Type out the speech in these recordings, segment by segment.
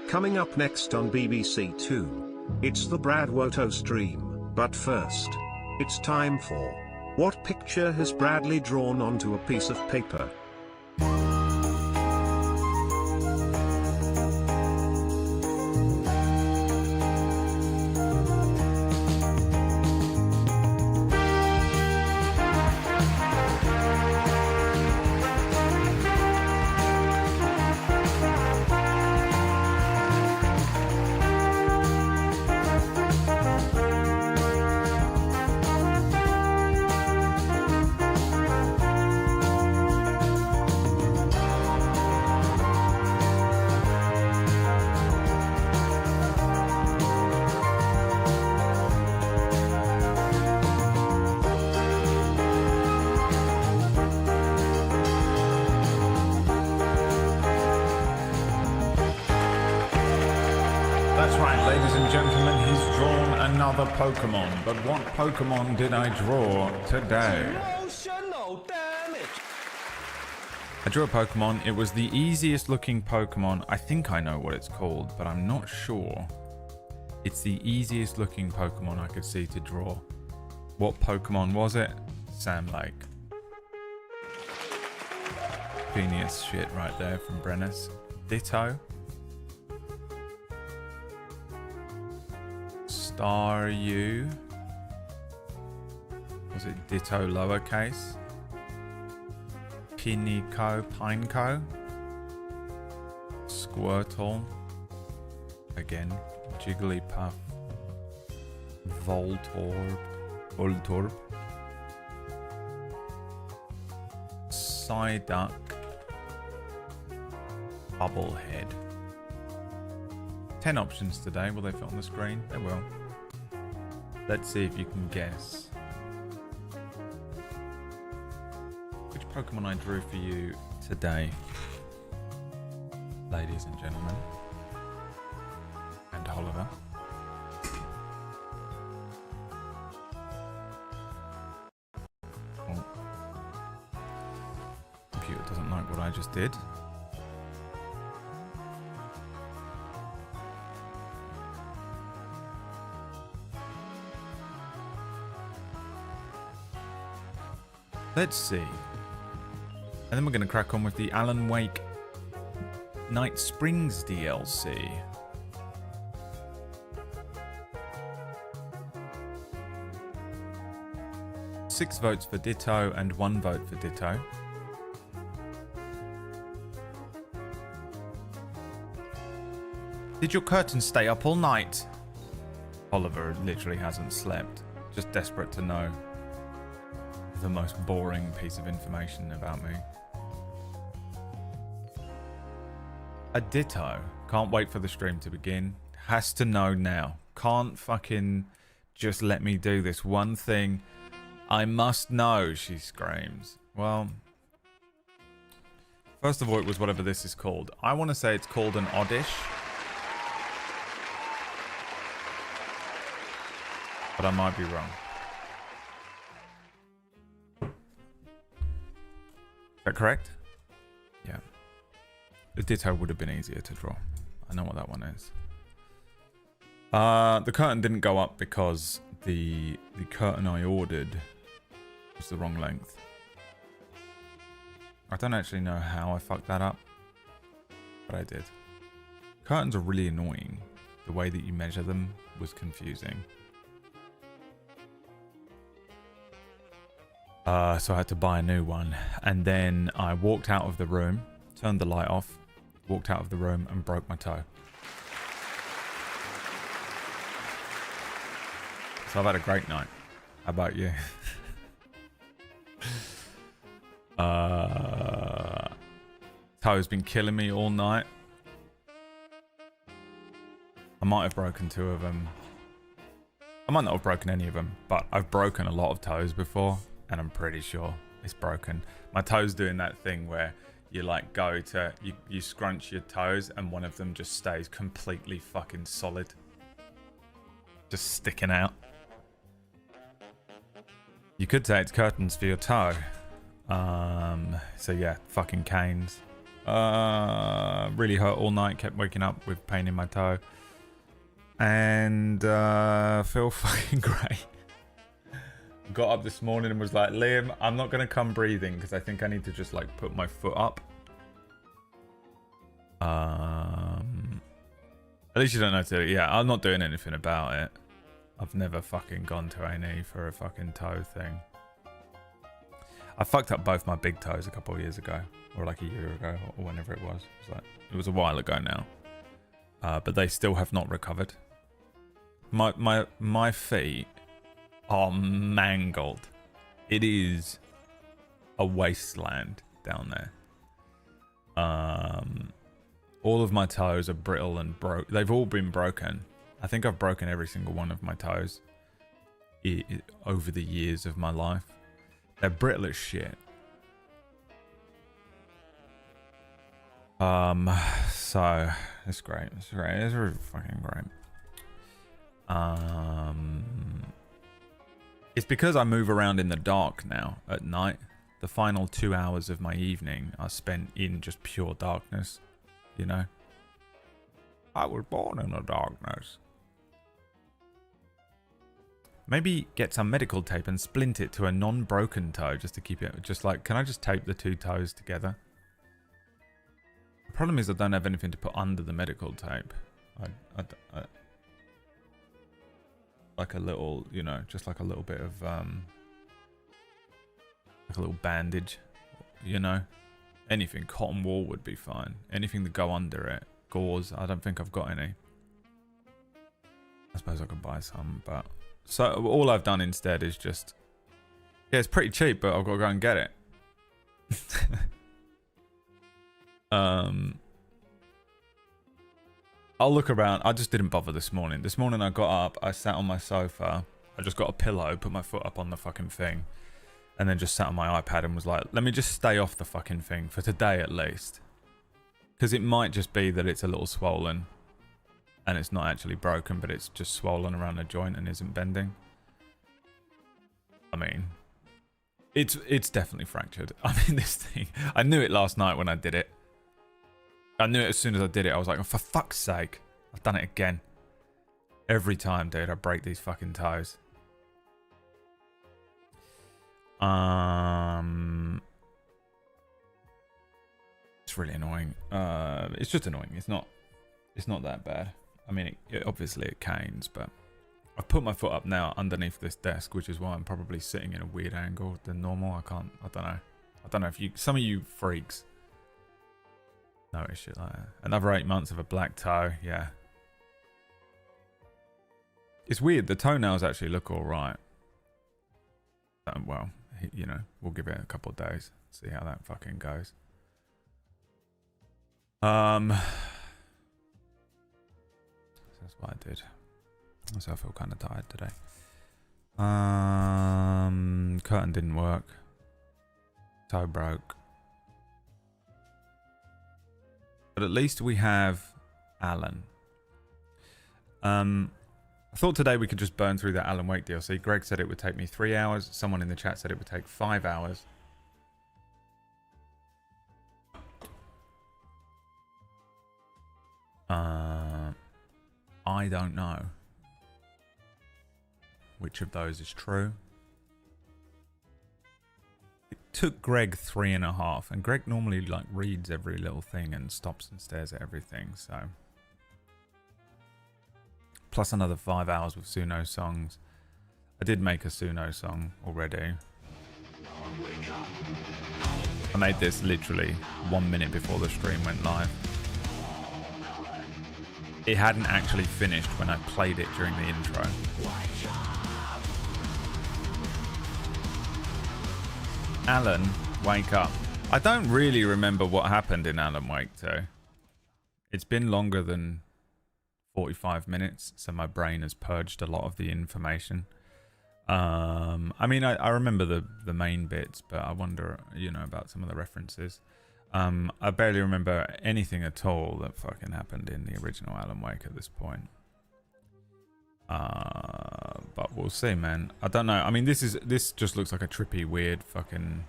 Coming up next on BBC Two, it's the BradWOTO stream, but first, it's time for What Picture Has Bradley Drawn Onto a Piece of Paper? That's right, ladies and gentlemen, he's drawn another Pokemon. But what Pokemon did I draw today? I drew a Pokemon. It was the easiest looking Pokemon. I think I know what it's called, but I'm not sure. It's the easiest looking Pokemon I could see to draw. What Pokemon was it? Sam Lake. Genius shit right there from Brennis. Ditto. Staryu. Was it Ditto lowercase? Pineco, Pineco. Squirtle. Again, Jigglypuff. Voltorb. Psyduck. Bubblehead. 10 options today. Will they fit on the screen? They will. Let's see if you can guess which Pokemon I drew for you today, ladies and gentlemen, and Oliver. Oh. Computer doesn't like what I just did. Let's see. And then we're going to crack on with the Alan Wake Night Springs DLC. Six votes for Ditto and 1 vote for Ditto. Did your curtains stay up all night? Oliver literally hasn't slept. Just desperate to know the most boring piece of information about me. A Ditto. Can't wait for the stream to begin. Has to know now. Can't fucking just let me do this one thing. I must know, she screams. Well, first of all, it was whatever this is called. I want to say it's called an oddish. But I might be wrong. Is that correct? Yeah. The Ditto would have been easier to draw. I know what that one is. The curtain didn't go up because the curtain I ordered was the wrong length. I don't actually know how I fucked that up, but I did. Curtains are really annoying. The way that you measure them was confusing. So I had to buy a new one. And then I walked out of the room, turned the light off, walked out of the room and broke my toe. So I've had a great night. How about you? Toe's been killing me all night. I might have broken 2 of them. I might not have broken any of them, but I've broken a lot of toes before. And I'm pretty sure it's broken. My toe's doing that thing where you like go to, you scrunch your toes and one of them just stays completely fucking solid. Just sticking out. You could say it's curtains for your toe. So yeah, fucking canes. Really hurt all night, kept waking up with pain in my toe. And feel fucking great. Got up this morning and was like, Liam, I'm not going to come breathing because I think I need to just like put my foot up. At least you don't know to. Yeah, I'm not doing anything about it. I've never fucking gone to A&E for a fucking toe thing. I fucked up both my big toes a couple of years ago, or like a year ago, or whenever it was. It was a while ago now, but they still have not recovered. My feet are mangled. It is a wasteland down there. All of my toes are brittle and broke. They've all been broken. I think I've broken every single one of my toes over the years of my life. They're brittle as shit. So it's great. It's great. It's really fucking great. It's because I move around in the dark now at night. The final 2 hours of my evening are spent in just pure darkness, you know? I was born in the darkness. Maybe get some medical tape and splint it to a non-broken toe just to keep it, just like, can I just tape the 2 toes together? The problem is I don't have anything to put under the medical tape. I like a little, you know, just like a little bit of, like a little bandage, you know? Anything, cotton wool would be fine. Anything to go under it. Gauze, I don't think I've got any. I suppose I could buy some, but... So, all I've done instead is just... Yeah, it's pretty cheap, but I've got to go and get it. I'll look around. I just didn't bother this morning. This morning I got up, I sat on my sofa, I just got a pillow, put my foot up on the fucking thing, and then just sat on my iPad and was like, let me just stay off the fucking thing for today at least. Because it might just be that it's a little swollen, and it's not actually broken, but it's just swollen around the joint and isn't bending. I mean, it's definitely fractured. I mean, this thing, I knew it last night when I did it. I knew it as soon as I did it. I was like, oh, for fuck's sake, I've done it again. Every time, dude, I break these fucking toes. It's really annoying. It's just annoying. It's not that bad. I mean, obviously it canes, but I've put my foot up now underneath this desk, which is why I'm probably sitting in a weird angle than normal. I don't know. I don't know if some of you freaks notice shit like that. Another 8 months of a black toe. Yeah. It's weird. The toenails actually look all right. Well, you know, we'll give it a couple of days. See how that fucking goes. So that's what I did. So I feel kind of tired today. Curtain didn't work. Toe broke. But at least we have Alan. I thought today we could just burn through that Alan Wake DLC. Greg said it would take me 3 hours. Someone in the chat said it would take 5 hours. I don't know which of those is true. It took Greg 3.5, and Greg normally like reads every little thing and stops and stares at everything, so plus another 5 hours with Suno songs. I did make a Suno song already. I made this literally 1 minute before the stream went live. It hadn't actually finished when I played it during the intro. Alan, wake up. I don't really remember what happened in Alan Wake 2. It's been longer than 45 minutes, so my brain has purged a lot of the information. I mean, I remember the main bits, but I wonder, you know, about some of the references. I barely remember anything at all that fucking happened in the original Alan Wake at this point. But we'll see, man. I don't know. I mean, this just looks like a trippy, weird fucking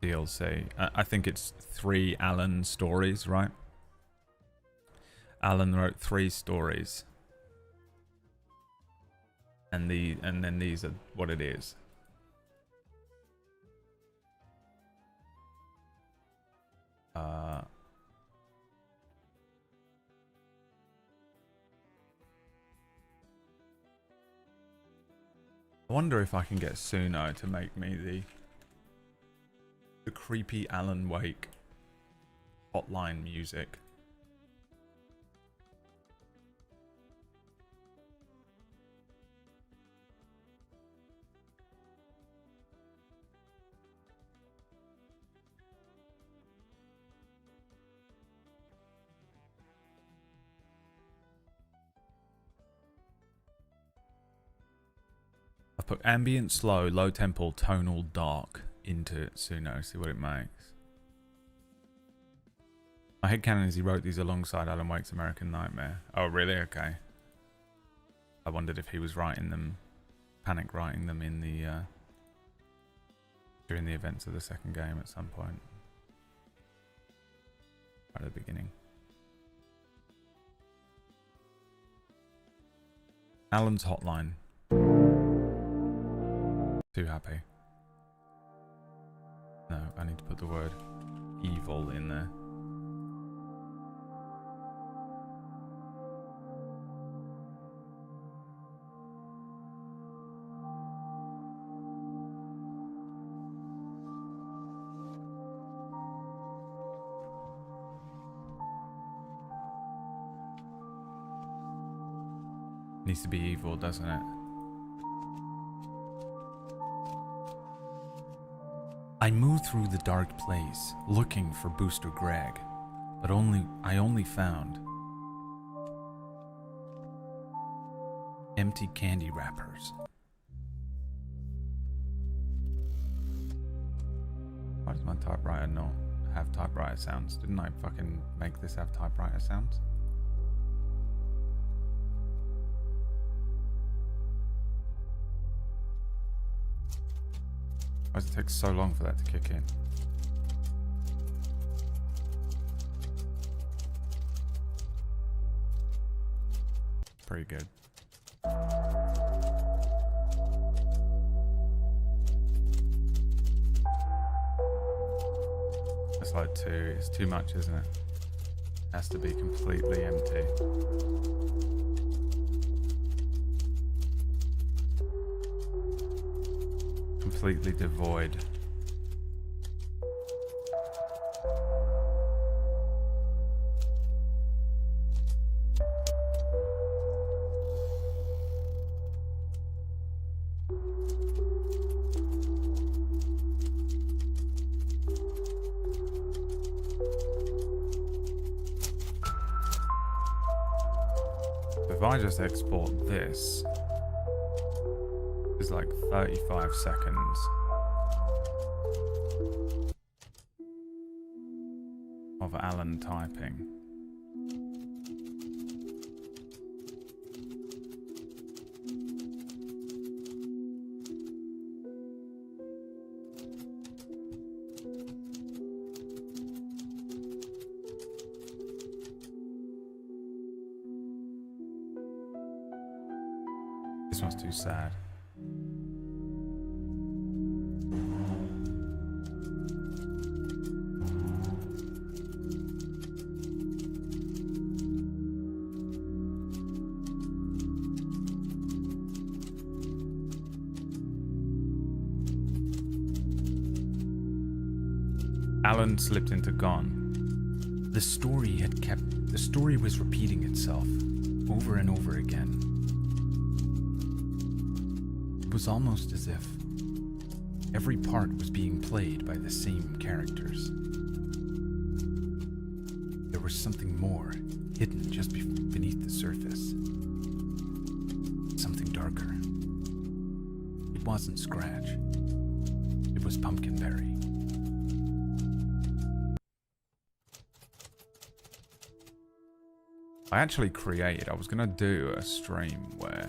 DLC. I think it's 3 Alan stories, right? Alan wrote 3 stories, and then these are what it is. I wonder if I can get Suno to make me the creepy Alan Wake hotline music. I've put ambient, slow, low tempo, tonal, dark into Suno. See what it makes. My headcanon is he wrote these alongside Alan Wake's American Nightmare. Oh, really? Okay. I wondered if he was writing them, panic writing them in the during the events of the second game at some point. Right at the beginning. Alan's hotline. Too happy. No, I need to put the word evil in there. Needs to be evil, doesn't it? I moved through the dark place, looking for Booster Greg, but I only found empty candy wrappers. Why does my typewriter not have typewriter sounds? Didn't I fucking make this have typewriter sounds? Why does it take so long for that to kick in? Pretty good. Let's like it's too much, isn't it? Has to be completely empty. Completely devoid. If I just export this, it's like 35 seconds of Alan typing. This one's too sad. Alan slipped into gone. The story was repeating itself over and over again. It was almost as if every part was being played by the same characters. There was something more hidden just beneath the surface. Something darker. It wasn't Scratch. It was Pumpkinberry. I was gonna do a stream where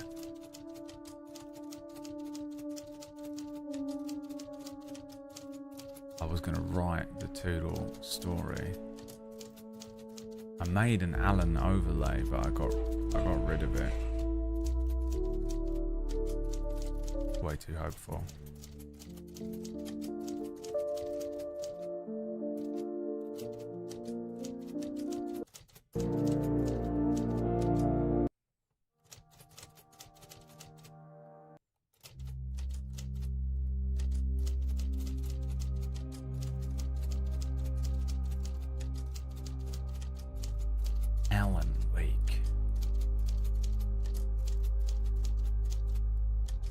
I was gonna write the Toodle story. I made an Alan overlay, but I got rid of it. Way too hopeful.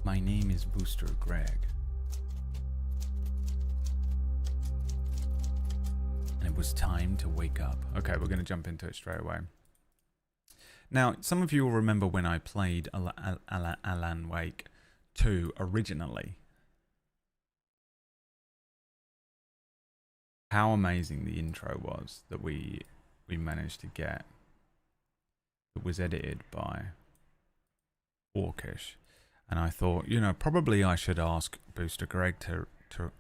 My name is Booster Greg. And it was time to wake up. Okay, we're going to jump into it straight away. Now, some of you will remember when I played Alan Wake 2 originally. How amazing the intro was that we managed to get. It was edited by Orcish. And I thought, you know, probably I should ask Booster Greg to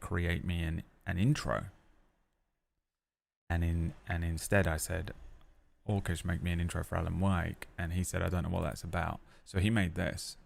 create me an intro. And instead I said, Orcish, make me an intro for Alan Wake. And he said, I don't know what that's about. So he made this.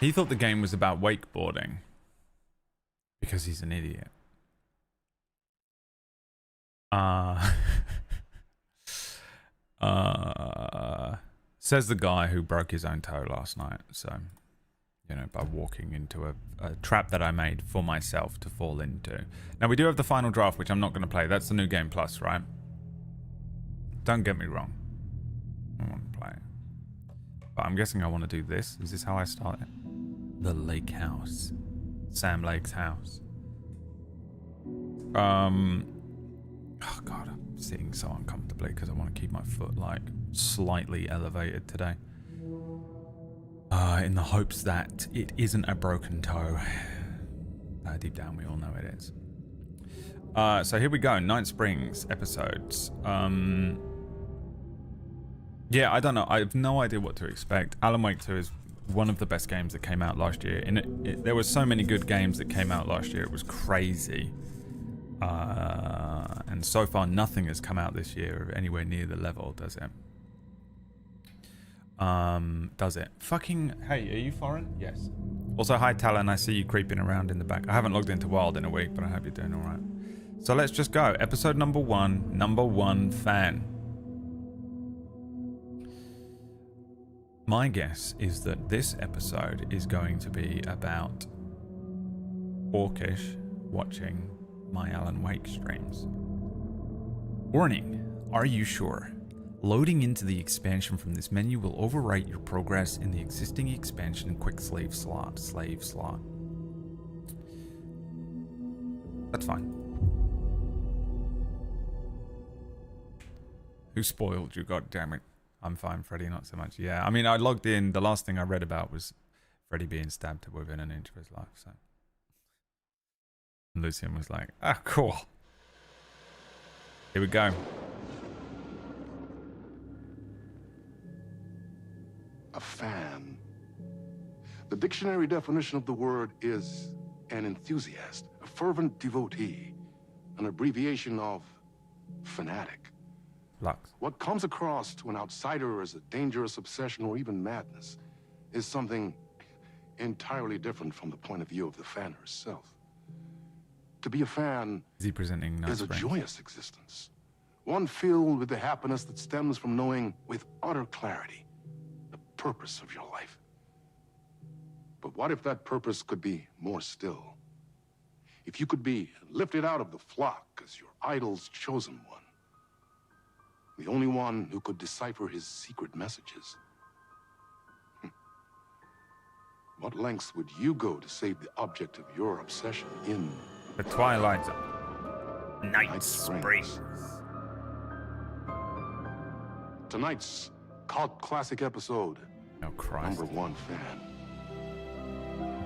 He thought the game was about wakeboarding because he's an idiot. Says the guy who broke his own toe last night. So, you know, by walking into a trap that I made for myself to fall into. Now, we do have the final draft, which I'm not going to play. That's the new game plus, right? Don't get me wrong. I want to play it. But I'm guessing I want to do this. Is this how I start it? The Lake House. Sam Lake's house. Oh god, I'm sitting so uncomfortably because I want to keep my foot like slightly elevated today. In the hopes that it isn't a broken toe. Deep down we all know it is. So here we go, Night Springs episodes. Yeah, I don't know. I have no idea what to expect. Alan Wake 2 is one of the best games that came out last year. And there were so many good games that came out last year. It was crazy. And so far, nothing has come out this year anywhere near the level, does it? Does it? Fucking, hey, are you foreign? Yes. Also, hi, Talon. I see you creeping around in the back. I haven't logged into Wild in a week, but I hope you're doing all right. So let's just go. Episode number 1, number 1 fan. My guess is that this episode is going to be about Orcish watching my Alan Wake streams. Warning, are you sure? Loading into the expansion from this menu will overwrite your progress in the existing expansion quick slave slot. That's fine. Who spoiled you, god damn it. I'm fine, Freddy, not so much. Yeah, I mean, I logged in. The last thing I read about was Freddy being stabbed to within an inch of his life. So Lucian was like, ah, cool. Here we go. A fan. The dictionary definition of the word is an enthusiast, a fervent devotee, an abbreviation of fanatic. Lux. What comes across to an outsider as a dangerous obsession or even madness is something entirely different from the point of view of the fan herself. To be a fan is he presenting is a joyous existence, one filled with the happiness that stems from knowing with utter clarity the purpose of your life. But what if that purpose could be more still? If you could be lifted out of the flock as your idol's chosen one, the only one who could decipher his secret messages. What lengths would you go to save the object of your obsession in the Twilight Zone? Night Springs. Tonight's cult classic episode. Oh Christ. Number 1 fan.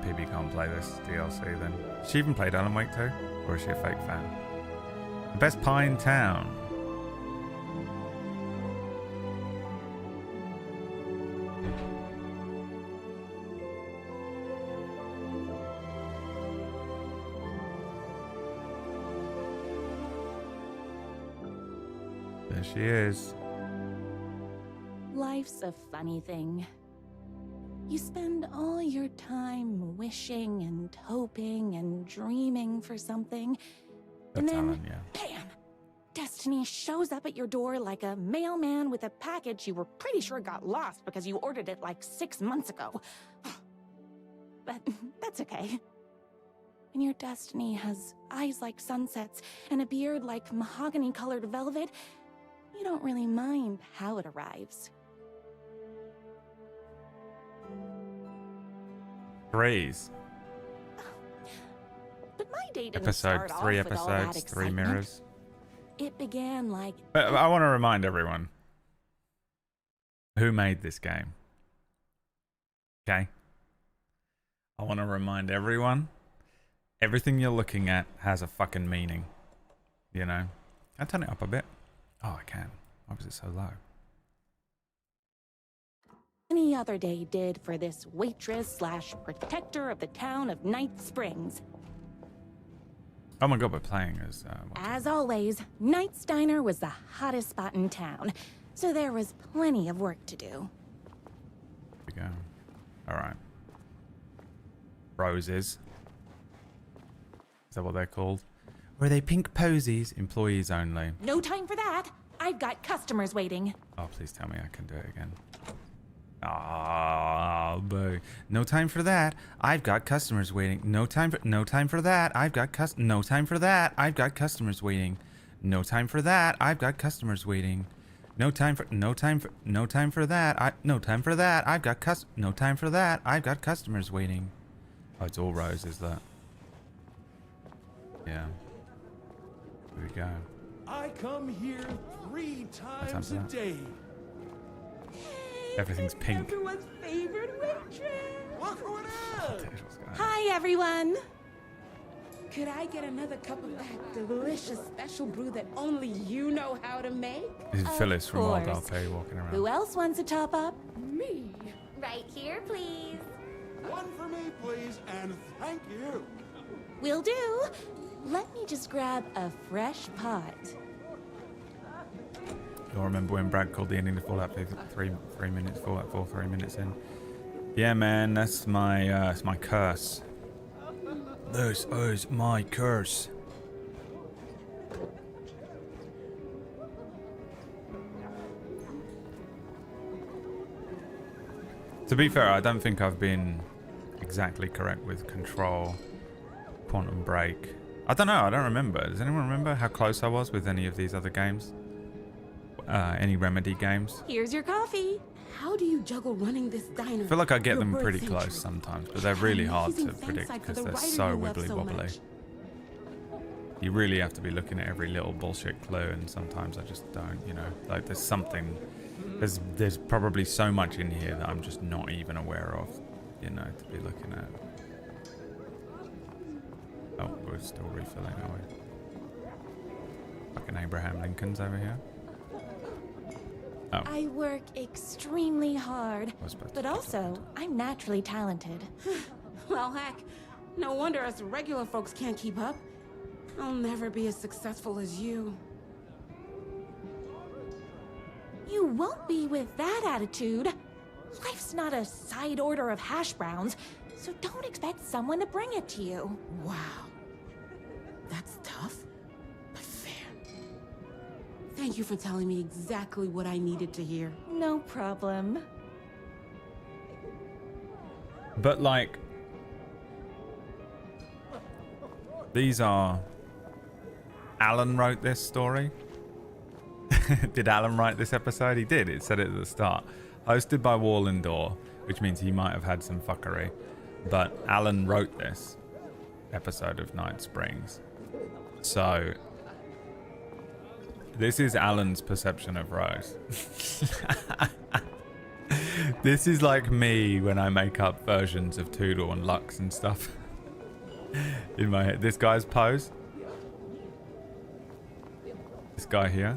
PB can't play this DLC then. She even played Alan Wake 2? Or is she a fake fan? The best pie in town. There she is. Life's a funny thing. You spend all your time wishing and hoping and dreaming for something, and then, Alan, yeah. bam! Destiny shows up at your door like a mailman with a package you were pretty sure got lost because you ordered it like 6 months ago. But that's okay. When your destiny has eyes like sunsets and a beard like mahogany-colored velvet, you don't really mind how it arrives. Threes. But my day didn't Episode start off 3 with all that episodes, 3 excitement. mirrors. It began like... But I want to remind everyone who made this game. Okay? I want to remind everyone everything you're looking at has a fucking meaning. You know? I'll turn it up a bit. Oh, I can. Why was it so low? any other day did for this waitress / protector of the town of Night Springs. Oh my god, we're playing as... As always, Knight's Diner was the hottest spot in town, so there was plenty of work to do. Here we go. Alright. Roses. Is that what they're called? Or are they pink posies? Employees only. No time for that. I've got customers waiting. Oh, please tell me I can do it again. Ah, boo. No time for that. I've got customers waiting. No time for that. I've got no time for that. I've got customers waiting. No time for that. I've got customers waiting. No time for that. No time for that. I've got no time for that. I've got customers waiting. Oh, it's all roses, that. Yeah. Here we go. I come here 3 times a day. Everything's pink. Everyone's favorite waitress. Look who it is! Hi, everyone. Could I get another cup of that delicious special brew that only you know how to make? This is Phyllis from Old course. RP walking around. Who else wants a top up? Me. Right here, please. One for me, please, and thank you. Will do. Let me just grab a fresh pot. You'll remember when Brad called the ending to Fallout 3 minutes, Fallout 4 3 minutes in. Yeah, man, that's my curse. This is my curse. To be fair, I don't think I've been exactly correct with Control, Quantum Break. I don't know, I don't remember. Does anyone remember how close I was with any of these other games? Any Remedy games? Here's your coffee. How do you juggle running this diner? I feel like I get Your them birth pretty century? close sometimes, but they're really hard to Amazing fan predict site for because the they're writer so you love wibbly so wobbly. much. You really have to be looking at every little bullshit clue, and sometimes I just don't, you know. Like there's something, there's probably so much in here that I'm just not even aware of, you know, to be looking at. Oh, we're still refilling, are we? Fucking Abraham Lincoln's over here. Oh. I work extremely hard, I was supposed to but put also I'm naturally talented. Well, heck, no wonder us regular folks can't keep up. I'll never be as successful as you. You won't be with that attitude. Life's not a side order of hash browns, so don't expect someone to bring it to you. Wow. That's tough, but fair. Thank you for telling me exactly what I needed to hear. No problem. But like, these are... Alan wrote this story. Did Alan write this episode? He did. It said it at the start. Hosted by Wall and Door, which means he might have had some fuckery. But Alan wrote this episode of Night Springs. So this is Alan's perception of Rose. This is like me when I make up versions of Toodle and Lux and stuff in my head. This guy's pose. This guy here.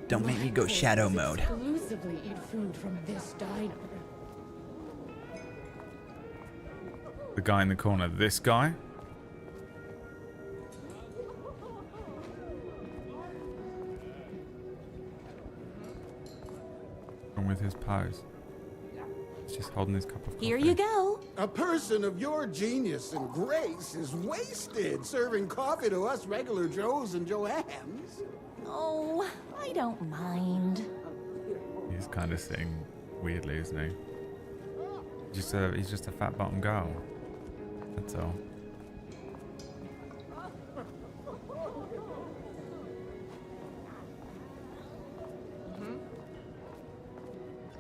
Don't make me go shadow mode. Exclusively eat food from this diner. The guy in the corner. This guy. Wrong with his pose. He's just holding his cup of coffee. Here you go. A person of your genius and grace is wasted serving coffee to us regular Joes and Joannes. Oh, I don't mind. He's kind of sitting weirdly, isn't he? He's just a fat bottom girl. That's all.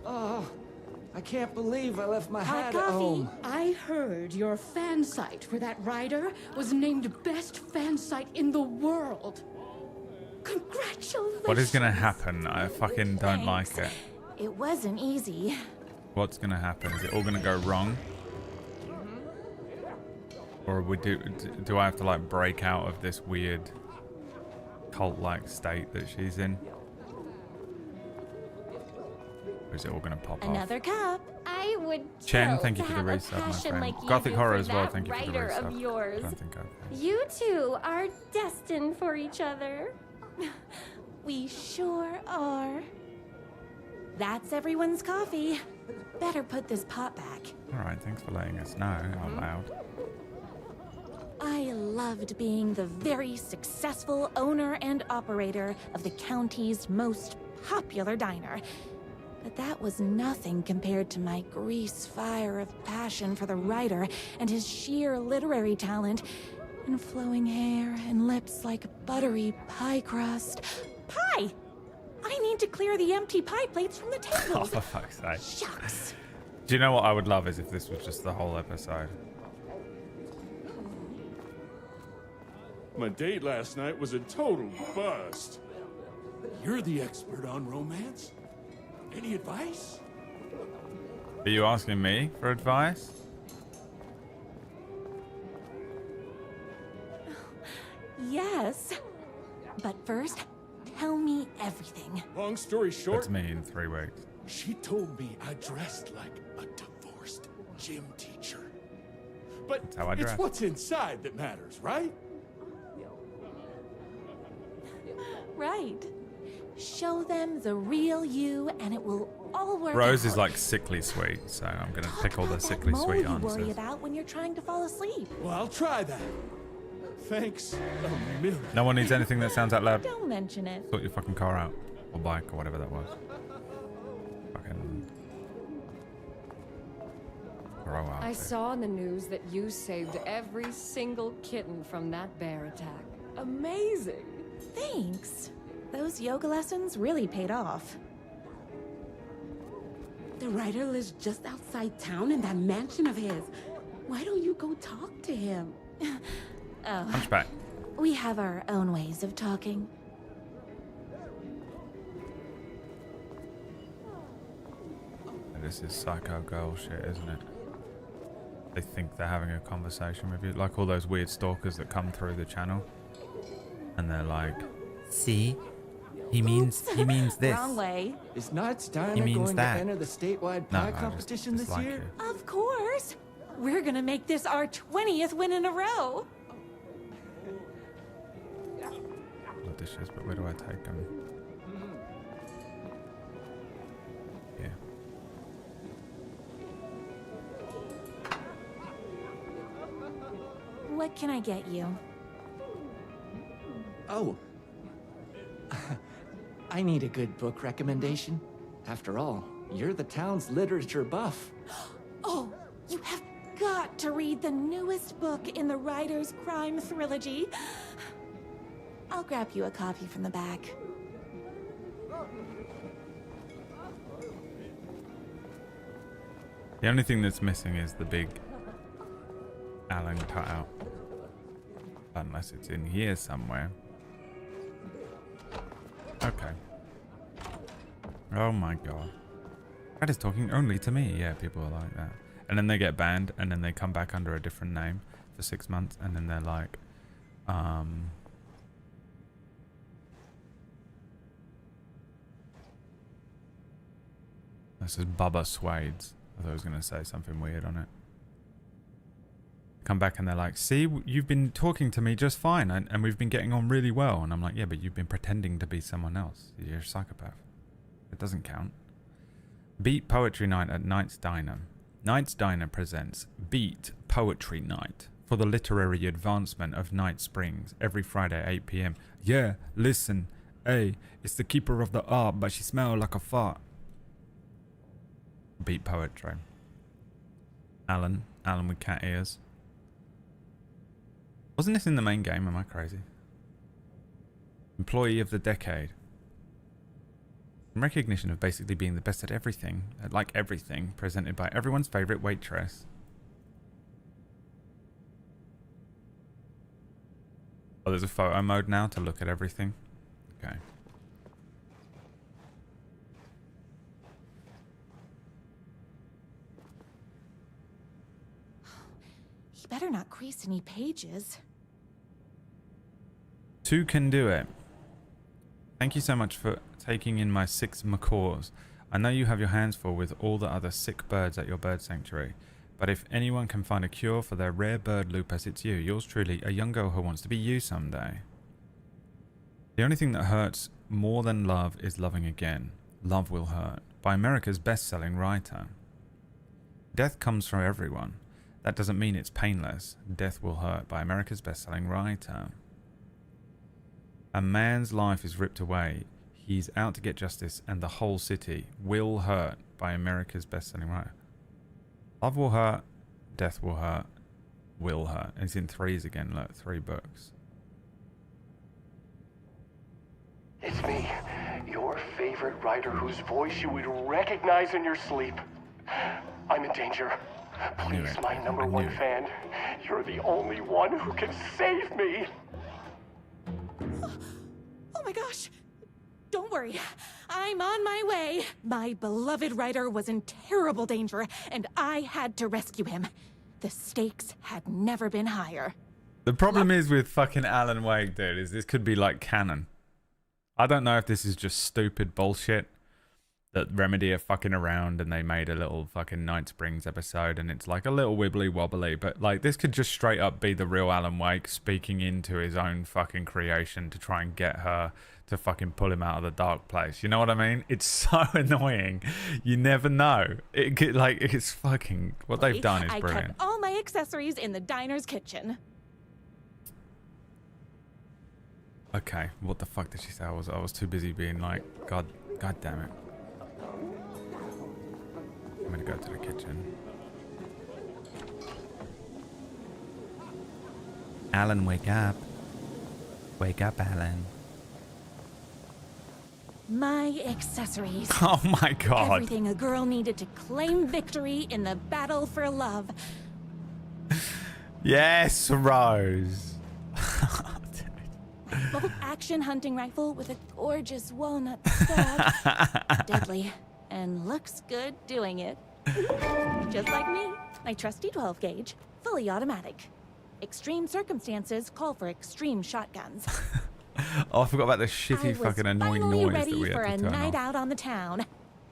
Oh, I can't believe I left my Hot hat at coffee. home. I heard your fan site for that rider was named best fan site in the world. Congratulations. What is gonna happen? I fucking don't Thanks. like it. It wasn't easy. What's gonna happen? Is it all gonna go wrong? Or do I have to like break out of this weird cult-like state that she's in? Or is it all gonna pop Another cup. I would Chen, kill thank you to for the have a resub, my passion friend. like you Gothic do Horror for as well, that thank you for the writer resub. of yours. I don't think I've... You two are destined for each other. We sure are. That's everyone's coffee. Better put this pot back. Alright, thanks for letting us know out loud. I loved being the very successful owner and operator of the county's most popular diner. But that was nothing compared to my grease fire of passion for the writer and his sheer literary talent, and flowing hair and lips like buttery pie crust. Pie! I need to clear the empty pie plates from the table. Oh, for fuck's sake. Shucks. Do you know what I would love is if this was just the whole episode? My date last night was a total bust. You're the expert on romance. Any advice? Are you asking me for advice? Yes. But first, tell me everything. Long story short, That's me in 3 weeks. she told me I dressed like a divorced gym teacher. But That's how I it's dress. what's inside that matters, right? Right. Show them the real you, and it will all work Rose out. is like sickly sweet, so I'm gonna pick all the About that sickly mole sweet you worry answers. about when you're trying to fall asleep. Well, I'll try that. Thanks a million. No one needs anything that sounds out loud. Don't mention it. Sort your fucking car out. Or bike, or whatever that was. Fucking... grow up. I saw in the news that you saved every single kitten from that bear attack. Amazing! Thanks. Those yoga lessons really paid off. The writer lives just outside town in that mansion of his. Why don't you go talk to him? Oh, Hunchback. we have our own ways of talking. This is psycho girl shit, isn't it? They think they're having a conversation with you. Like all those weird stalkers that come through the channel. And they're like, See? He means this. Wrong way. Is Knight's He Diner means going that. to enter the statewide no, pie I just competition this dislike year? you. Of course. We're gonna make this our 20th win in a row. Love dishes, but where do I take them? Yeah. What can I get you? Oh. I need a good book recommendation. After all, you're the town's literature buff. Oh, you have got to read the newest book in the Writer's Crime Trilogy. I'll grab you a copy from the back. The only thing that's missing is the big Alan cutout. Unless it's in here somewhere. Okay. Oh my god. That is talking only to me. Yeah, people are like that. And then they get banned, and then they come back under a different name for 6 months, and then they're like, this is Bubba Swades. I thought I was going to say something weird on it. Come back and they're like, see, you've been talking to me just fine, and we've been getting on really well. And I'm like, yeah, but you've been pretending to be someone else. You're a psychopath. It doesn't count. Beat Poetry Night at Knight's Diner. Knight's Diner presents Beat Poetry Night for the literary advancement of Night Springs every Friday at 8 p.m. Yeah, listen. Hey, it's the keeper of the art, but she smelled like a fart. Beat Poetry. Alan with cat ears. Wasn't this in the main game? Am I crazy? Employee of the Decade. In recognition of basically being the best at everything, like everything, presented by everyone's favourite waitress. Oh, there's a photo mode now to look at everything. Okay. He better not crease any pages. 2 can do it. Thank you so much for taking in my 6 macaws. I know you have your hands full with all the other sick birds at your bird sanctuary, but if anyone can find a cure for their rare bird lupus, it's you. Yours truly, a young girl who wants to be you someday. The only thing that hurts more than love is loving again. Love Will Hurt, by America's best-selling writer. Death comes for everyone. That doesn't mean it's painless. Death Will Hurt, by America's best-selling writer. A man's life is ripped away. He's out to get justice, and the whole city will hurt, by America's best-selling writer. Love will hurt, death will hurt, will hurt. And it's in 3s again, look, 3 books. It's me, your favorite writer whose voice you would recognize in your sleep. I'm in danger. Please, my number 1 fan, you're the only one who can save me. gosh. Don't worry. I'm on my way. My beloved Ryder was in terrible danger, and I had to rescue him. The stakes had never been higher. The problem is with fucking Alan Wake, dude, is this could be like canon. I don't know if this is just stupid bullshit that Remedy are fucking around and they made a little fucking Night Springs episode and it's like a little wibbly wobbly, but like this could just straight up be the real Alan Wake speaking into his own fucking creation to try and get her to fucking pull him out of the dark place. You know what I mean? It's so annoying. You never know. It could, like, it's fucking, what they've done is brilliant. I kept all my accessories in the diner's kitchen. Okay, what the fuck did she say? I was too busy being like, God damn it. I'm gonna go to the kitchen. Alan, wake up. Wake up, Alan. My accessories. Oh my god. Everything a girl needed to claim victory in the battle for love. Yes, Rose. Bolt action hunting rifle with a gorgeous walnut stud. Deadly. And looks good doing it. Just like me. My trusty 12 gauge. Fully automatic. Extreme circumstances call for extreme shotguns. Oh, I forgot about the shitty fucking annoying noise that we had to turn off. I was finally ready for a night out on the town.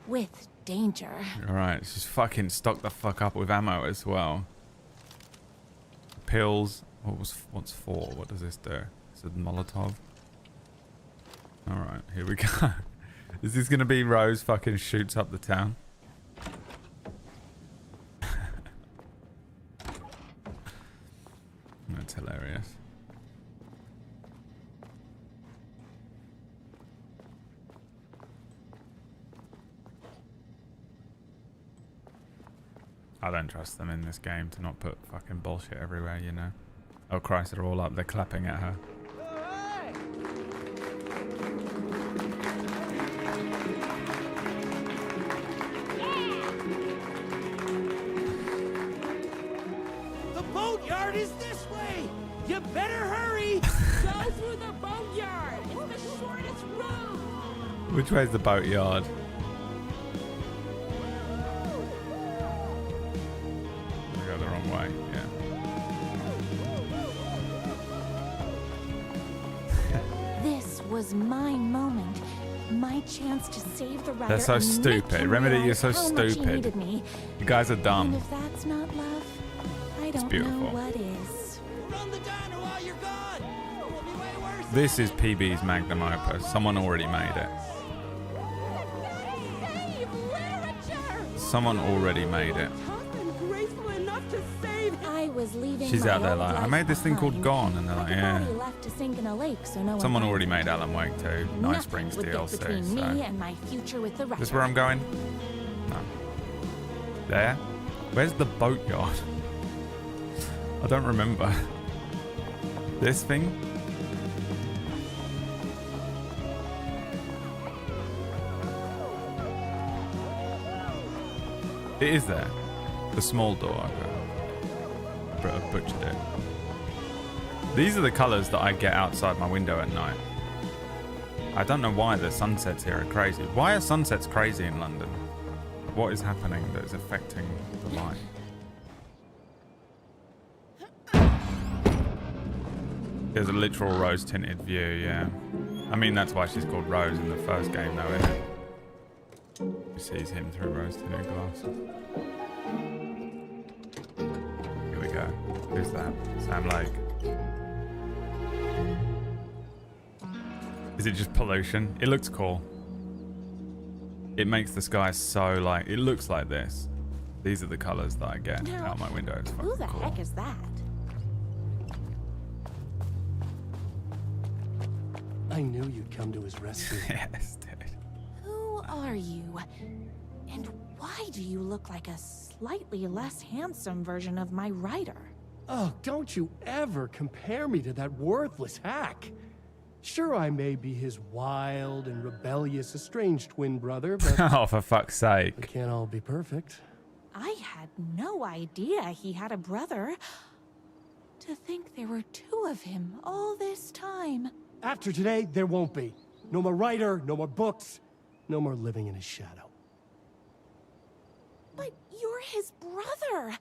With danger. Alright, just fucking stock the fuck up with ammo as well. Pills. What's for? What does this do? It's a Molotov. Alright, here we go. Is this gonna be Rose fucking shoots up the town? That's hilarious. I don't trust them in this game to not put fucking bullshit everywhere, you know. Oh Christ, they're all up. They're clapping at her. The boatyard is this way! You better hurry! Go through the boatyard! It's the shortest road! Which way's the boatyard? I go the wrong way, yeah. This was my moment. My chance to save the Ryder. They're so stupid. Remedy, you're so stupid. You guys are dumb. And if that's not love, I don't know what is. Run the diner while you're gone! It will be way worse. This is PB's magnum opus. Someone already made it. Someone already made it. I was leaving. She's out there like, I made this thing called Gone, and they're like, yeah. Left to sink in a lake, so no Someone one already made Alan Wake 2, Night Springs would get DLC, between me so. and my future with the Ryder. This is where I'm going? No. There? Where's the boatyard? I don't remember. This thing? It is there. The small door. I butchered it. These are the colours that I get outside my window at night. I don't know why the sunsets here are crazy. Why are sunsets crazy in London? What is happening that is affecting the light? There's a literal rose-tinted view, yeah. I mean, that's why she's called Rose in the first game, though, isn't it? She sees him through rose-tinted glasses. Here we go. Who's that? Sam Lake. Is it just pollution? It looks cool. It makes the sky so like, it looks like this. These are the colours that I get out my window. It's fucking Who the cool. heck is that? I knew you'd come to his rescue. Yes, dude. Who are you? And why do you look like a slightly less handsome version of my Ryder? Oh, don't you ever compare me to that worthless hack. Sure, I may be his wild and rebellious estranged twin brother, but Oh, for fuck's sake. we can't all be perfect. I had no idea he had a brother. To think there were two of him all this time. After today, there won't be. No more writer, no more books, no more living in his shadow. But you're his brother.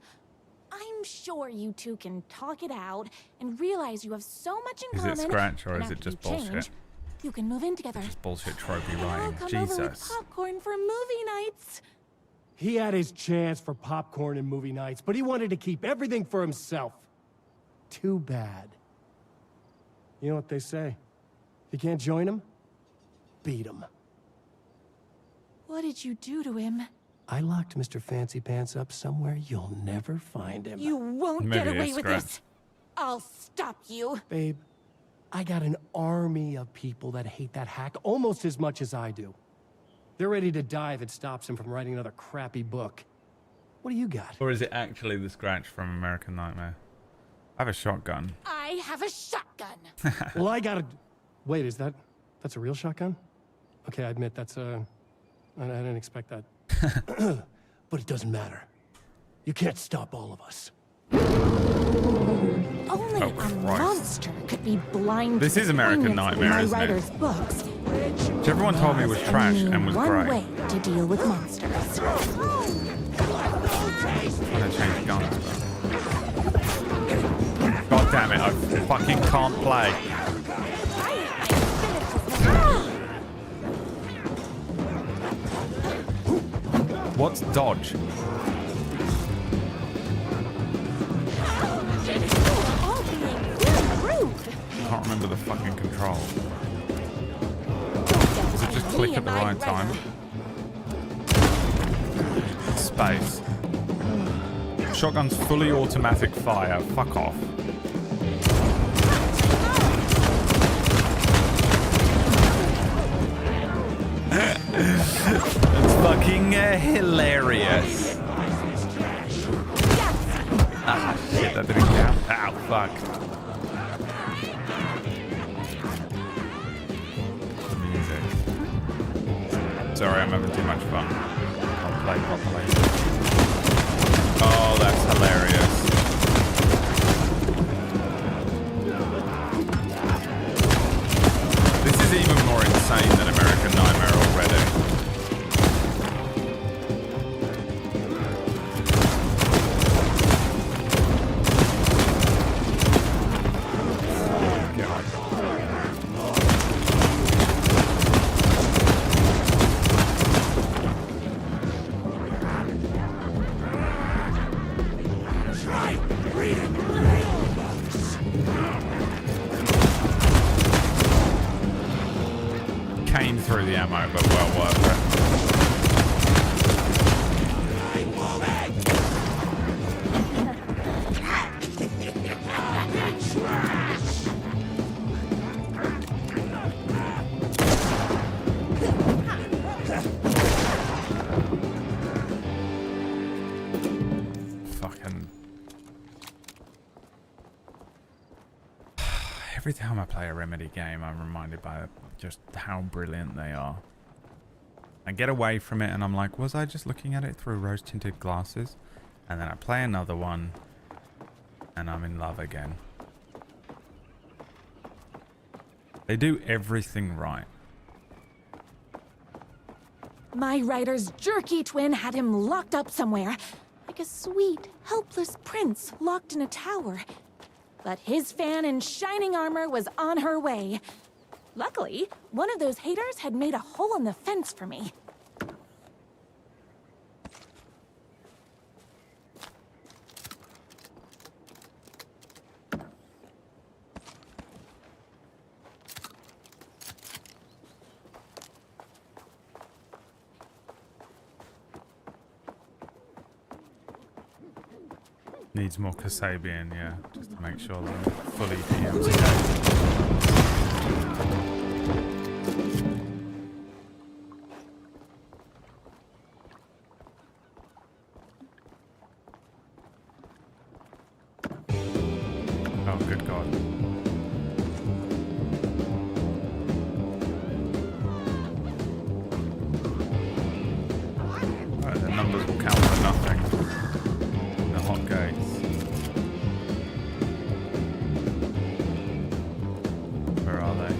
I'm sure you two can talk it out and realize you have so much in common. Is it Scratch or and is it after just you bullshit? change, you can move in together. Just bullshit tropey I'll writing. come over with Jesus. popcorn for movie nights. He had his chance for popcorn and movie nights, but he wanted to keep everything for himself. Too bad. You know what they say? If you can't join him, beat him. What did you do to him? I locked Mr. Fancy Pants up somewhere you'll never find him. You won't Maybe get away it's with Scratch. this. I'll stop you. Babe, I got an army of people that hate that hack almost as much as I do. They're ready to die if it stops him from writing another crappy book. What do you got? Or is it actually the Scratch from American Nightmare? I have a shotgun. I have a shotgun. Well, I got a... Wait, that's a real shotgun? Okay, I admit that's I didn't expect that. But it doesn't matter. You can't stop all of us. Only a monster could be blind. This to is the American poignancy of Nightmare, my isn't it? writer's books. Which everyone told me was There's trash only and was one great. way to deal with monsters. I'm gonna change guns, but... God damn it, I fucking can't play. What's dodge? I can't remember the fucking control. Does it just click at the right time? Space. Shotgun's fully automatic fire. Fuck off. It's fucking hilarious. Ah, shit, that didn't count. Ow, fuck. Music. Sorry, I'm having too much fun. I'll play properly. Oh, that's hilarious. This is even more insane than American Nightmare already. Came through the ammo, but well worth it. Fucking... Every time I play a Remedy game, I'm reminded by just how brilliant they are. I get away from it and I'm like, was I just looking at it through rose-tinted glasses? And then I play another one and I'm in love again. They do everything right. My writer's jerky twin had him locked up somewhere, like a sweet, helpless prince locked in a tower. But his fan in shining armor was on her way. Luckily, one of those haters had made a hole in the fence for me. Needs more Kasabian, yeah, just to make sure that I'm fully PM'd. Oh, good God. Alright, the numbers will count for nothing. The hot gates. Where are they?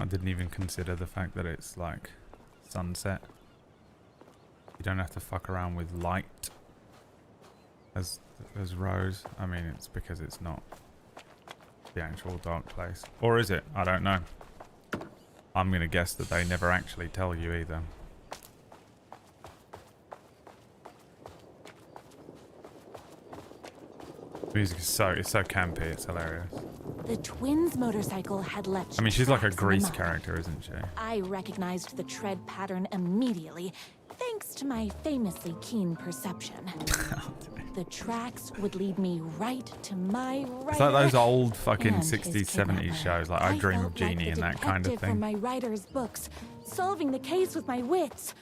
I didn't even consider the fact that it's like sunset. You don't have to fuck around with light as Rose. I mean, it's because it's not the actual dark place. Or is it? I don't know. I'm gonna guess that they never actually tell you either. Music is it's so campy, it's hilarious. The twins' motorcycle had left. I mean, she's like a tracks in the Grease mud. character, isn't she? I recognized the tread pattern immediately, thanks to my famously keen perception. The tracks would lead me right to my rider. It's like those old fucking and 60s, his 70s kidnapper. shows, like I Dream of felt Jeannie like and the that kind of detective from thing. my writer's books, solving the case with my wits.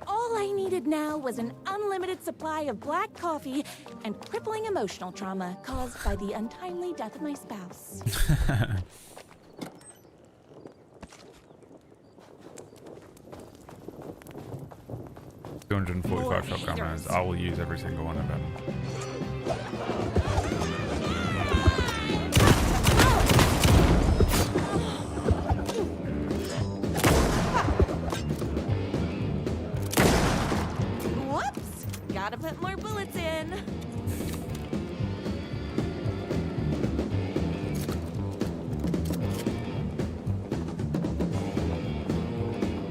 All I needed now was an unlimited supply of black coffee and crippling emotional trauma caused by the untimely death of my spouse. $245 shotgun rounds. I will use every single one of them. Whoops! Gotta put more bullets in.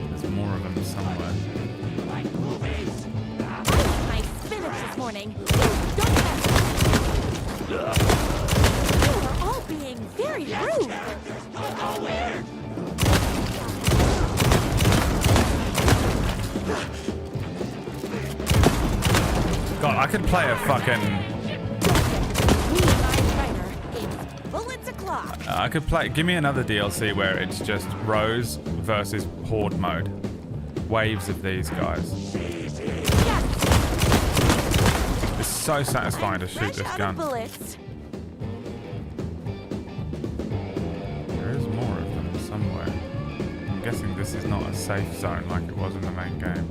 There's more of them somewhere. My spinach this morning. Don't mess. You are all being very rude. God, I could play a fucking... Bullets o'clock. I could play... Give me another DLC where it's just Rose versus Horde mode. Waves of these guys. It's so satisfying to shoot this gun. Bullets. There is more of them somewhere. I'm guessing this is not a safe zone like it was in the main game.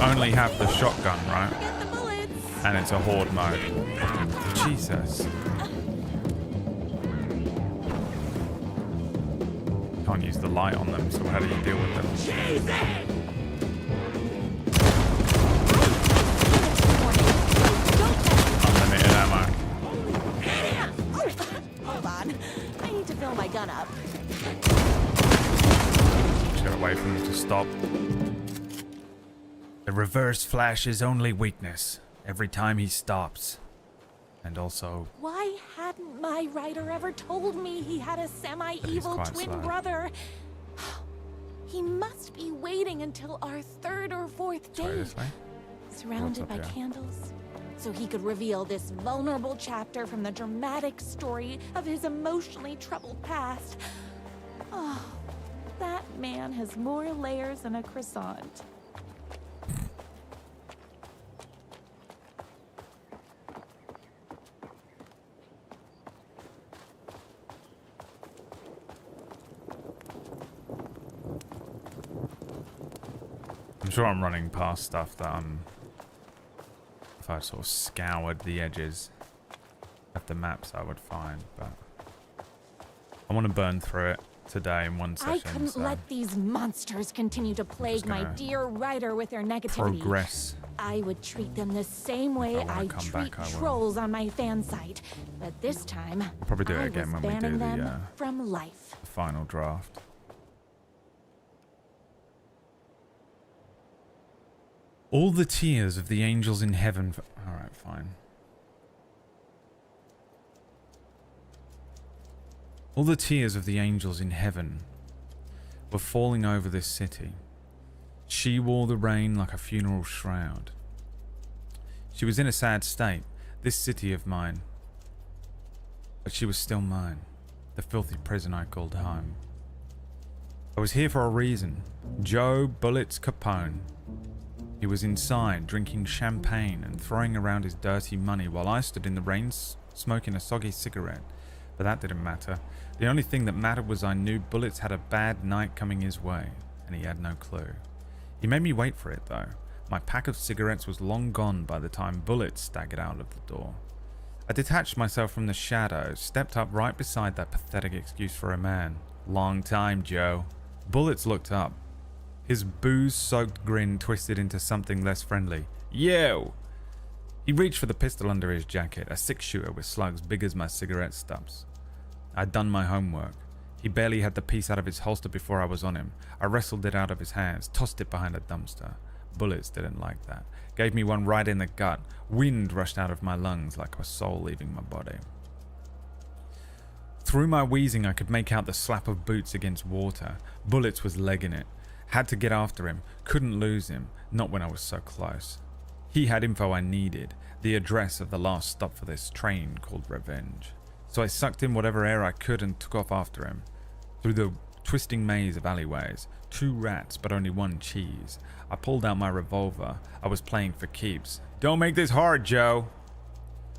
Only have the shotgun, right? And it's a horde mode. Jesus. Can't use the light on them, so how do you deal with them? Unlimited ammo. Hold on. I need to fill my gun up. Just gotta wait for them to stop. The reverse flash is only weakness every time he stops. And also... Why hadn't my writer ever told me he had a semi-evil twin brother? He must be waiting until our third or fourth day, surrounded by candles, so he could reveal this vulnerable chapter from the dramatic story of his emotionally troubled past. Oh, that man has more layers than a croissant. I'm sure I'm running past stuff that if I sort of scoured the edges of the maps I would find, but I want to burn through it today in one session. I couldn't let these monsters continue to plague my dear writer with their negativity. Progress. I would treat them the same way I treat trolls on my fan site, but this time I'll probably do it again when we do the from life. Final draft. All the tears of the angels in heaven. Alright, fine. All the tears of the angels in heaven were falling over this city. She wore the rain like a funeral shroud. She was in a sad state, this city of mine. But she was still mine, the filthy prison I called home. I was here for a reason. Joe Bullets Capone. He was inside, drinking champagne and throwing around his dirty money while I stood in the rain smoking a soggy cigarette. But that didn't matter. The only thing that mattered was I knew Bullets had a bad night coming his way, and he had no clue. He made me wait for it, though. My pack of cigarettes was long gone by the time Bullets staggered out of the door. I detached myself from the shadows, stepped up right beside that pathetic excuse for a man. Long time, Joe. Bullets looked up. His booze-soaked grin twisted into something less friendly. Yo! He reached for the pistol under his jacket, a 6-shooter with slugs big as my cigarette stubs. I'd done my homework. He barely had the piece out of his holster before I was on him. I wrestled it out of his hands, tossed it behind a dumpster. Bullets didn't like that. Gave me one right in the gut. Wind rushed out of my lungs like a soul leaving my body. Through my wheezing, I could make out the slap of boots against water. Bullets was legging it. Had to get after him. Couldn't lose him. Not when I was so close. He had info I needed. The address of the last stop for this train called Revenge. So I sucked in whatever air I could and took off after him. Through the twisting maze of alleyways. 2 rats, but only 1 cheese. I pulled out my revolver. I was playing for keeps. Don't make this hard, Joe!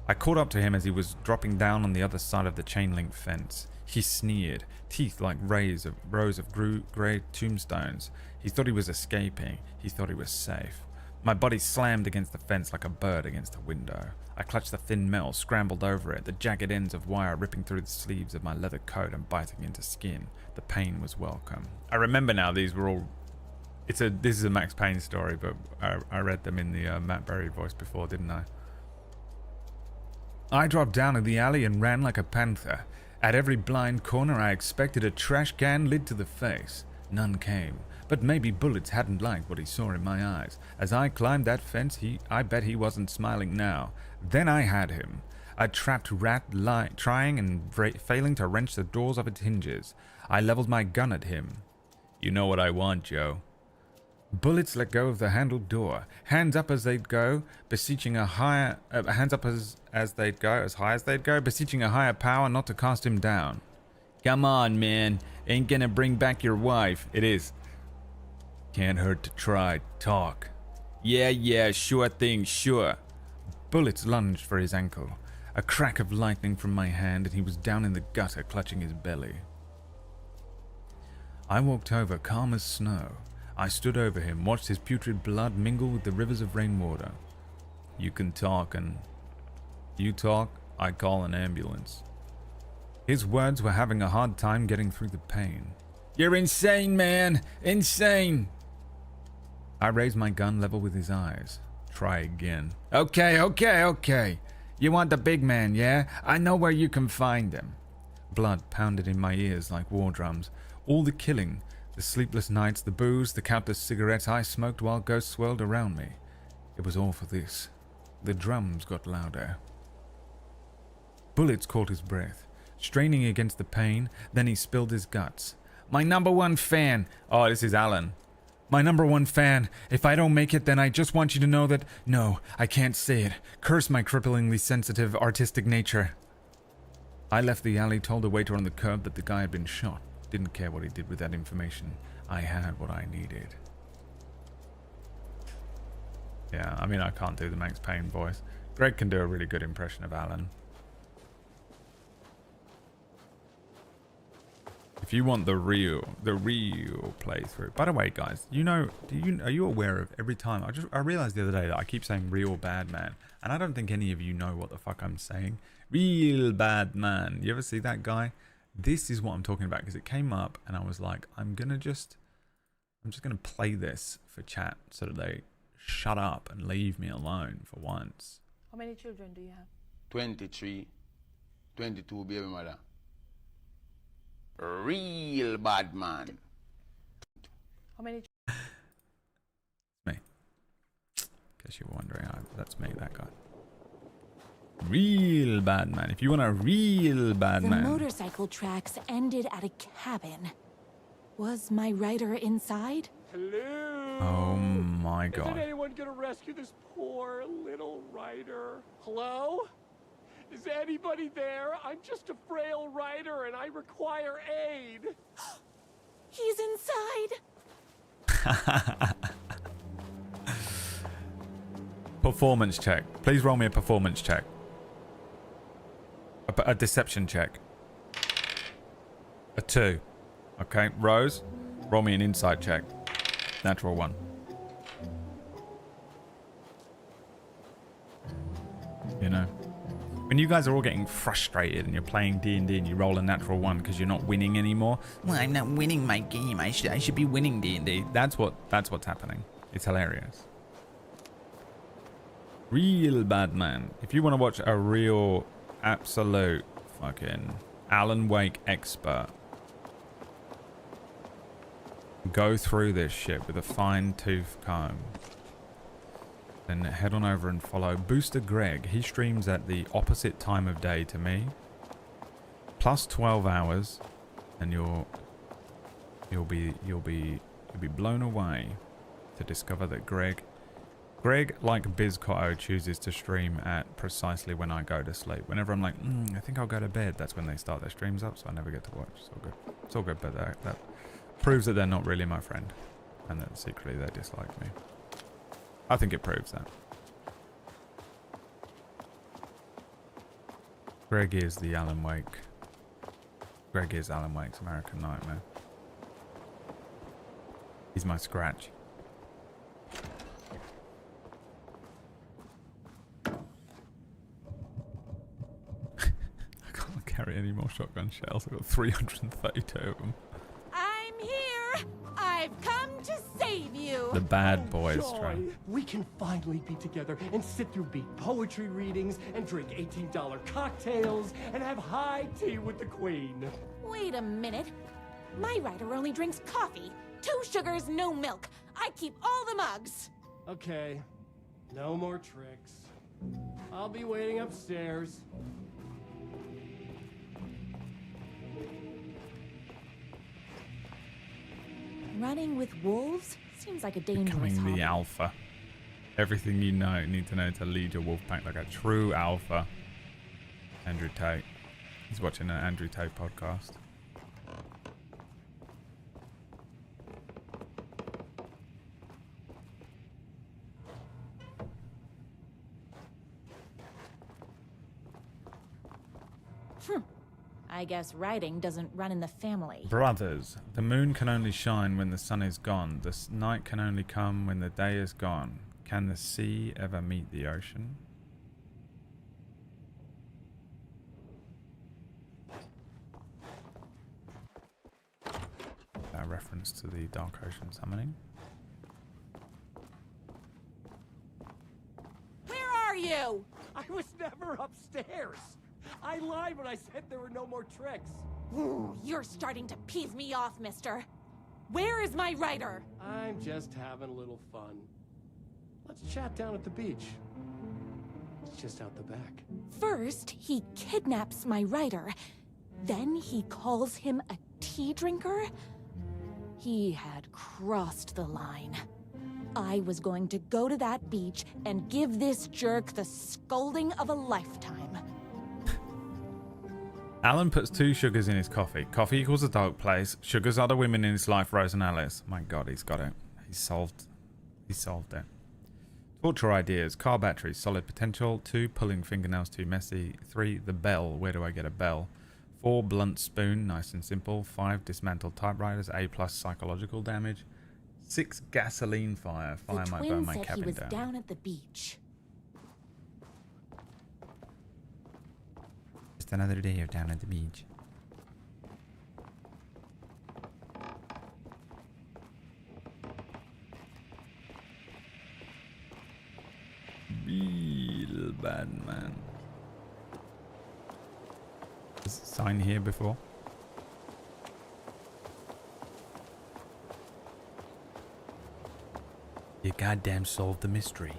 I caught up to him as he was dropping down on the other side of the chain-link fence. He sneered, teeth like rows of grey tombstones. He thought he was escaping. He thought he was safe. My body slammed against the fence like a bird against a window. I clutched the thin metal, scrambled over it, the jagged ends of wire ripping through the sleeves of my leather coat and biting into skin. The pain was welcome. I remember now these were all... This is a Max Payne story, but I read them in the Matt Berry voice before, didn't I? I dropped down in the alley and ran like a panther. At every blind corner I expected a trash can lid to the face. None came. But maybe Bullets hadn't liked what he saw in my eyes. As I climbed that fence, I bet he wasn't smiling now. Then I had him. A trapped rat trying and failing to wrench the doors off its hinges. I leveled my gun at him. You know what I want, Joe. Bullets let go of the handled door. Hands up as they'd go, beseeching a higher... hands up as they'd go, as high as they'd go, beseeching a higher power not to cast him down. Come on, man. Ain't gonna bring back your wife. It is. Can't hurt to try. Talk. Yeah, sure thing, sure. Bullets lunged for his ankle. A crack of lightning from my hand and he was down in the gutter clutching his belly. I walked over, calm as snow. I stood over him, watched his putrid blood mingle with the rivers of rainwater. You can talk and... You talk, I call an ambulance. His words were having a hard time getting through the pain. You're insane, man! Insane! I raised my gun level with his eyes. Try again. Okay. You want the big man, yeah? I know where you can find him. Blood pounded in my ears like war drums. All the killing, the sleepless nights, the booze, the countless cigarettes I smoked while ghosts swirled around me. It was all for this. The drums got louder. Bullets caught his breath, straining against the pain, then he spilled his guts. My #1 fan. Oh, this is Alan. My #1 fan. If I don't make it, then I just want you to know that... No, I can't say it. Curse my cripplingly sensitive, artistic nature. I left the alley, told the waiter on the curb that the guy had been shot. Didn't care what he did with that information. I had what I needed. Yeah, I mean, I can't do the Max Payne voice. Greg can do a really good impression of Alan. If you want the real playthrough. By the way, guys, are you aware of every time I realized the other day that I keep saying real bad man, and I don't think any of you know what the fuck I'm saying. Real bad man. You ever see that guy? This is what I'm talking about because it came up and I was like, I'm just gonna play this for chat so that they shut up and leave me alone for once. How many children do you have? 23, 22 baby mother. Real bad man. How many? Me. Guess you were wondering. That's me, that guy. Real bad man. If you want a real bad man. The motorcycle tracks ended at a cabin. Was my rider inside? Hello? Oh my god. Isn't anyone gonna rescue this poor little rider? Hello? Is anybody there? I'm just a frail rider and I require aid. He's inside. Performance check. Please roll me a performance check. A deception check. A 2. Okay, Rose, roll me an insight check. Natural 1. You know, when you guys are all getting frustrated and you're playing D&D and you roll a natural 1 because you're not winning anymore. Well, I'm not winning my game. I should be winning D&D. That's what's happening. It's hilarious. Real bad man. If you want to watch a real absolute fucking Alan Wake expert go through this shit with a fine-tooth comb, then head on over and follow Booster Greg. He streams at the opposite time of day to me, plus 12 hours, and you'll be blown away to discover that Greg, like BizCotto, chooses to stream at precisely when I go to sleep. Whenever I'm like, I think I'll go to bed, that's when they start their streams up, so I never get to watch. It's all good. It's all good, but that proves that they're not really my friend, and that secretly they dislike me. I think it proves that. Greg is the Alan Wake. Greg is Alan Wake's American Nightmare. He's my Scratch. I can't carry any more shotgun shells. I've got 332 of them. I'm here! I've come to save you! The bad boys Joy. try. We can finally be together and sit through beat poetry readings and drink $18 cocktails and have high tea with the queen. Wait a minute. My writer only drinks coffee. 2 sugars, no milk. I keep all the mugs. Okay, no more tricks. I'll be waiting upstairs. Running with wolves seems like a dangerous Becoming hobby. the alpha. Everything you need to know to lead your wolf pack like a true alpha. Andrew Tate. He's watching an Andrew Tate podcast. I guess writing doesn't run in the family. Brothers, the moon can only shine when the sun is gone. The night can only come when the day is gone. Can the sea ever meet the ocean? A reference to the Dark Ocean summoning. Where are you? I was never upstairs. I lied when I said there were no more tricks. Ooh, you're starting to piss me off, mister. Where is my writer? I'm just having a little fun. Let's chat down at the beach. It's just out the back. First, he kidnaps my writer. Then he calls him a tea drinker. He had crossed the line. I was going to go to that beach and give this jerk the scolding of a lifetime. Alan puts 2 sugars in his coffee. Coffee equals a dark place. Sugars are the women in his life, Rose and Alice. My God, he's got it. He's solved it. Torture ideas. Car batteries. Solid potential. 2. Pulling fingernails too messy. 3. The bell. Where do I get a bell? 4. Blunt spoon. Nice and simple. 5. Dismantled typewriters. A+ psychological damage. 6. Gasoline fire. Fire might burn my cabin he was down. down at the beach. Just another day of down at the beach. Real bad man. Is it sign here before? You goddamn solved the mystery.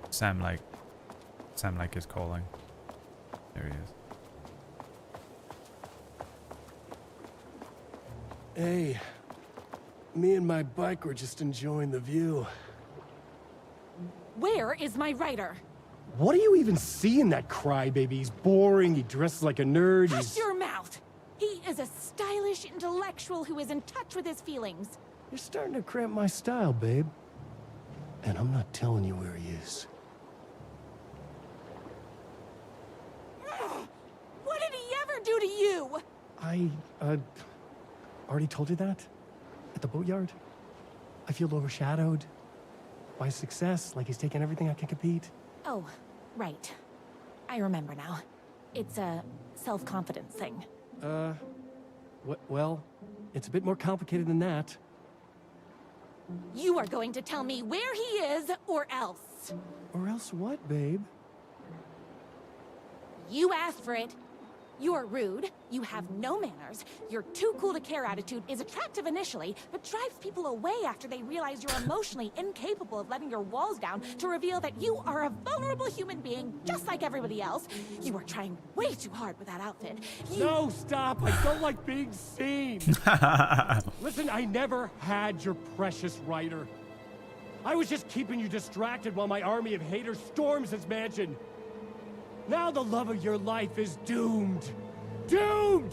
Sam Lake. Sam Lake is calling. There he is. Hey, me and my bike were just enjoying the view. Where is my writer? What do you even see in that crybaby? He's boring, he dresses like a nerd, Hush your mouth! He is a stylish intellectual who is in touch with his feelings. You're starting to cramp my style, babe. And I'm not telling you where he is. I, already told you that? At the boatyard? I feel overshadowed by success, like he's taken everything I can compete. Oh, right. I remember now. It's a self-confidence thing. Well, it's a bit more complicated than that. You are going to tell me where he is, or else. Or else what, babe? You asked for it. You're rude, you have no manners, your too cool to care attitude is attractive initially, but drives people away after they realize you're emotionally incapable of letting your walls down to reveal that you are a vulnerable human being just like everybody else. You are trying way too hard with that outfit. No, stop! I don't like being seen! Listen, I never had your precious writer. I was just keeping you distracted while my army of haters storms his mansion. Now the love of your life is doomed. Doomed!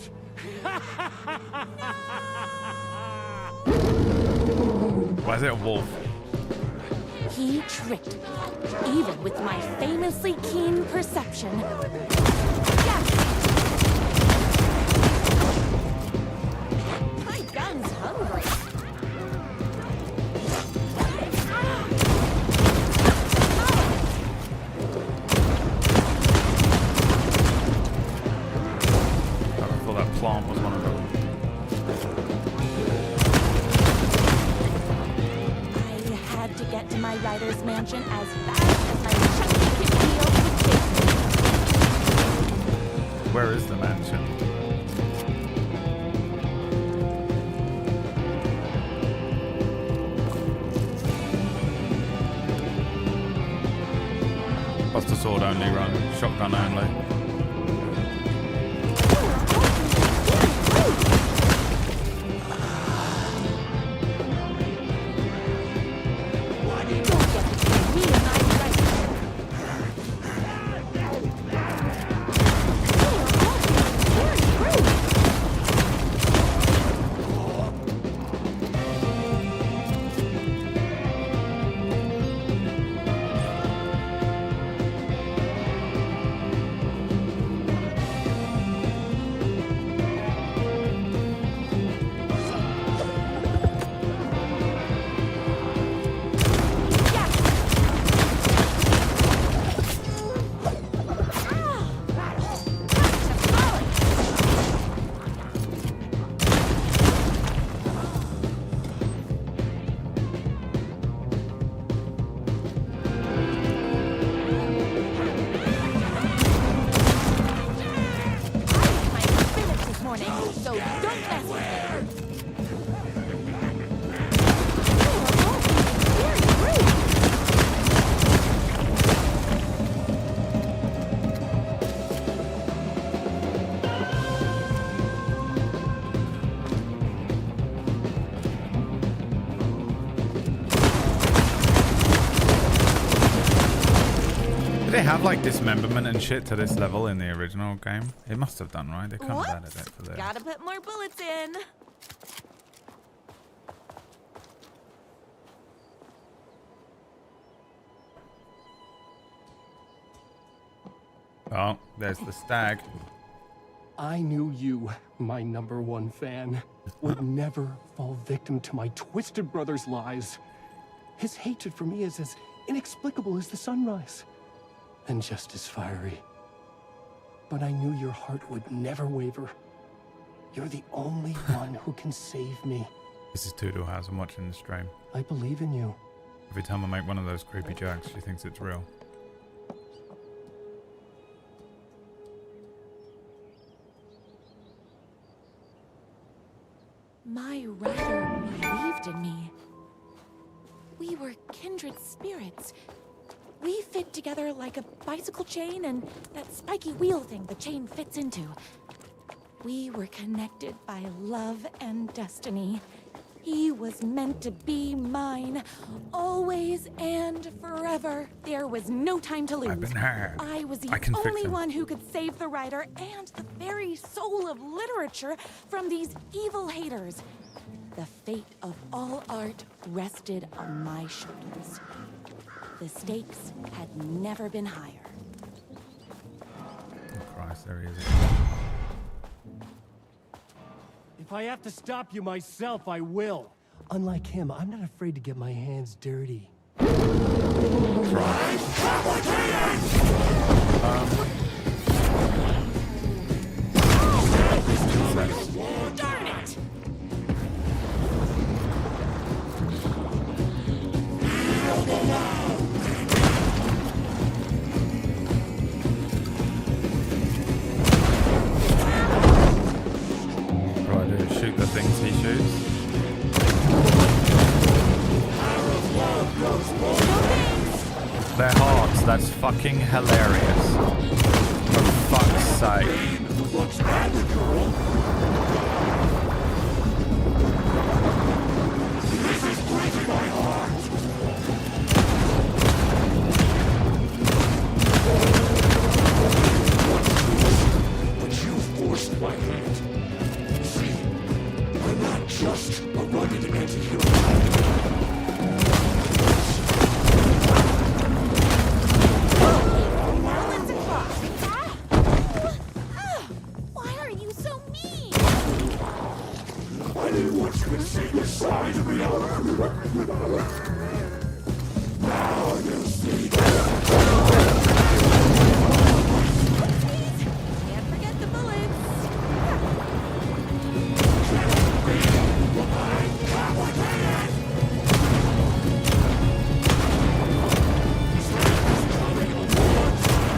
Why is it a wolf? He tricked me, even with my famously keen perception. My gun's hungry. Plant was one of them. I had to get to my rider's mansion as fast as my chunky kid wheels could take me. Where is the mansion? Buster sword only run, shotgun only. They have like dismemberment and shit to this level in the original game. It must have done, right? They couldn't have added it for this. Gotta put more bullets in. Oh, there's the stag. I knew you, my #1 fan, would never fall victim to my twisted brother's lies. His hatred for me is as inexplicable as the sunrise, and just as fiery. But I knew your heart would never waver. You're the only one who can save me. This is Toodle House. I'm watching the stream. I believe in you. Every time I make one of those creepy jokes, she thinks it's real. My rider believed in me. We were kindred spirits. We fit together like a bicycle chain and that spiky wheel thing the chain fits into. We were connected by love and destiny. He was meant to be mine, always and forever. There was no time to lose. I've been heard. I was the I can fix only him. one who could save the writer and the very soul of literature from these evil haters. The fate of all art rested on my shoulders. The stakes had never been higher. Oh Christ, there he is. If I have to stop you myself, I will. Unlike him, I'm not afraid to get my hands dirty. Darn it! Right, do shoot the things he shoots. They're hearts, that's fucking hilarious. For fuck's sake. But you forced my hand. See, I'm not just a rugged anti-hero. Why are you so mean? I didn't want you to see this side of me. Now you'll see. Can't forget the bullets.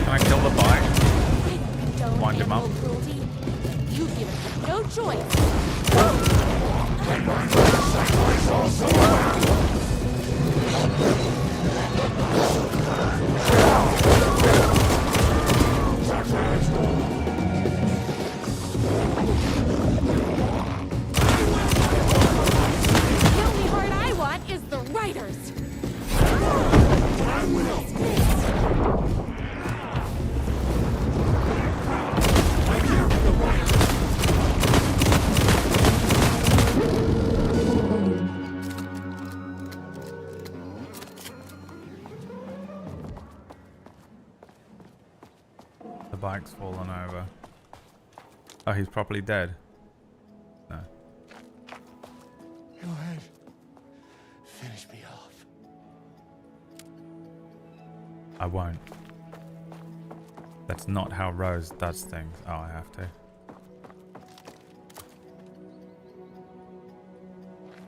Can I kill the bike? Wind him up. You've given him no choice. The only heart I want is the writers. The bike's fallen over. Oh, he's probably dead. No. Go ahead. Finish me off. I won't. That's not how Rose does things. Oh, I have to.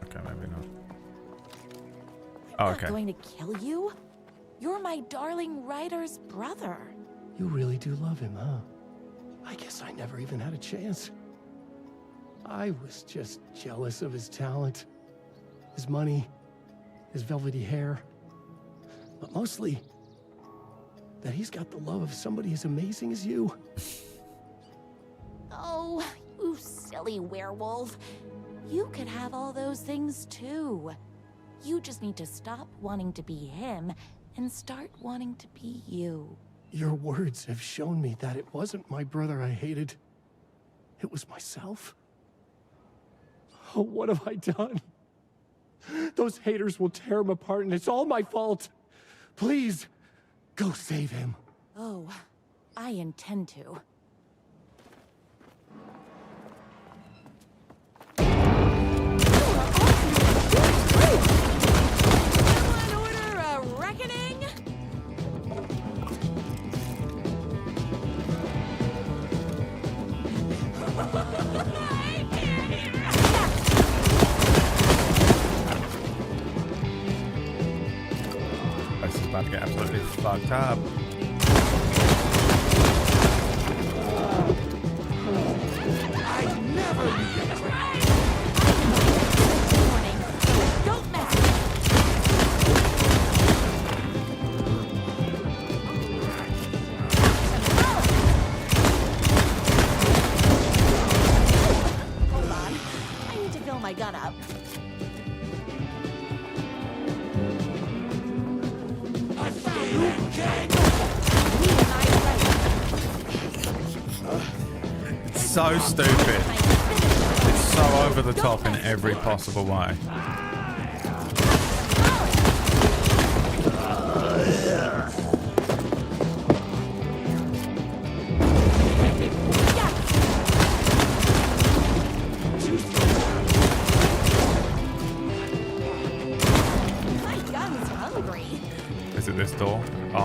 Okay, maybe not. Oh, I'm okay. not going to kill you. You're my darling writer's brother. You really do love him, huh? I guess I never even had a chance. I was just jealous of his talent, his money, his velvety hair. But mostly, that he's got the love of somebody as amazing as you. Oh, you silly werewolf. You could have all those things too. You just need to stop wanting to be him and start wanting to be you. Your words have shown me that it wasn't my brother I hated. It was myself. Oh, what have I done? Those haters will tear him apart, and it's all my fault. Please, go save him. Oh, I intend to. Someone order a reckoning? This is about to get absolutely fucked up. I never Don't mess with Hold on. I need to fill my gun up. I found you, gang! It's so stupid. It's so over the top in every possible way. Too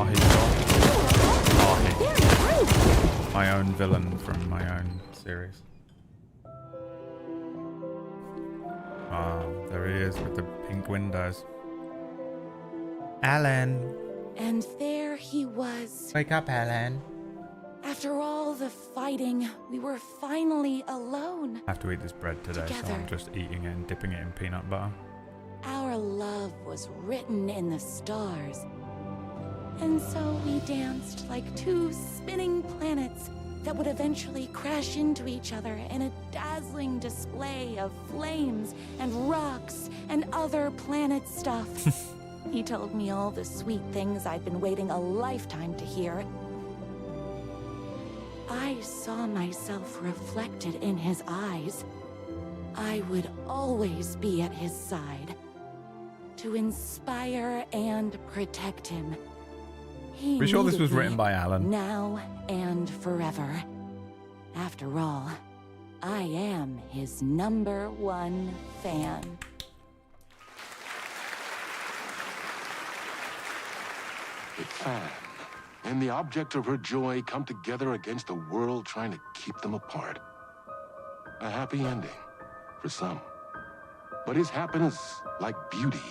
Ahi doll. Ahi. My own villain from my own series. Ah, there he is with the pink windows. Alan. And there he was. Wake up, Alan. After all the fighting, we were finally alone. I have to eat this bread today, so I'm just eating it and dipping it in peanut butter. Our love was written in the stars. And so we danced like two spinning planets that would eventually crash into each other in a dazzling display of flames and rocks and other planet stuff. He told me all the sweet things I'd been waiting a lifetime to hear. I saw myself reflected in his eyes. I would always be at his side, to inspire and protect him. He Pretty sure this was needed written me by Alan. now and forever. After all, I am his #1 fan. A fan and the object of her joy come together against a world trying to keep them apart. A happy ending for some. But is happiness, like beauty,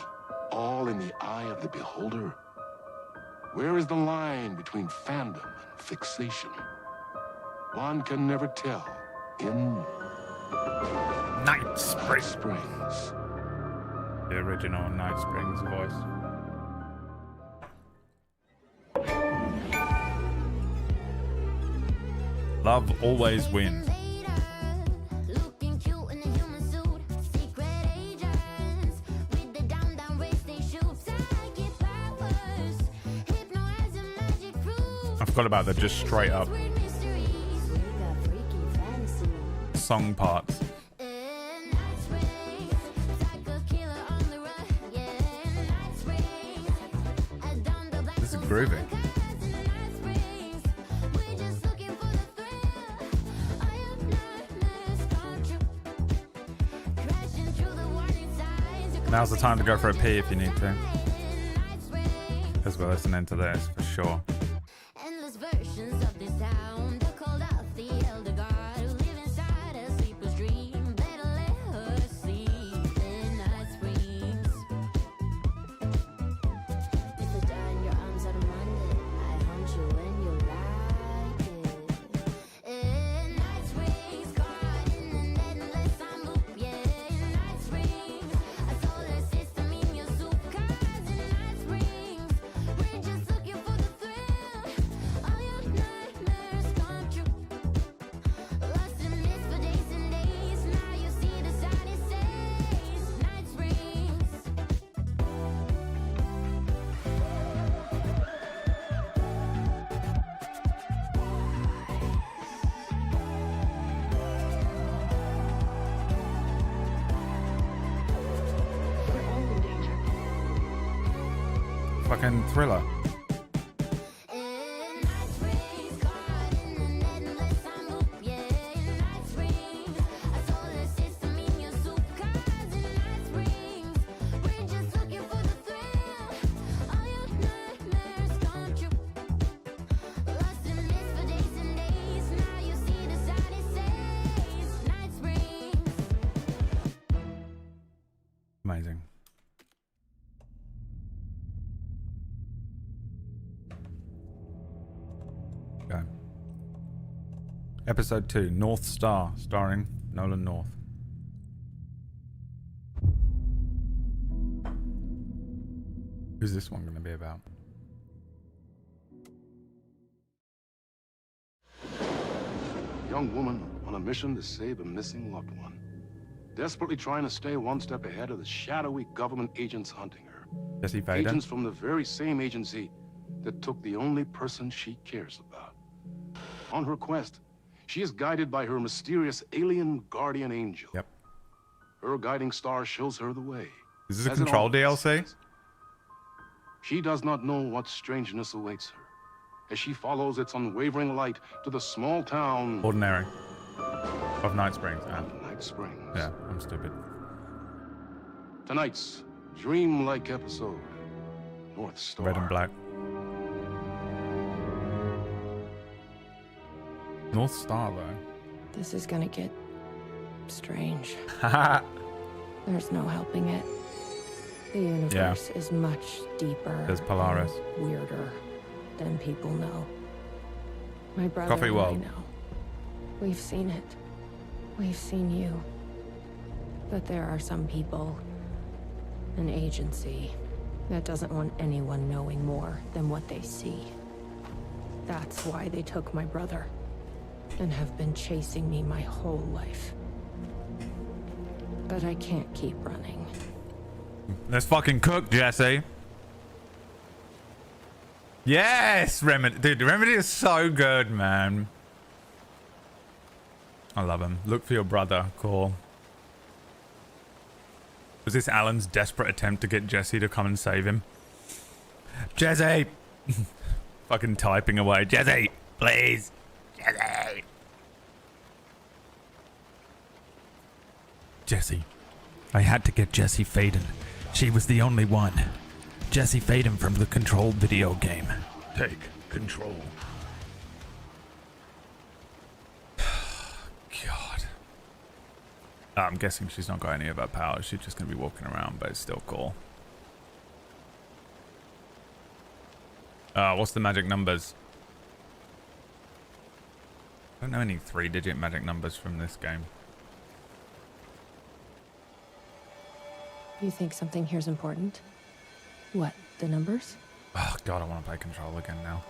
all in the eye of the beholder? Where is the line between fandom and fixation? One can never tell in Night Springs. Springs. The original Night Springs voice. Love always wins. I forgot about the just straight up song parts. This is groovy. Now's the time to go for a pee if you need to. As we're listening to this, for sure. Endless versions of this town. They called out the elder god who live inside a sleeper's dream. Better let her sleep in Night Springs. If the die in your arms on a Monday, I hunt you when you like it. In Night Springs, caught in an endless time loop. Yeah, in Night Springs, a solar system in your soup. 'Cause in Night Springs, we're just looking for the thrill. All your nightmares come true. Lost in mist for days and days. Now you see the sign it says Night Springs. Fucking Thriller. Amazing. Go. Episode 2, North Star, starring Nolan North. Who's this one going to be about? Young woman on a mission to save a missing loved one. Desperately trying to stay one step ahead of the shadowy government agents hunting her. Jesse Vader. Agents from the very same agency that took the only person she cares about. On her quest, she is guided by her mysterious alien guardian angel. Yep. Her guiding star shows her the way. Is this a as it Control always DLC? does. She does not know what strangeness awaits her as she follows its unwavering light to the small town Ordinary. Of Night Springs. Ah. Night Springs. Yeah, I'm stupid. Tonight's dreamlike episode, North Star. Red and black. North Star, though. This is gonna get strange. Haha. There's no helping it. The universe is much deeper. There's Polaris. And weirder than people know. My brother Coffee and world. I know. We've seen it. We've seen you. But there are some people, an agency, that doesn't want anyone knowing more than what they see. That's why they took my brother and have been chasing me my whole life. But I can't keep running. Let's fucking cook, Jesse. Yes, Remedy. Dude, Remedy is so good, man. I love him. Look for your brother. Cool. Was this Alan's desperate attempt to get Jesse to come and save him? Jesse! Fucking typing away. Jesse, please. Jesse. Jesse. I had to get Jessie Faden. She was the only one. Jessie Faden from the Control video game. Take control. God. I'm guessing she's not got any of her powers. She's just going to be walking around, but it's still cool. What's the magic numbers? I don't know any 3-digit magic numbers from this game. You think something here's important? What, the numbers? Oh god, I want to play Control again now.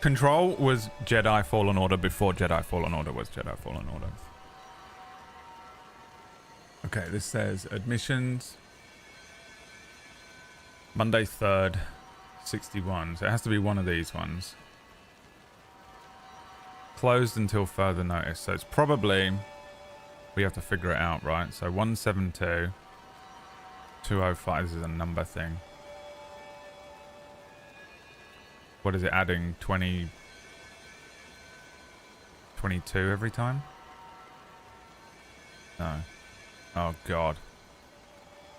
Control was Jedi Fallen Order before Jedi Fallen Order was Jedi Fallen Order. Okay, this says admissions. Monday 3rd, 61. So it has to be one of these ones. Closed until further notice. So it's probably... We have to figure it out, right? So 172, 205. This is a number thing. What is it adding? 20, 22 every time? No. Oh god.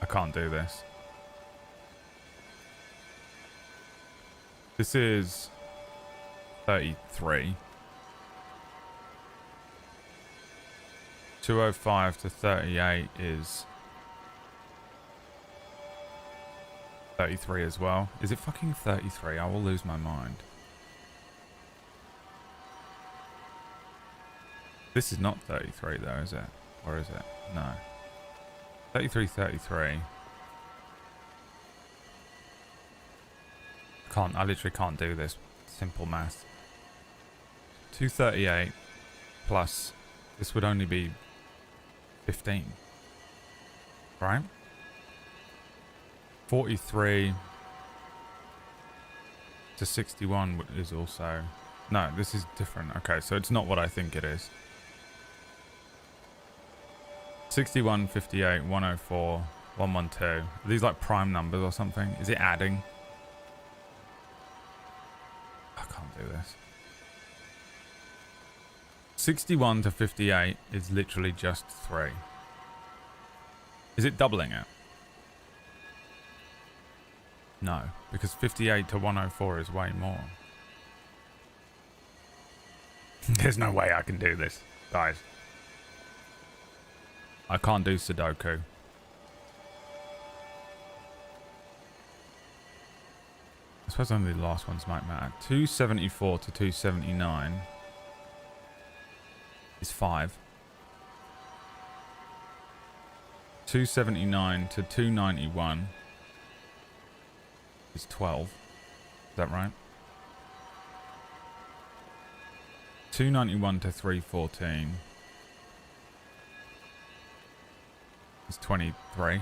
I can't do this. This is 33. 205 to 38 is 33 as well. Is it fucking 33? I will lose my mind. This is not 33 though, is it? Or is it? No. 33, 33. I literally can't do this. Simple math. 238 plus, this would only be 15. Right? 43 to 61 is also... No, this is different. Okay, so it's not what I think it is. 61, 58, 104, 112. Are these like prime numbers or something? Is it adding? I can't do this. 61 to 58 is literally just 3. Is it doubling it? No, because 58 to 104 is way more. There's no way I can do this, guys. I can't do Sudoku. I suppose only the last ones might matter. 274 to 279 is 5. 279 to 291 is 12. Is that right? 291 to 314 is 23.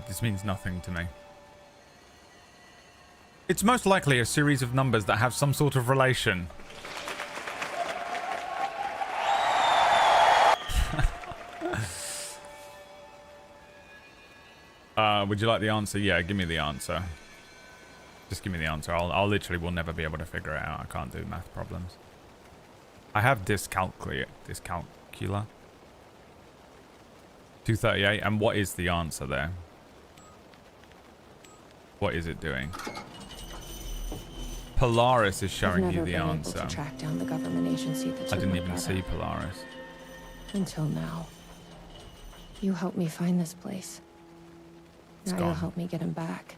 This means nothing to me. It's most likely a series of numbers that have some sort of relation. Would you like the answer? Yeah, give me the answer. Just give me the answer. I'll literally will never be able to figure it out. I can't do math problems. I have dyscalculia. 238. And what is the answer there? What is it doing? Polaris is showing you the I've never been answer. able to track down the government agency that I took didn't my even brother. see Polaris. Until now. You helped me find this place. It's Now you'll gone. help me get him back.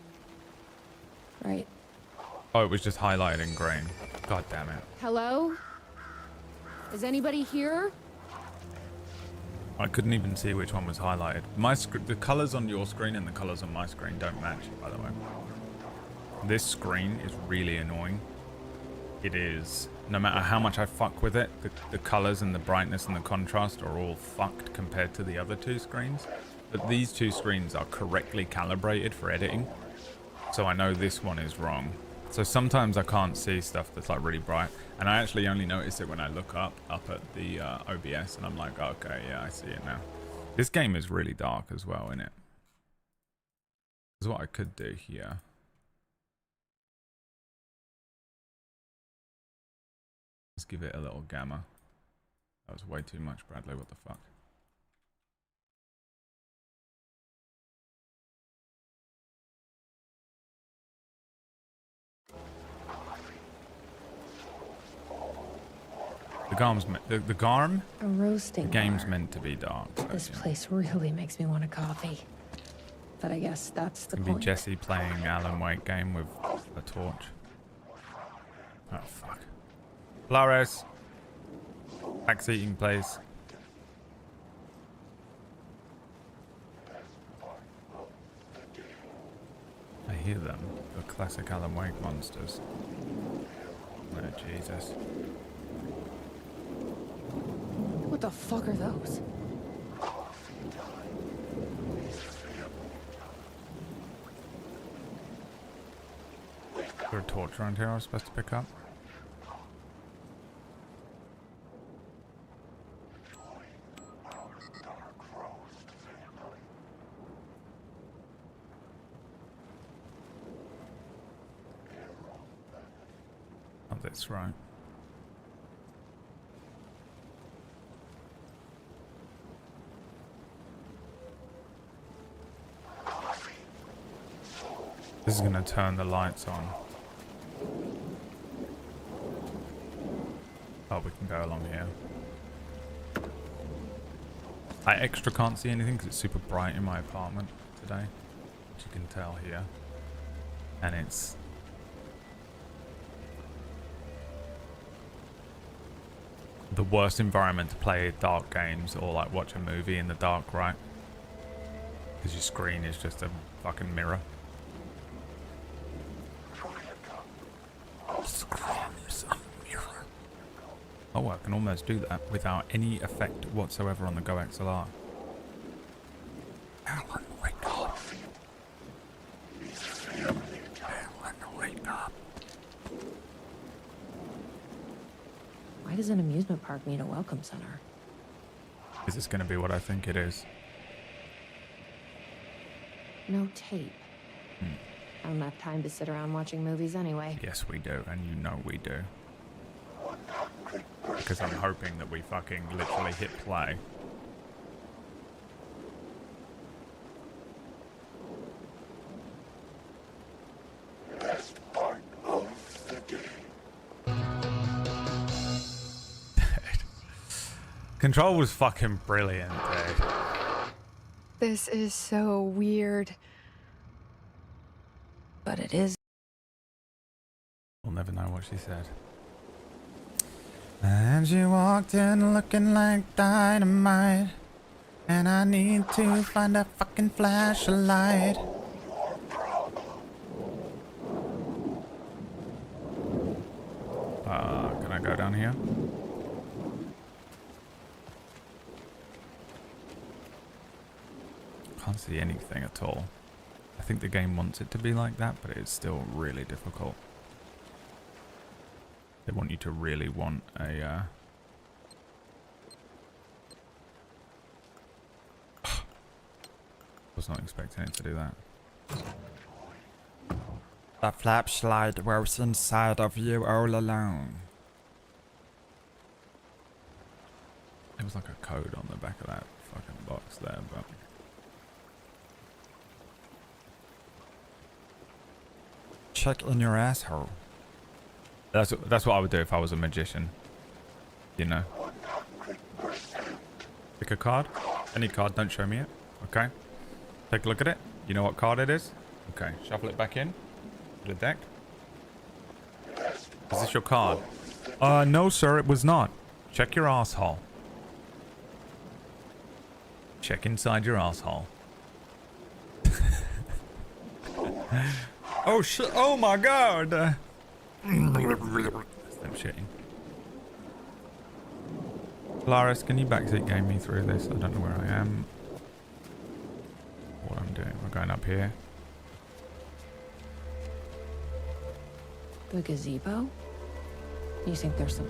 Right. Oh, it was just highlighted in green. God damn it. Hello? Is anybody here? I couldn't even see which one was highlighted. The colors on your screen and the colors on my screen don't match, by the way. This screen is really annoying. It is. No matter how much I fuck with it, the colors and the brightness and the contrast are all fucked compared to the other two screens. But these two screens are correctly calibrated for editing. So I know this one is wrong. So sometimes I can't see stuff that's like really bright. And I actually only notice it when I look up at the OBS and I'm like, okay, yeah, I see it now. This game is really dark as well, isn't it? That's what I could do here. Let's give it a little gamma. That was way too much, Bradley. What the fuck? The GARM? A roasting The game's bar. meant to be dark. So, This yeah. place really makes me want a coffee. But I guess that's the It's gonna be point. Jesse playing Alan Wake game with a torch. Oh fuck. Flores. Back eating place. I hear them. The classic Alan Wake monsters. Oh Jesus. What the fuck are those? Is there a torch around here I was supposed to pick up? Oh, that's right. This is gonna turn the lights on. Oh, we can go along here. I extra can't see anything because it's super bright in my apartment today, which you can tell here. And it's the worst environment to play dark games or like watch a movie in the dark, right? Because your screen is just a fucking mirror. Oh, I can almost do that without any effect whatsoever on the Go XLR. Alan, wake up. Alan, wake up. Why does an amusement park need a welcome center? Is this going to be what I think it is? No tape. I don't have time to sit around watching movies anyway. Yes, we do, and you know we do. Because I'm hoping that we fucking literally hit play. Best part of the game. Control was fucking brilliant, dude. This is so weird. But it is. We'll never know what she said. And you walked in looking like dynamite. And I need to find a fucking flashlight. Can I go down here? Can't see anything at all. I think the game wants it to be like that, but it's still really difficult. They want you to really want a was not expecting it to do that. The flashlight was inside of you all along. It was like a code on the back of that fucking box there, but check in your asshole. That's what I would do if I was a magician. You know. Pick a card. Any card, don't show me it. Okay. Take a look at it. You know what card it is? Okay. Shuffle it back in. To the deck. Is this your card? No, sir, it was not. Check your asshole. Check inside your asshole. Oh shit! Oh my god! I'm shitting. Laris, can you backseat game me through this? I don't know where I am. What I'm doing. We're going up here. The gazebo? You think there's some...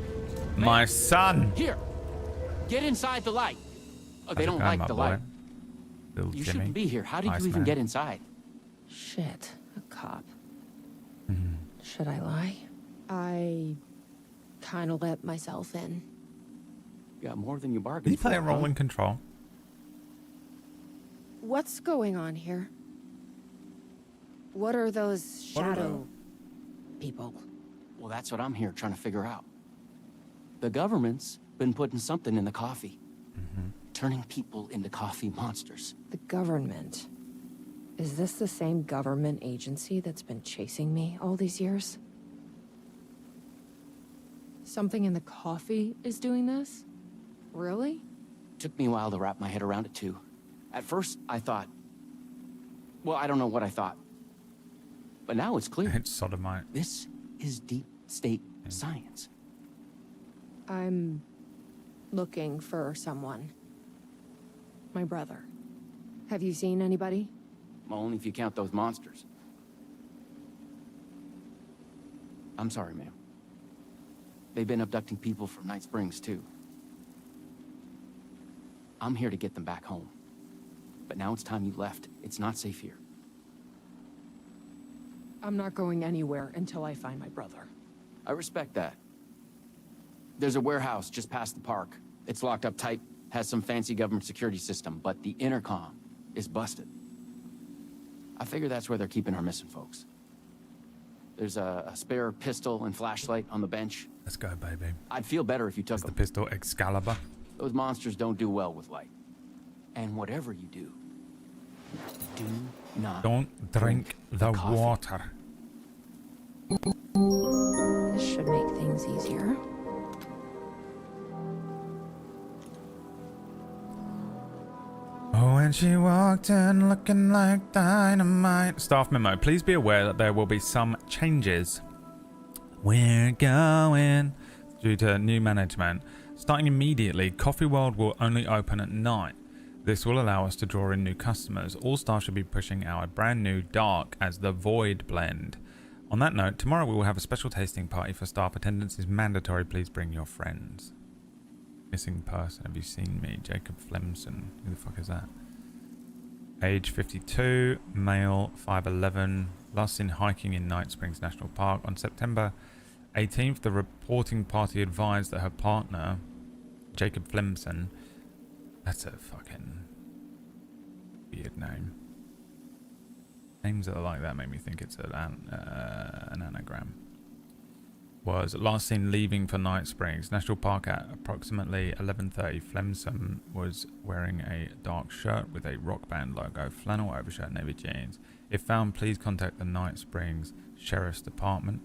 My son! Here! Get inside the light! Oh, they don't like the light. You shouldn't be here. How did you even get inside? Shit. A cop. Should I lie? I kind of let myself in. You got more than you bargained Did you play for, a role huh? in Control? What's going on here? What are those shadow people? Well, that's what I'm here trying to figure out. The government's been putting something in the coffee. Turning people into coffee monsters. The government. Is this the same government agency that's been chasing me all these years? Something in the coffee is doing this? Really? Took me a while to wrap my head around it, too. At first, I thought... Well, I don't know what I thought. But now it's clear. It's sodomite. This is deep state science. I'm looking for someone. My brother. Have you seen anybody? Well, only if you count those monsters. I'm sorry, ma'am. They've been abducting people from Night Springs, too. I'm here to get them back home. But now it's time you left. It's not safe here. I'm not going anywhere until I find my brother. I respect that. There's a warehouse just past the park. It's locked up tight, has some fancy government security system, but the intercom is busted. I figure that's where they're keeping our missing folks. There's a spare pistol and flashlight on the bench. Let's go, baby. I'd feel better if you took them. The pistol Excalibur. Those monsters don't do well with light. And whatever you do, do not... Don't drink the water. This should make things easier. Oh, when she walked in looking like dynamite. Staff memo. Please be aware that there will be some changes. We're going due to new management. Starting immediately, Coffee World will only open at night. This will allow us to draw in new customers. All staff should be pushing our brand new dark as the Void blend. On that note, tomorrow we will have a special tasting party for staff. Attendance is mandatory. Please bring your friends. Missing person. Have you seen me? Jacob Flemson. Who the fuck is that? Age 52. Male. 5'11". Last seen hiking in Night Springs National Park. On September 18th, the reporting party advised that her partner, Jacob Flemson... That's a fucking weird name. Names that are like that make me think it's an anagram. Was last seen leaving for Night Springs National Park at approximately 11:30. Flemson was wearing a dark shirt with a rock band logo, flannel overshirt, navy jeans. If found, please contact the Night Springs Sheriff's Department.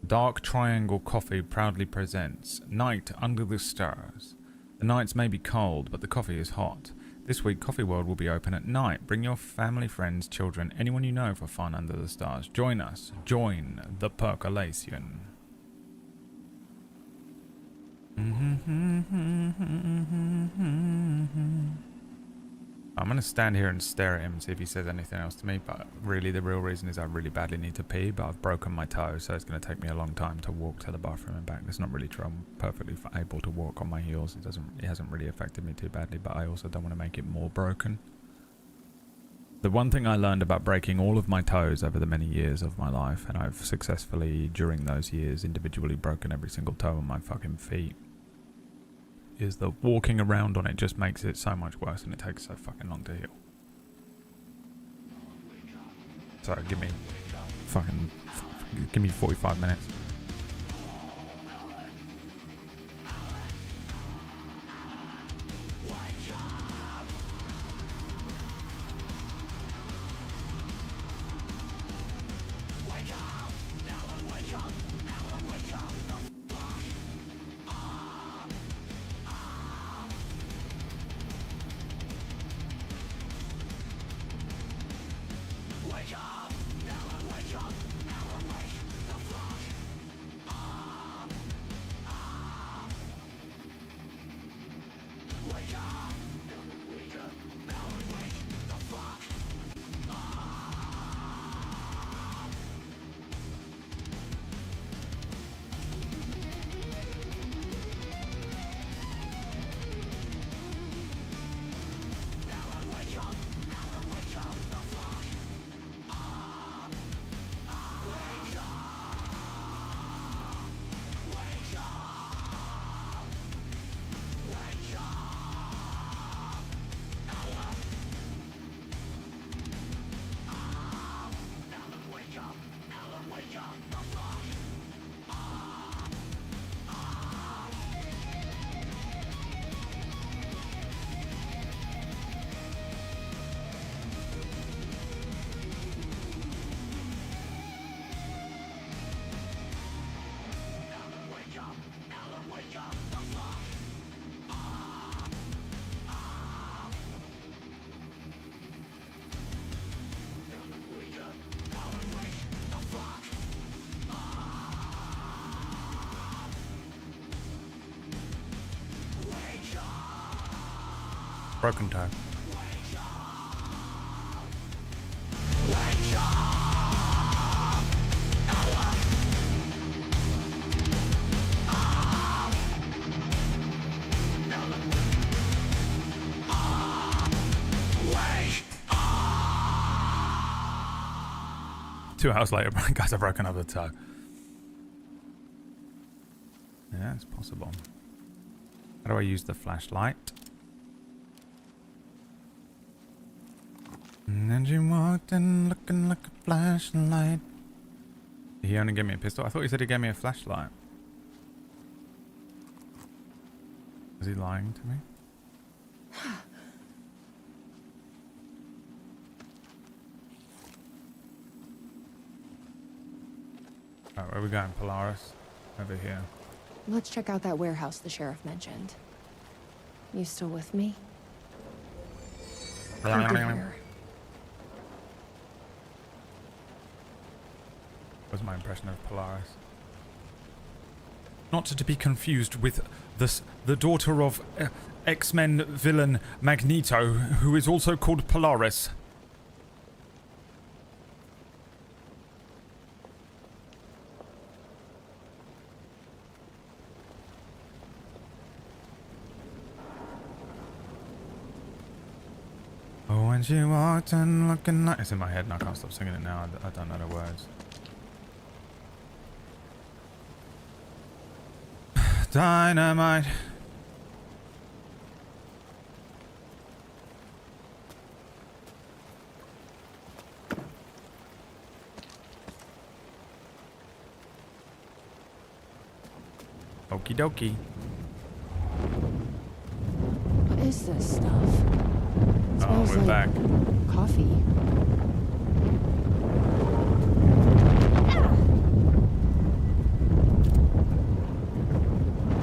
Dark Triangle Coffee proudly presents Night Under the Stars. The nights may be cold, but the coffee is hot. This week, Coffee World will be open at night. Bring your family, friends, children, anyone you know for fun under the stars. Join us. Join the percolation. I'm going to stand here and stare at him and see if he says anything else to me, but really the real reason is I really badly need to pee, but I've broken my toe, so it's going to take me a long time to walk to the bathroom and back. That's not really true. I'm perfectly able to walk on my heels. It hasn't really affected me too badly, but I also don't want to make it more broken. The one thing I learned about breaking all of my toes over the many years of my life, and I've successfully, during those years, individually broken every single toe on my fucking feet, is that walking around on it just makes it so much worse and it takes so fucking long to heal. Sorry, give me Fucking give me 45 minutes. Broken toe. Two hours later, guys have broken up the toe. Yeah, it's possible. How do I use the flashlight? And then she walked in looking like a flashlight. He only gave me a pistol? I thought he said he gave me a flashlight. Was he lying to me? Alright, where are we going? Polaris? Over here. Let's check out that warehouse the sheriff mentioned. You still with me? Good to hear. Was my impression of Polaris. Not to be confused with the daughter of X-Men villain Magneto, who is also called Polaris. Oh, when she walked in looking like... It's in my head and I can't stop singing it now. I don't know the words. Dynamite. Okie dokie. What is this stuff? It Oh, smells we're like back. coffee.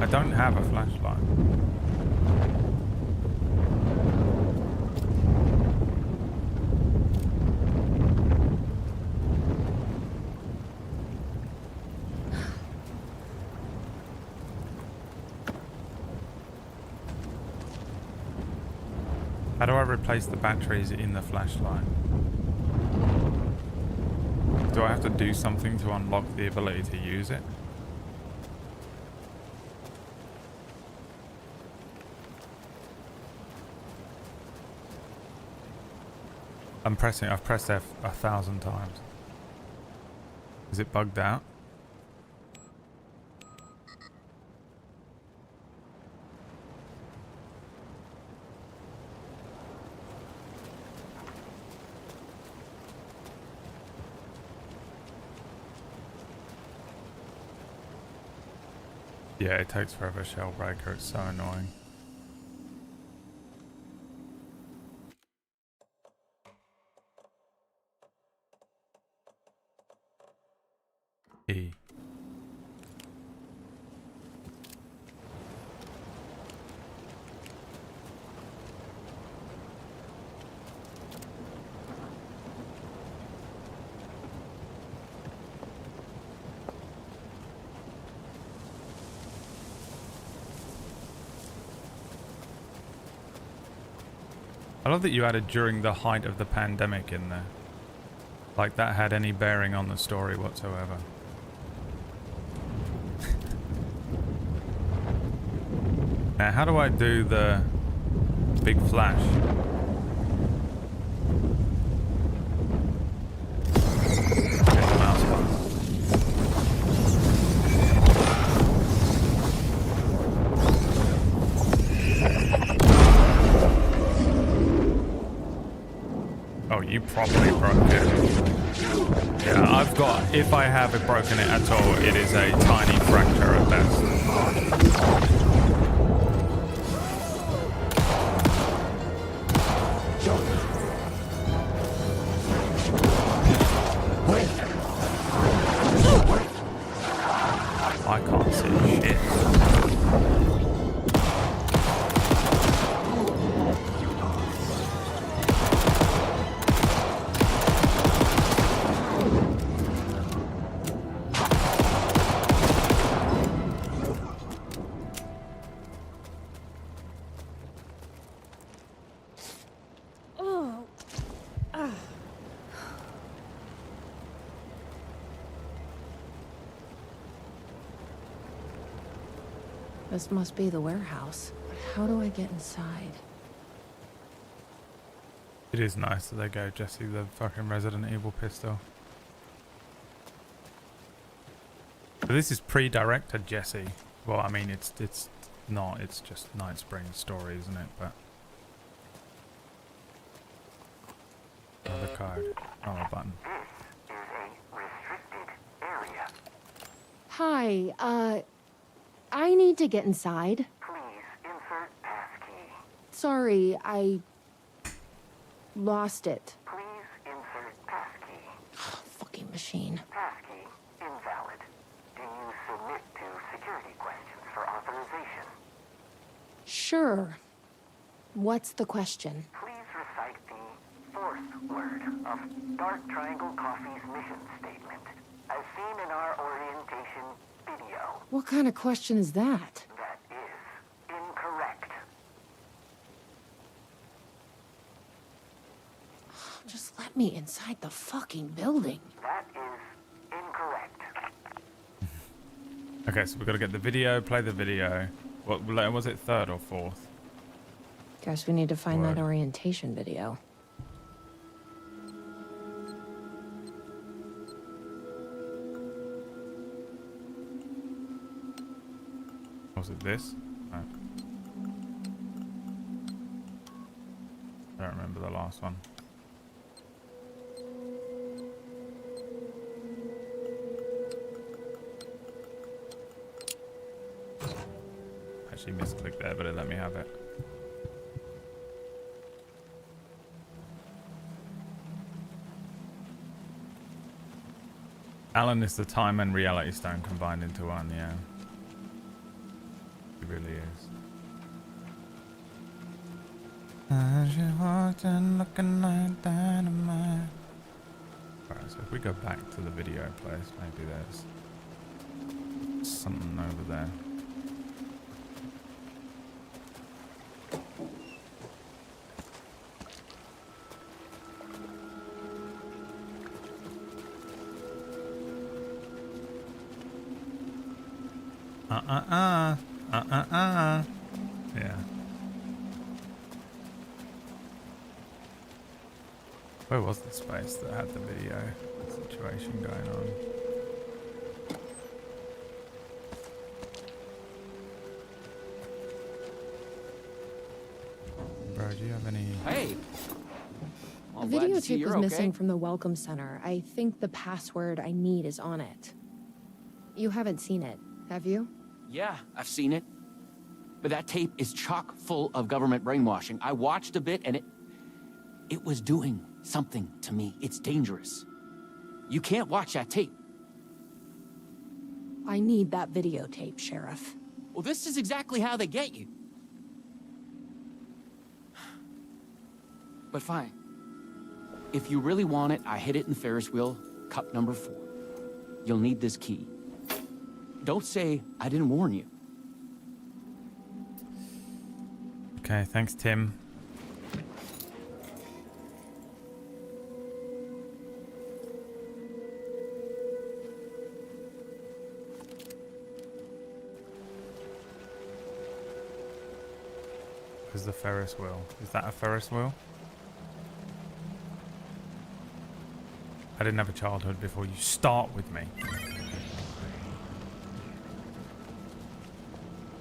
I don't have a flashlight. How do I replace the batteries in the flashlight? Do I have to do something to unlock the ability to use it? I've pressed F 1,000 times. Is it bugged out? Yeah, it takes forever, Shellbreaker. It's so annoying. E. I love that you added during the height of the pandemic in there. Like that had any bearing on the story whatsoever. Now, how do I do the big flash? Hit the mouse button. Oh, you probably broke it. Yeah, I've got, if I have it broken it at all, it is a tiny fracture at best. I can't see shit. This must be the warehouse. But how do I get inside? It is nice that they gave Jesse the fucking Resident Evil pistol. But this is pre-director Jesse. Well, I mean, it's not. It's just Night Spring's story, isn't it? But another code. Oh, a button. This is a restricted area. Hi, I need to get inside. Please insert passkey. Sorry, I lost it. Please insert passkey. Fucking machine. Passkey invalid. Do you submit to security questions for authorization? Sure. What's the question? Please recite the fourth word of Dark Triangle Coffee's mission statement, as seen in our orientation video. What kind of question is that? That is incorrect. Just let me inside the fucking building. That is incorrect. Okay, so we've got to get the video, play the video. What was it, third or fourth? Guess we need to find that orientation video. Was it this? No. I don't remember the last one. Actually misclicked there, but it let me have it. Alan is the time and reality stone combined into one, yeah. It really is. As you walked in looking like dynamite. Alright, so if we go back to the video place, maybe there's something over there. Yeah. Where was the space that had the video situation going on? Bro, do you have any... Hey! The videotape was missing from the Welcome Center. I think the password I need is on it. You haven't seen it, have you? Yeah, I've seen it. But that tape is chock full of government brainwashing. I watched a bit, and it was doing something to me. It's dangerous. You can't watch that tape. I need that videotape, Sheriff. Well, this is exactly how they get you. But fine. If you really want it, I hid it in the Ferris wheel, cup number 4. You'll need this key. Don't say I didn't warn you. Okay, thanks, Tim. Where's the Ferris wheel? Is that a Ferris wheel? I didn't have a childhood before you start with me.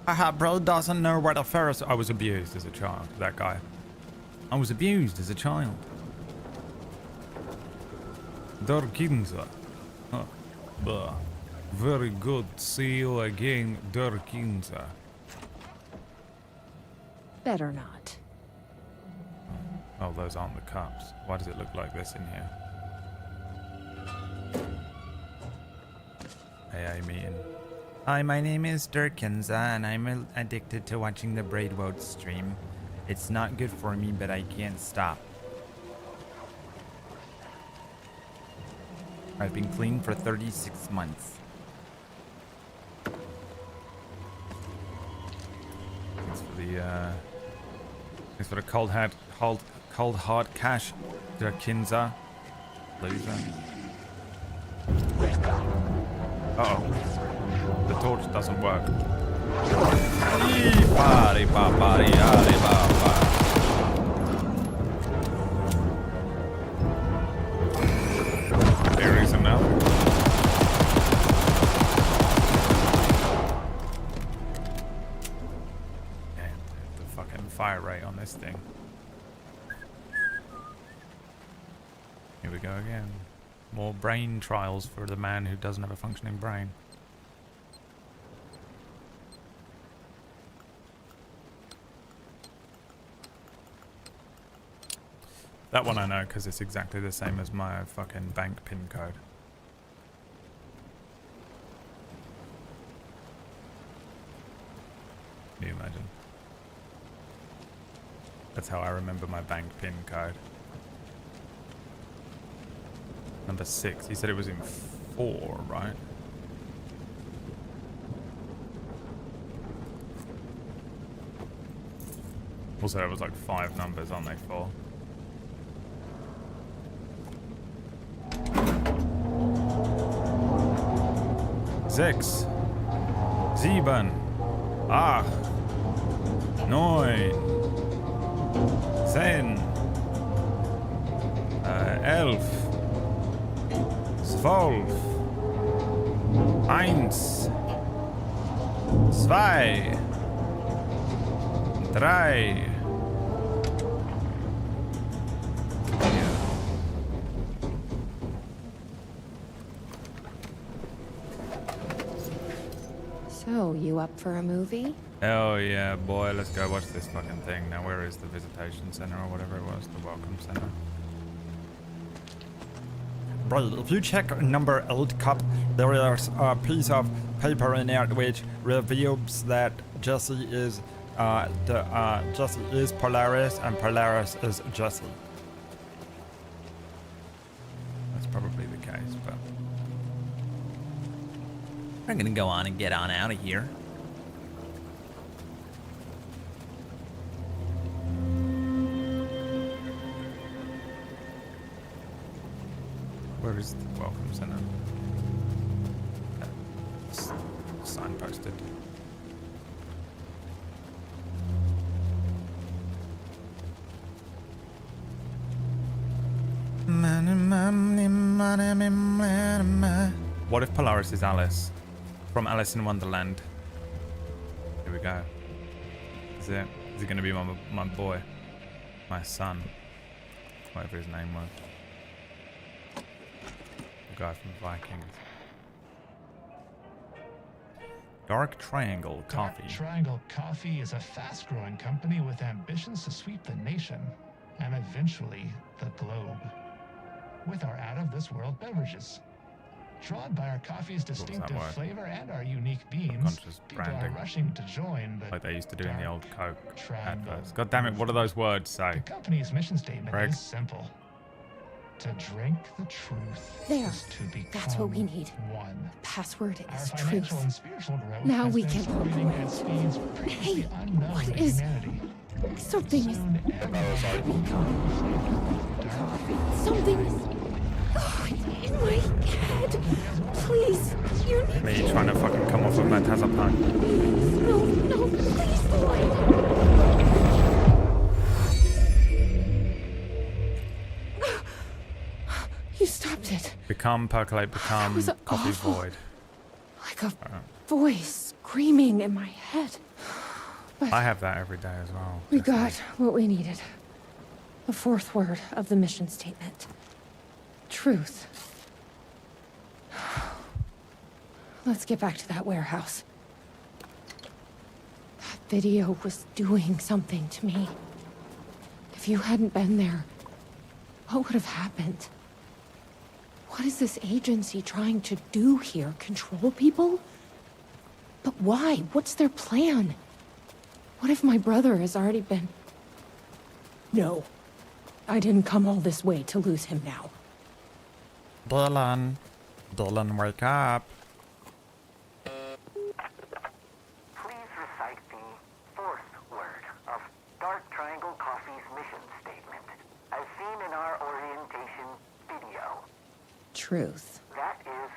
Haha, bro doesn't know what a Ferris... I was abused as a child, that guy. I was abused as a child. Der Kinzer. Huh. Blah. Very good. See you again, Der Kinzer. Better not. Oh, those aren't the cups. Why does it look like this in here? AA meeting. Hi, my name is Durkinza, and I'm addicted to watching the BradWOTO stream. It's not good for me, but I can't stop. I've been clean for 36 months. Thanks for the thanks for the cold hard cash, Durkinza. Loser. Uh-oh. The torch doesn't work. There is enough. Yeah, the fucking fire rate on this thing. Here we go again. More brain trials for the man who doesn't have a functioning brain. That one I know because it's exactly the same as my fucking bank PIN code. Can you imagine? That's how I remember my bank PIN code. Number 6. He said it was in 4, right? Also, it was like 5 numbers, aren't they? 4. Sechs, 7, 8, 9, 10, 11, 12, 1, 2, 3. So, you up for a movie? Oh yeah, boy, let's go watch this fucking thing. Now where is the visitation center or whatever it was, the welcome center? Right, if you check number 8 cup, there is a piece of paper in it which reveals that Jesse is Jesse is Polaris and Polaris is Jesse. That's probably the case, but I'm gonna go on and get on out of here. Where is the welcome center? It's signposted. What if Polaris is Alice? From Alice in Wonderland. Here we go. Is it going to be my boy? My son? Whatever his name was. The guy from Vikings. Dark Triangle Coffee. Dark Triangle Coffee is a fast-growing company with ambitions to sweep the nation and eventually the globe with our out-of-this-world beverages. Drawn by our coffee's distinctive flavor and our unique beans, people branding. are rushing to join the Like they used to do in the old Coke Triangle adverts. God damn it, what do those words say? The company's mission statement Greg? is simple. To drink the truth There. is to become That's what we need. one. The password Our is financial truth. and spiritual growth Now has we been can accelerating at speeds previously unknown what to is- humanity. Something is... Something... Oh, it's in my head. Please, you need... Me trying to fucking come off of Matazapine. No, please, You stopped it. Become, percolate, become, was coffee awful. void. Like a voice screaming in my head. But I have that every day as well. we got what we needed. The fourth word of the mission statement. Truth. Let's get back to that warehouse. That video was doing something to me. If you hadn't been there, what would have happened? What is this agency trying to do here? Control people? But why? What's their plan? What if my brother has already been... No. I didn't come all this way to lose him now. Dylan. Dylan, wake up. Please recite the fourth word of Dark Triangle Coffee's mission statement, as seen in our orientation video. Truth. That is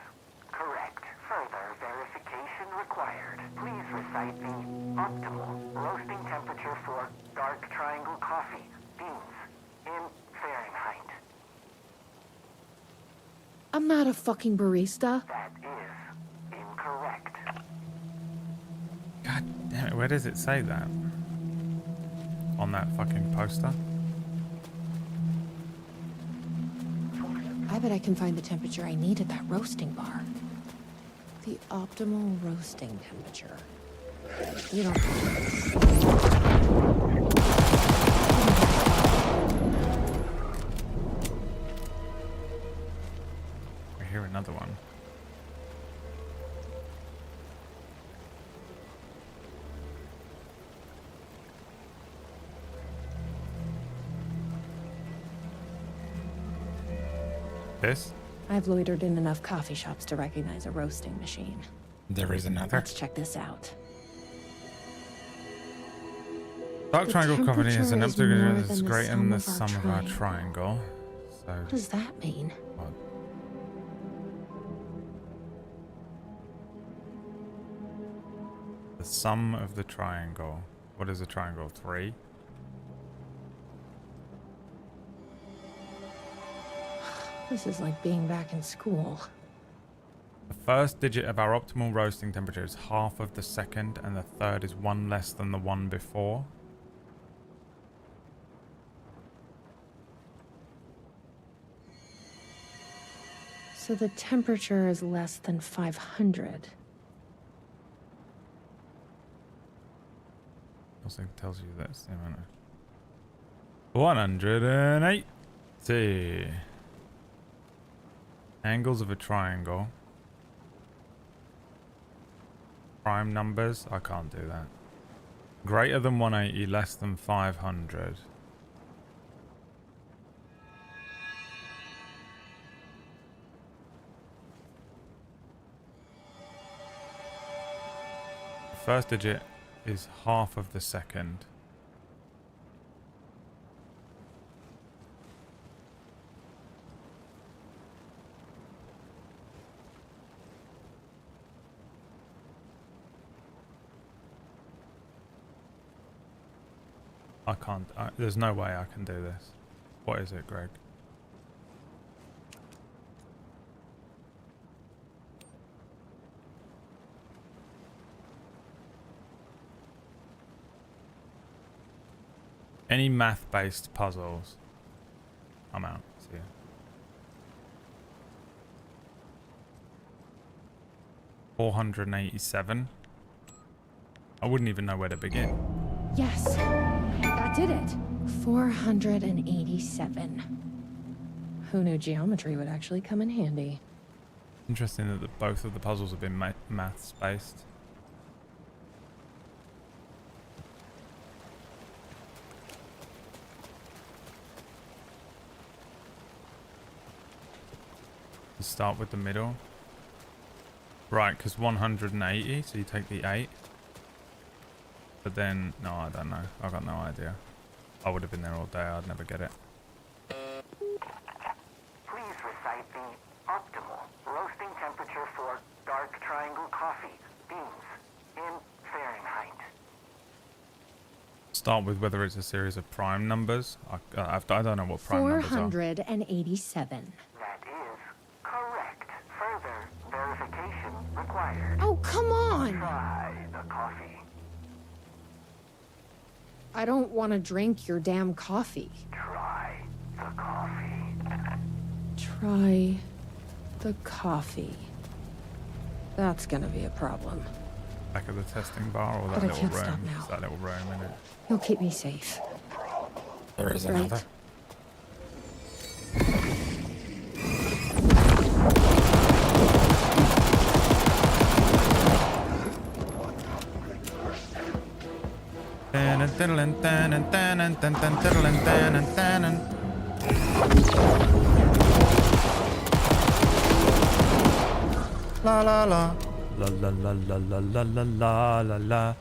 correct. Further verification required. Please recite the optimal roasting temperature for Dark Triangle Coffee beans in Fahrenheit. I'm not a fucking barista. That is incorrect. God damn it, where does it say that? On that fucking poster? I bet I can find the temperature I need at that roasting bar. The optimal roasting temperature. You don't... I hear another one. This? I've loitered in enough coffee shops to recognize a roasting machine. There is another. Let's check this out. Dark The Triangle Company is an temperature is more empty that's than the greater sum than the of our sum of our triangle. triangle. So What does that mean? what? The sum of the triangle. What is a triangle? 3? This is like being back in school. The first digit of our optimal roasting temperature is half of the second, and the third is 1 less than the one before. So the temperature is less than 500. Also tells you that's the amount of 180 angles of a triangle. Prime numbers, I can't do that. Greater than 180, less than 500. The first digit is half of the second. I can't, there's no way I can do this. What is it, Greg? Any math-based puzzles? I'm out. See ya. $487. I wouldn't even know where to begin. Yes, that did it. 487. Who knew geometry would actually come in handy? Interesting that both of the puzzles have been maths based. You start with the middle. Right, because 180, so you take the 8. But then, no, I don't know. I got no idea. I would have been there all day. I'd never get it. Please recite the optimal roasting temperature for dark triangle coffee beans in Fahrenheit. Start with whether it's a series of prime numbers. I don't know what prime numbers are. 487. That is correct. Further verification required. Oh, come on! Try the coffee. I don't want to drink your damn coffee. Try the coffee. Try the coffee. That's gonna be a problem. Back of the testing bar or that But I little can't stop room? now. It's that little room, isn't it? You'll keep me safe. There is Right. another. La la la la la la la la la la la la la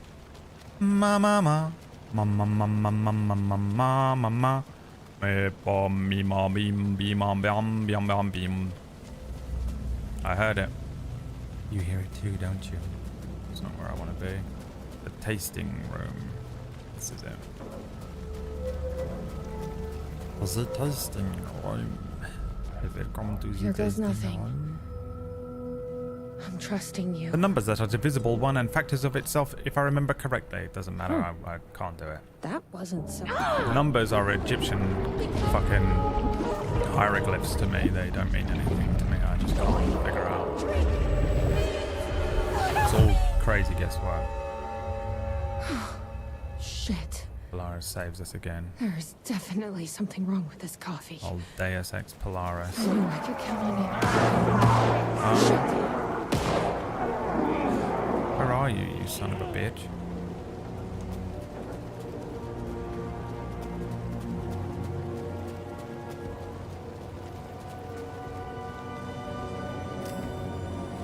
ma ma ma ma ma ma ma ma ma ma ma ma ma me bom me ma beam beam bam bam bam bam beam. I heard it. You hear it too, don't you? It's not where I want to be. The tasting room. This is it. The tasting room. Welcome to the Here goes tasting nothing. room. I'm trusting you. The numbers that are divisible one and factors of itself, if I remember correctly. It doesn't matter, I can't do it. That wasn't so. Numbers are Egyptian fucking hieroglyphs to me. They don't mean anything to me. I just can't figure out. It's all crazy guesswork. Shit. Polaris saves us again. There's definitely something wrong with this coffee. Old Deus Ex Polaris. I knew I could count on Where are you, you son of a bitch?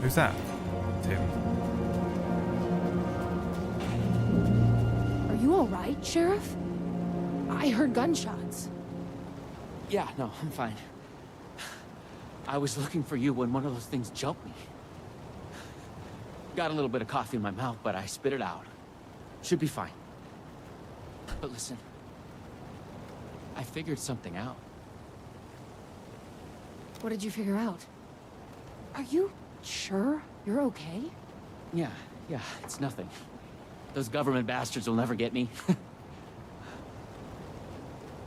Who's that? Tim. Are you alright, Sheriff? I heard gunshots. Yeah, no, I'm fine. I was looking for you when one of those things jumped me. Got a little bit of coffee in my mouth, but I spit it out. Should be fine. But listen, I figured something out. What did you figure out? Are you sure you're okay? Yeah, it's nothing. Those government bastards will never get me.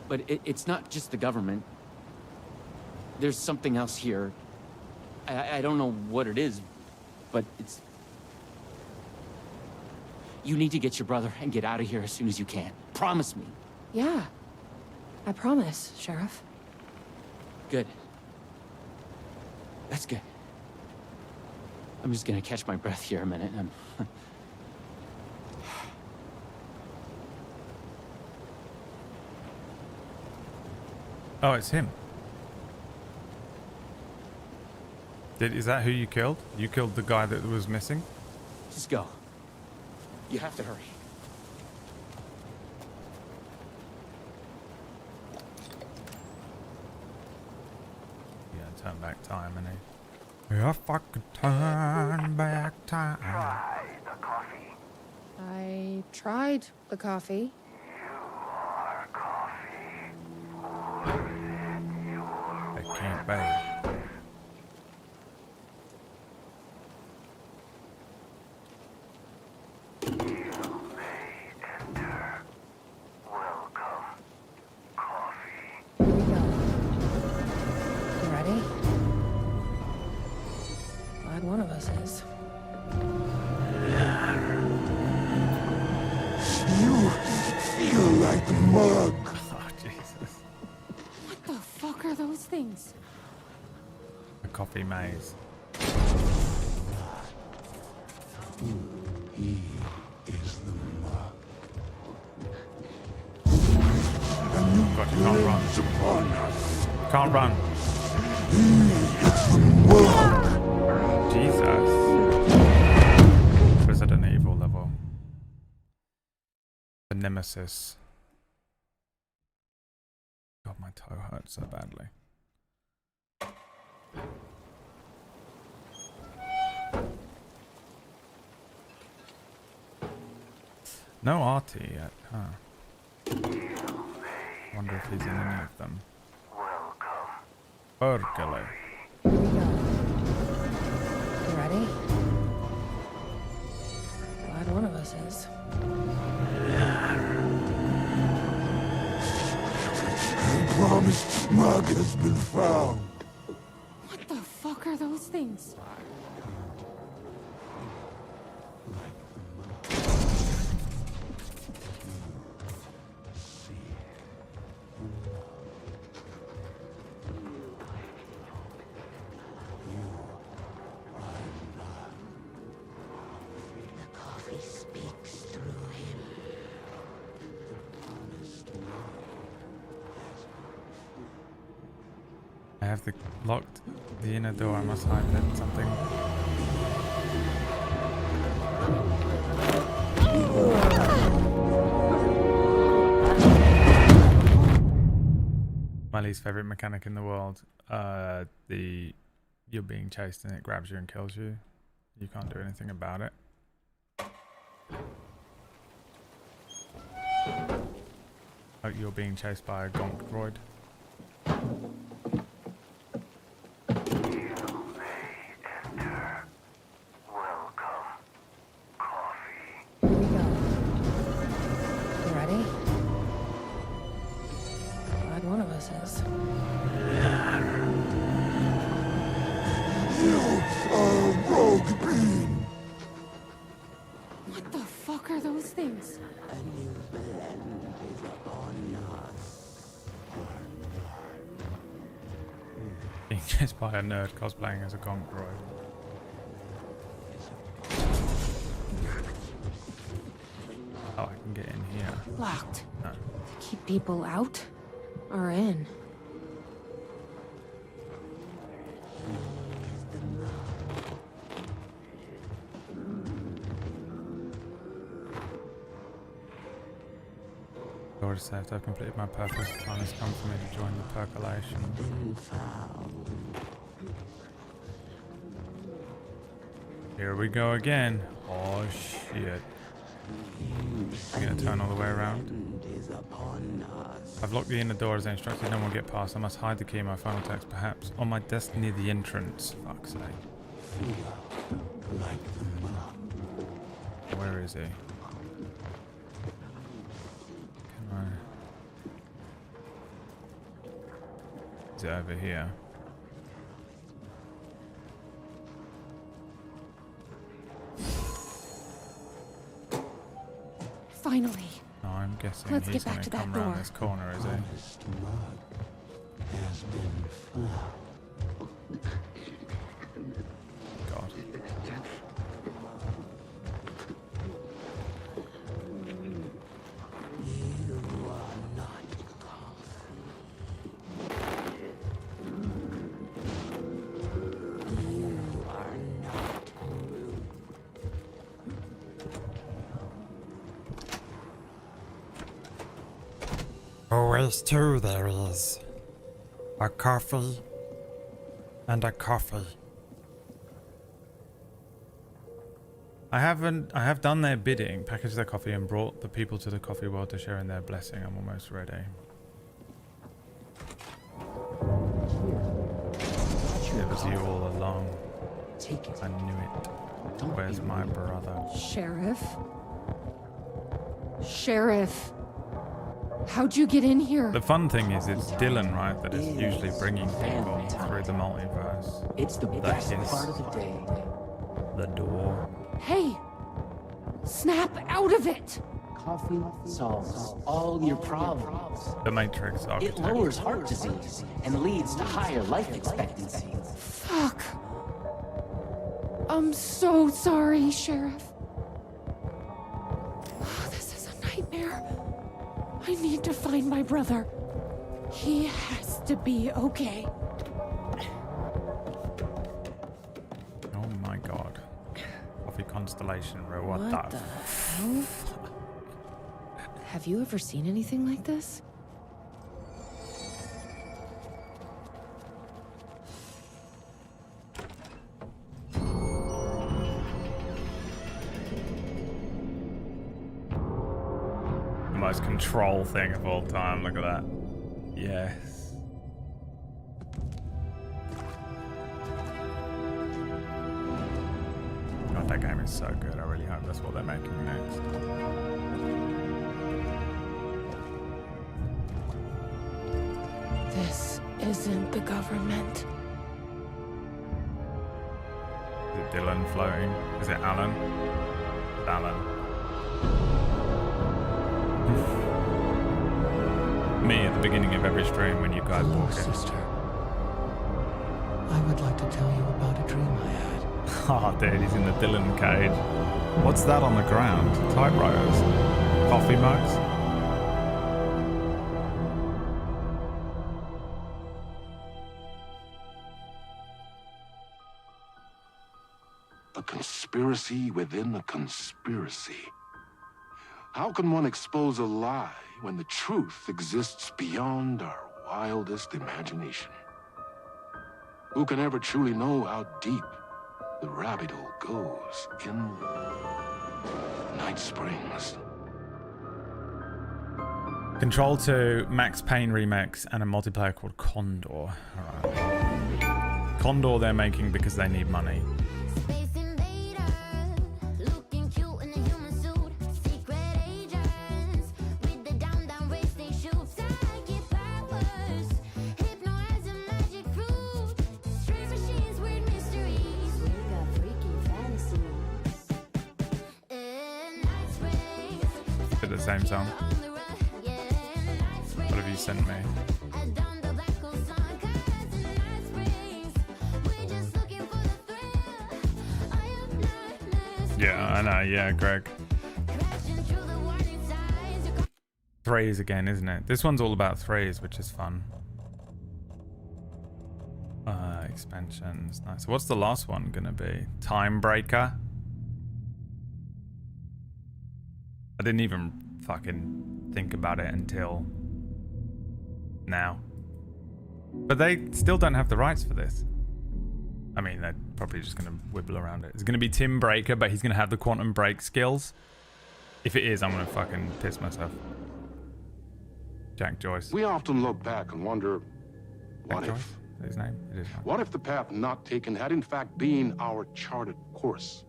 But it's not just the government. There's something else here. I don't know what it is, but it's... You need to get your brother and get out of here as soon as you can. Promise me. Yeah. I promise, Sheriff. Good. That's good. I'm just gonna catch my breath here a minute. Oh, it's him. Is that who you killed? You killed the guy that was missing? Just go. You have to hurry. Yeah, turn back time, innit? If I could turn back time. Try the coffee. I tried the coffee. Our coffee. It can't be. One of us is. fuck are those things? A coffee maze. He is the mug. God, you can't run. Can't run. Jesus. Resident Evil level. The Nemesis. God, my toe hurts so badly. No Artie yet, huh? Wonder if he's in any of them. Burgale. You ready? Glad one of us is. The promised mug has been found. What the fuck are those things? I have locked the inner door. I must hide that something. My least favorite mechanic in the world. You're being chased and it grabs you and kills you. You can't do anything about it. Like you're being chased by a gonk droid. You ready? Glad one of us is. You are a rogue bean. What the fuck are those things? A new blend is upon us. Being chased by a nerd cosplaying as a gonk droid. Oh, I can get in here. Locked. No. Keep people out or in? Lord said I've completed my purpose. The time has come for me to join the percolation. Here we go again. Oh shit. I'm gonna turn all the way around. I've locked the inner door as I instructed. No one will get past. I must hide the key in my final text, perhaps on my desk near the entrance. Fuck's sake. Where is he? Can I? Is it over here? Finally. No, I'm guessing Let's he's get back gonna to that come around door. this corner, is he? Has been found. God. You are not coffee. You are not root. Always two there is. A coffee and a coffee. I have done their bidding, packaged their coffee and brought the people to the coffee world to share in their blessing. I'm almost ready. It was you all along. Take it. I knew it. Where's my brother? Sheriff? Sheriff! How'd you get in here? The fun thing is it's Dylan, right, that is usually bringing people through the multiverse. It's the best part of the day. The door. Hey! Snap out of it! Coffee solves all your problems. The Matrix It architect. lowers heart disease and leads to higher life expectancy. Fuck. I'm so sorry, Sheriff. This is a nightmare. I need to find my brother. He has to be okay. Oh my god. Coffee Constellation, bro. What the hell? Have you ever seen anything like this? The most control thing of all time. Look at that. Yes. God, that game is so good. I really hope that's what they're making next. This isn't the government. Is it Dylan floating? Is it Alan? Alan. Me at the beginning of every stream when you guys walk in. Sister. I would like to tell you about a dream I had. Oh, dude, he's in the Dylan cage. What's that on the ground? Typewriters? Coffee mugs? A conspiracy within a conspiracy. How can one expose a lie when the truth exists beyond our wildest imagination? Who can ever truly know how deep the rabbit hole goes in Night Springs? Control 2, Max Payne remix, and a multiplayer called Condor. Alright. Condor they're making because they need money. The same song. What have you sent me? Yeah, I know. Yeah, Greg. Threes again, isn't it? This one's all about threes, which is fun. Expansions. Nice. What's the last one gonna be? Time Breaker? I didn't even fucking think about it until now. But they still don't have the rights for this. I mean, they're probably just going to wibble around it. It's going to be Tim Breaker, but he's going to have the quantum break skills. If it is, I'm going to fucking piss myself. Jack Joyce. We often look back and wonder, what Jack if? Joyce? Is that his name? It is. What if the path not taken had in fact been our charted course?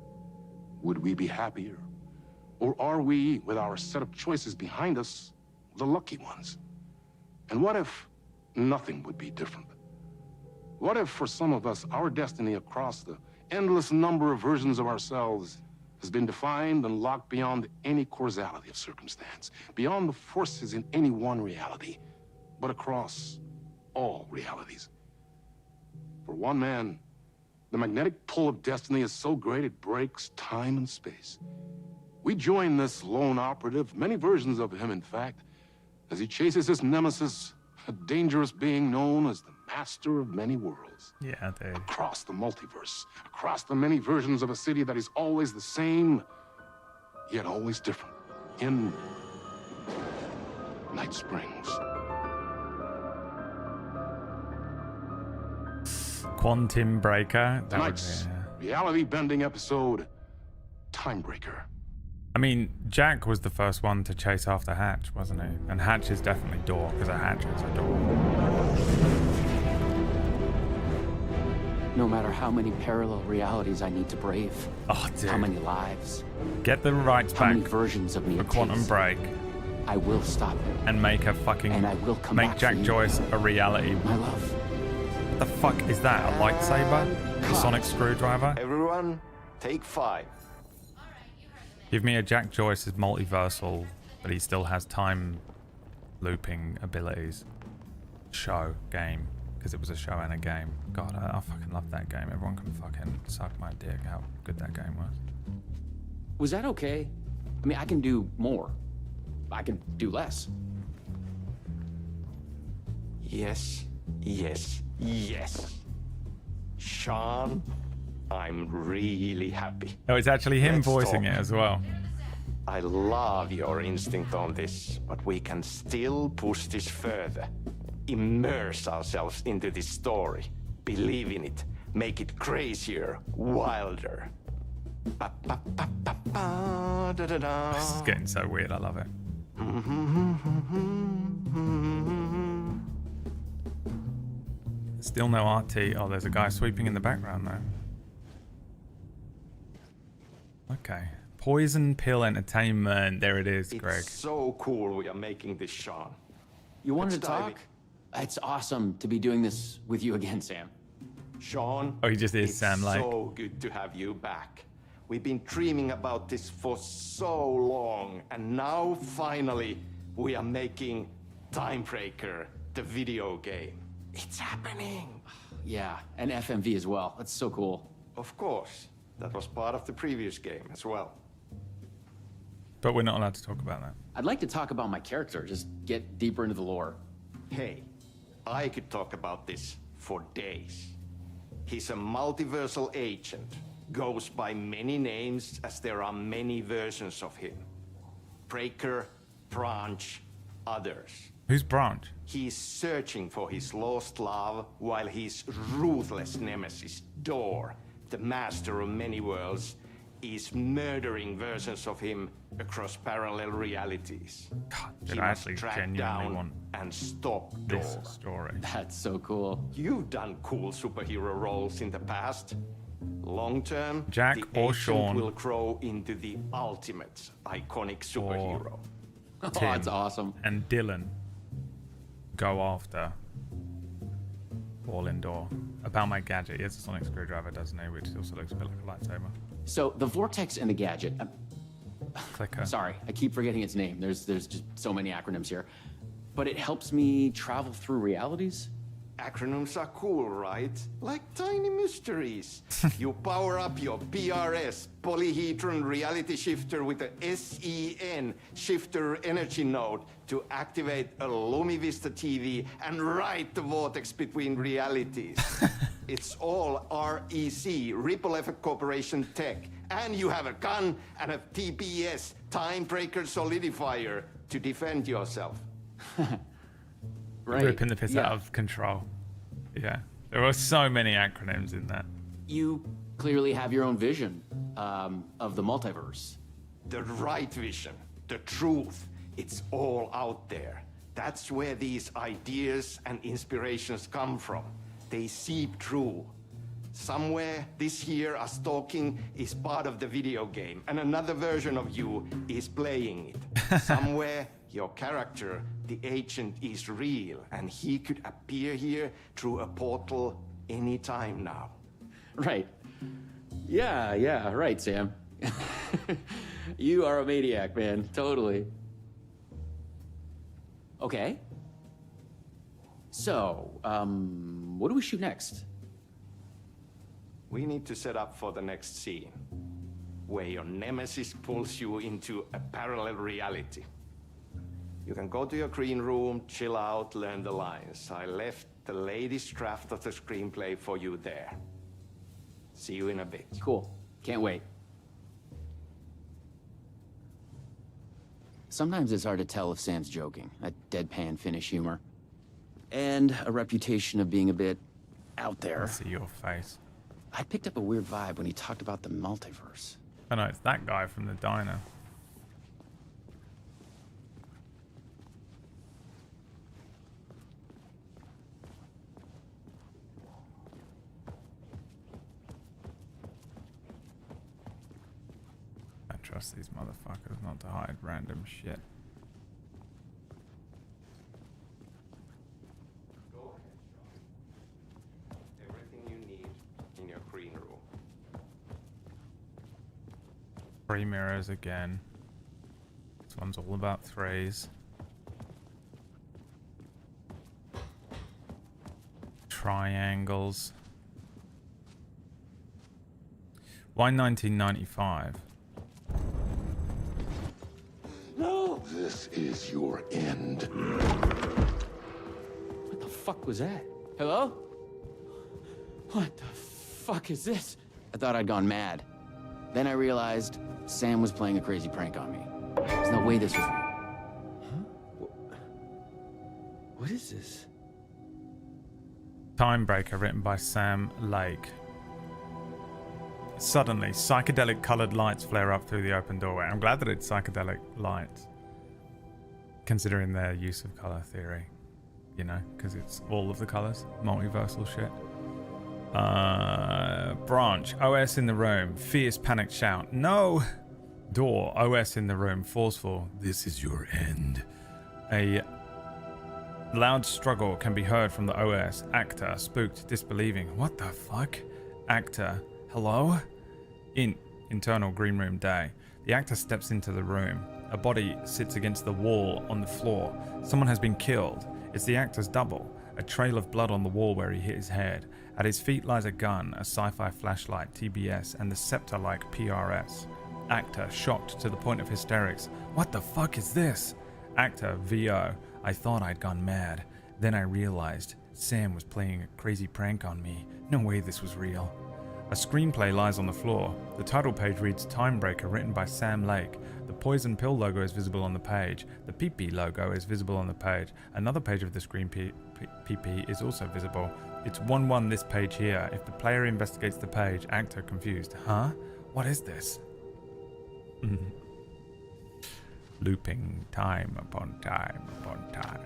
Would we be happier? Or are we, with our set of choices behind us, the lucky ones? And what if nothing would be different? What if, for some of us, our destiny across the endless number of versions of ourselves has been defined and locked beyond any causality of circumstance, beyond the forces in any one reality, but across all realities? For one man, the magnetic pull of destiny is so great it breaks time and space. We join this lone operative, many versions of him, in fact, as he chases his nemesis, a dangerous being known as the master of many worlds. Yeah, dude. Across the multiverse, across the many versions of a city that is always the same, yet always different. In Night Springs. Quantum Breaker. Tonight's reality-bending episode, Time Breaker. I mean, Jack was the first one to chase after Hatch, wasn't he? And Hatch is definitely door, because a hatch is a door. No matter how many parallel realities I need to brave, oh, dude. How many lives, get the rights how back many versions of me for Quantum Break, I will stop it, and make a fucking and I will come make back Jack for you. Joyce a reality. My love. What the fuck is that? A lightsaber? A sonic screwdriver? Everyone, take 5. Give me a Jack Joyce's multiversal but he still has time looping abilities. Show game, because it was a show and a game. God, I fucking love that game. Everyone can fucking suck my dick how good that game was. Was that okay? I mean, I can do more. I can do less. Yes, yes, yes. Sean, I'm really happy. Oh, it's actually him Let's voicing talk. it as well. I love your instinct on this, but we can still push this further. Immerse ourselves into this story. Believe in it. Make it crazier, wilder. This is getting so weird. I love it. Still no RT. Oh, there's a guy sweeping in the background though. Okay. Poison Pill Entertainment. There it is, Greg. It's so cool we are making this, Sean. You wanted Let's to dive talk? It's awesome to be doing this with you again, Sam. Sean. Oh, he just is it's Sam Lake. so good to have you back. We've been dreaming about this for so long, and now finally we are making Timebreaker, the video game. It's happening. Yeah, and FMV as well. That's so cool. Of course. That was part of the previous game as well. But we're not allowed to talk about that. I'd like to talk about my character, just get deeper into the lore. Hey, I could talk about this for days. He's a multiversal agent. Goes by many names as there are many versions of him. Breaker, Branch, others. Who's Branch? He's searching for his lost love while his ruthless nemesis, Door, the master of many worlds, is murdering versions of him across parallel realities. God, He did I must actually track genuinely down want and stop this Door. story? That's so cool. You've done cool superhero roles in the past. Long term, Jack the or agent Sean? will grow into the ultimate iconic superhero. Oh, Tim that's awesome. and Dylan go after All Indoor. About my gadget. He has a sonic screwdriver, doesn't he? Which also looks a bit like a lightsaber. So the Vortex and the Gadget. Clicker. Sorry, I keep forgetting its name. There's just so many acronyms here. But it helps me travel through realities. Acronyms are cool, right? Like tiny mysteries. You power up your PRS, polyhedron reality shifter with a SEN shifter energy node to activate a LumiVista TV and write the vortex between realities. It's all REC, Ripple Effect Corporation tech. And you have a gun and a TPS, Timebreaker Solidifier, to defend yourself. Right. Ripping the piss Yeah. out of Control. Yeah. There are so many acronyms in that. You clearly have your own vision of the multiverse. The right vision, the truth, it's all out there. That's where these ideas and inspirations come from. They seep through. Somewhere this here, us talking, is part of the video game, and another version of you is playing it. Somewhere, your character, the agent, is real, and he could appear here through a portal anytime now. Right. Yeah, right, Sam. You are a maniac, man. Totally. Okay. So, what do we shoot next? We need to set up for the next scene, where your nemesis pulls you into a parallel reality. You can go to your green room, chill out, learn the lines. I left the latest draft of the screenplay for you there. See you in a bit. Cool. Can't wait. Sometimes it's hard to tell if Sam's joking. That deadpan Finnish humor. And a reputation of being a bit out there. I see your face. I picked up a weird vibe when he talked about the multiverse. Oh no, it's that guy from the diner. I trust these motherfuckers not to hide random shit. Go ahead, Sean. Everything you need in your green room. 3 mirrors again. This one's all about threes. Triangles. Why 1995? No! This is your end. What the fuck was that? Hello? What the fuck is this? I thought I'd gone mad. Then I realized Sam was playing a crazy prank on me. There's no way this was real. Huh? What is this? Timebreaker, written by Sam Lake. Suddenly, psychedelic colored lights flare up through the open doorway. I'm glad that it's psychedelic lights, considering their use of color theory, you know, because it's all of the colors, multiversal shit. Branch, OS in the room, fierce panicked shout, no! Door, OS in the room, forceful, this is your end. A loud struggle can be heard from the OS. Actor, spooked, disbelieving, what the fuck? Actor, hello? Internal green room day. The actor steps into the room. A body sits against the wall on the floor. Someone has been killed. It's the actor's double. A trail of blood on the wall where he hit his head. At his feet lies a gun, a sci-fi flashlight, TBS, and the scepter-like PRS. Actor, shocked to the point of hysterics. What the fuck is this? Actor, VO. I thought I'd gone mad. Then I realized Sam was playing a crazy prank on me. No way this was real. A screenplay lies on the floor. The title page reads Timebreaker, written by Sam Lake. The poison pill logo is visible on the page. The PP logo is visible on the page. Another page of the screen PP is also visible. It's 1-1 this page here. If the player investigates the page, actor confused. Huh? What is this? Looping time upon time upon time.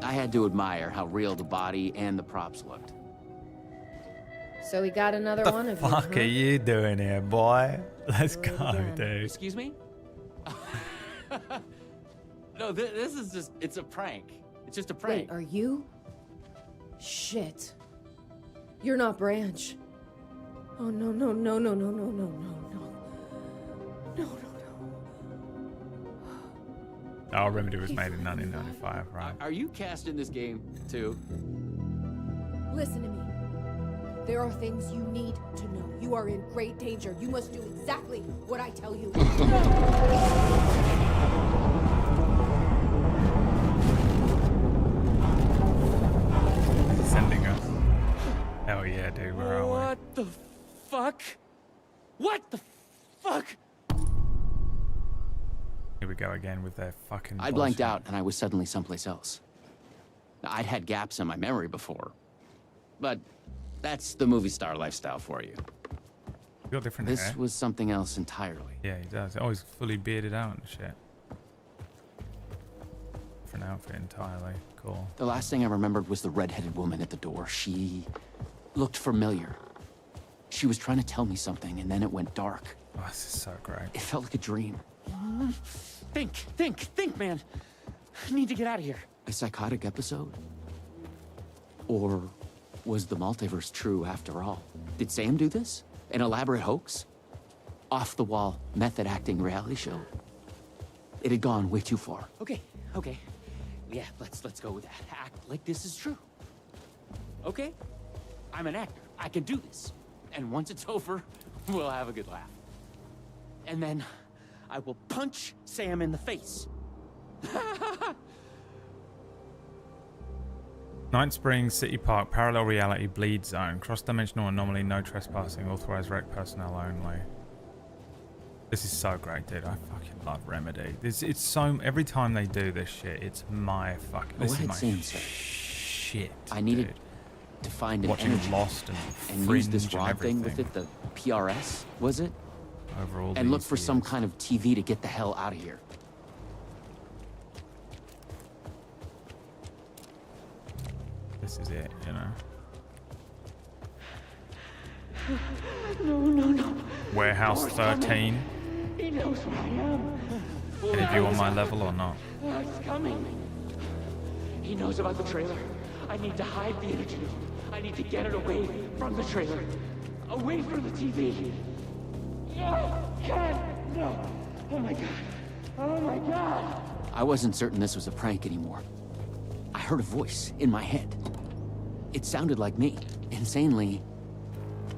I had to admire how real the body and the props looked. So we got another What one the of you. fuck are you doing here, boy? Let's go, again. dude. Excuse me? No, this is just, it's a prank. It's just a prank. Wait, are you? Shit. You're not Branch. Oh, no, no, no, no, no, no, no, no, no. No, no, no. Oh, Remedy was made in 1995, right? Are you cast in this game, too? Listen to me. There are things you need to know. You are in great danger. You must do exactly what I tell you. Sending us. Hell yeah, dude, where are we? What the fuck? What the fuck? Here we go again with their fucking I blanked out and I was suddenly someplace else. Now, I'd had gaps in my memory before, but that's the movie star lifestyle for you. You got different This hair. was something else entirely. Yeah, he does. Always fully bearded out and shit. Different outfit entirely. Cool. The last thing I remembered was the red-headed woman at the door. She looked familiar. She was trying to tell me something, and then it went dark. Oh, this is so great. It felt like a dream. Think, man. I need to get out of here. A psychotic episode? Or was the multiverse true after all? Did Sam do this? An elaborate hoax? Off-the-wall, method-acting reality show? It had gone way too far. Okay. Yeah, let's go with that. Act like this is true. Okay? I'm an actor. I can do this. And once it's over, we'll have a good laugh. And then I will punch Sam in the face. Night Springs City Park, parallel reality, bleed zone, cross-dimensional anomaly, no trespassing, authorized rec personnel only. This is so great, dude. I fucking love Remedy. It's so, every time they do this shit, it's my fucking, this is my shit. I needed dude. to find an Watching energy Lost and use Fringe this and rod thing with everything. it, the PRS, was it? Overall, And look for some kind of TV to get the hell out of here. This is it, you know. No. Warehouse 13. He knows where I am. Any of you on my level or not? It's coming. He knows about the trailer. I need to hide the energy. I need to get it away from the trailer. Away from the TV. No, Ken, no. Oh my god. Oh my god. I wasn't certain this was a prank anymore. I heard a voice in my head. It sounded like me. Insanely,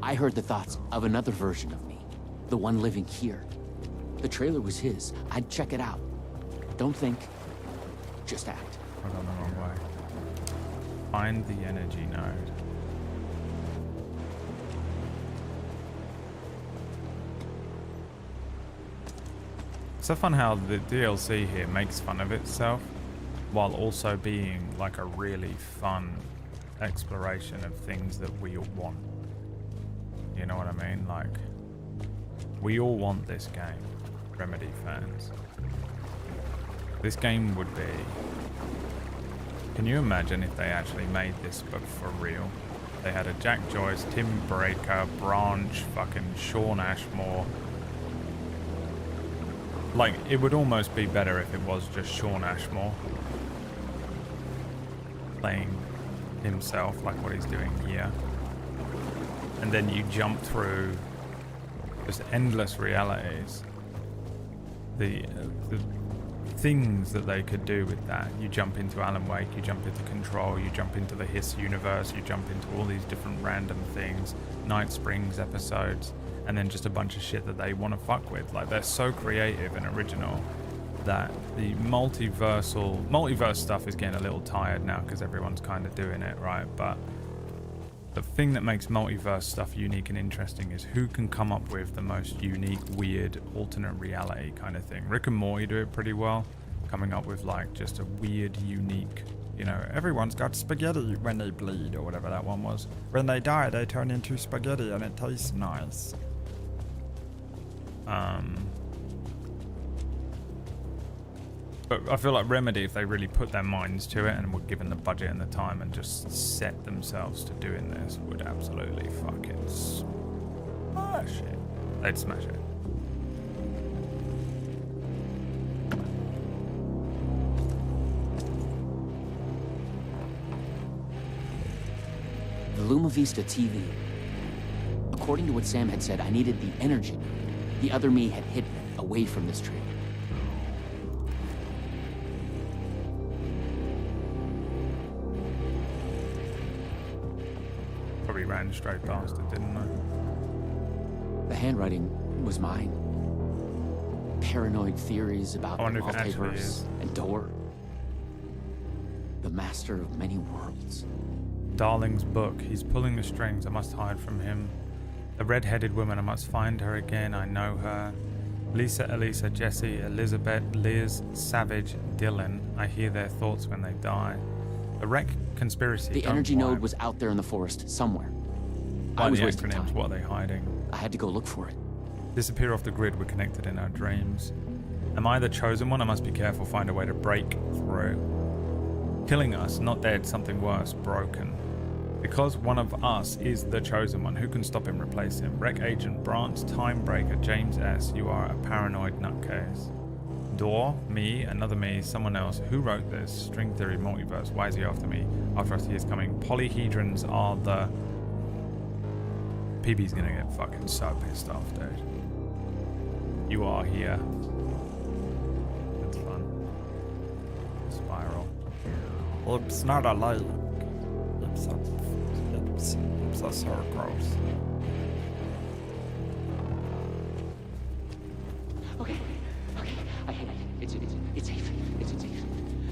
I heard the thoughts of another version of me. The one living here. The trailer was his. I'd check it out. Don't think, just act. I've gone the wrong way. Find the energy node. So fun how the DLC here makes fun of itself while also being like a really fun exploration of things that we all want. You know what I mean? Like, we all want this game, Remedy fans. This game would be... Can you imagine if they actually made this book for real? They had a Jack Joyce, Tim Breaker, Branch, fucking Sean Ashmore. Like, it would almost be better if it was just Sean Ashmore playing himself, like what he's doing here. And then you jump through just endless realities. The things that they could do with that. You jump into Alan Wake, you jump into Control, you jump into the Hiss universe, you jump into all these different random things, Night Springs episodes, and then just a bunch of shit that they want to fuck with. Like, they're so creative and original that the multiverse stuff is getting a little tired now because everyone's kind of doing it, right? But the thing that makes multiverse stuff unique and interesting is who can come up with the most unique, weird, alternate reality kind of thing. Rick and Morty do it pretty well, coming up with like just a weird, unique, you know, everyone's got spaghetti when they bleed, or whatever that one was. When they die, they turn into spaghetti and it tastes nice. But I feel like Remedy, if they really put their minds to it and were given the budget and the time and just set themselves to doing this, would absolutely fucking smash it. They'd smash it. The Luma Vista TV. According to what Sam had said, I needed the energy. The other me had hidden it away from this tree. Probably ran straight past it, didn't I? The handwriting was mine. Paranoid theories about the wallpapers and door. The master of many worlds. Darling's book. He's pulling the strings. I must hide from him. The red-headed woman. I must find her again. I know her. Lisa, Elisa, Jessie, Elizabeth, Liz, Savage, Dylan. I hear their thoughts when they die. The wreck conspiracy. The energy node was out there in the forest somewhere. I was wasting time. What are they hiding? I had to go look for it. Disappear off the grid. We're connected in our dreams. Am I the chosen one? I must be careful. Find a way to break through. Killing us, not dead. Something worse. Broken. Because one of us is the chosen one, who can stop him, replace him? Wreck Agent Branch, Timebreaker, James S. You are a paranoid nutcase. Door, me, another me, someone else. Who wrote this? String theory, multiverse. Why is he after me? After us, he is coming. Polyhedrons are the... PB's gonna get fucking so pissed off, dude. You are here. It's fun. Spiral. It's not a light. It's a circle. Okay, I hit it. It's safe. It's safe.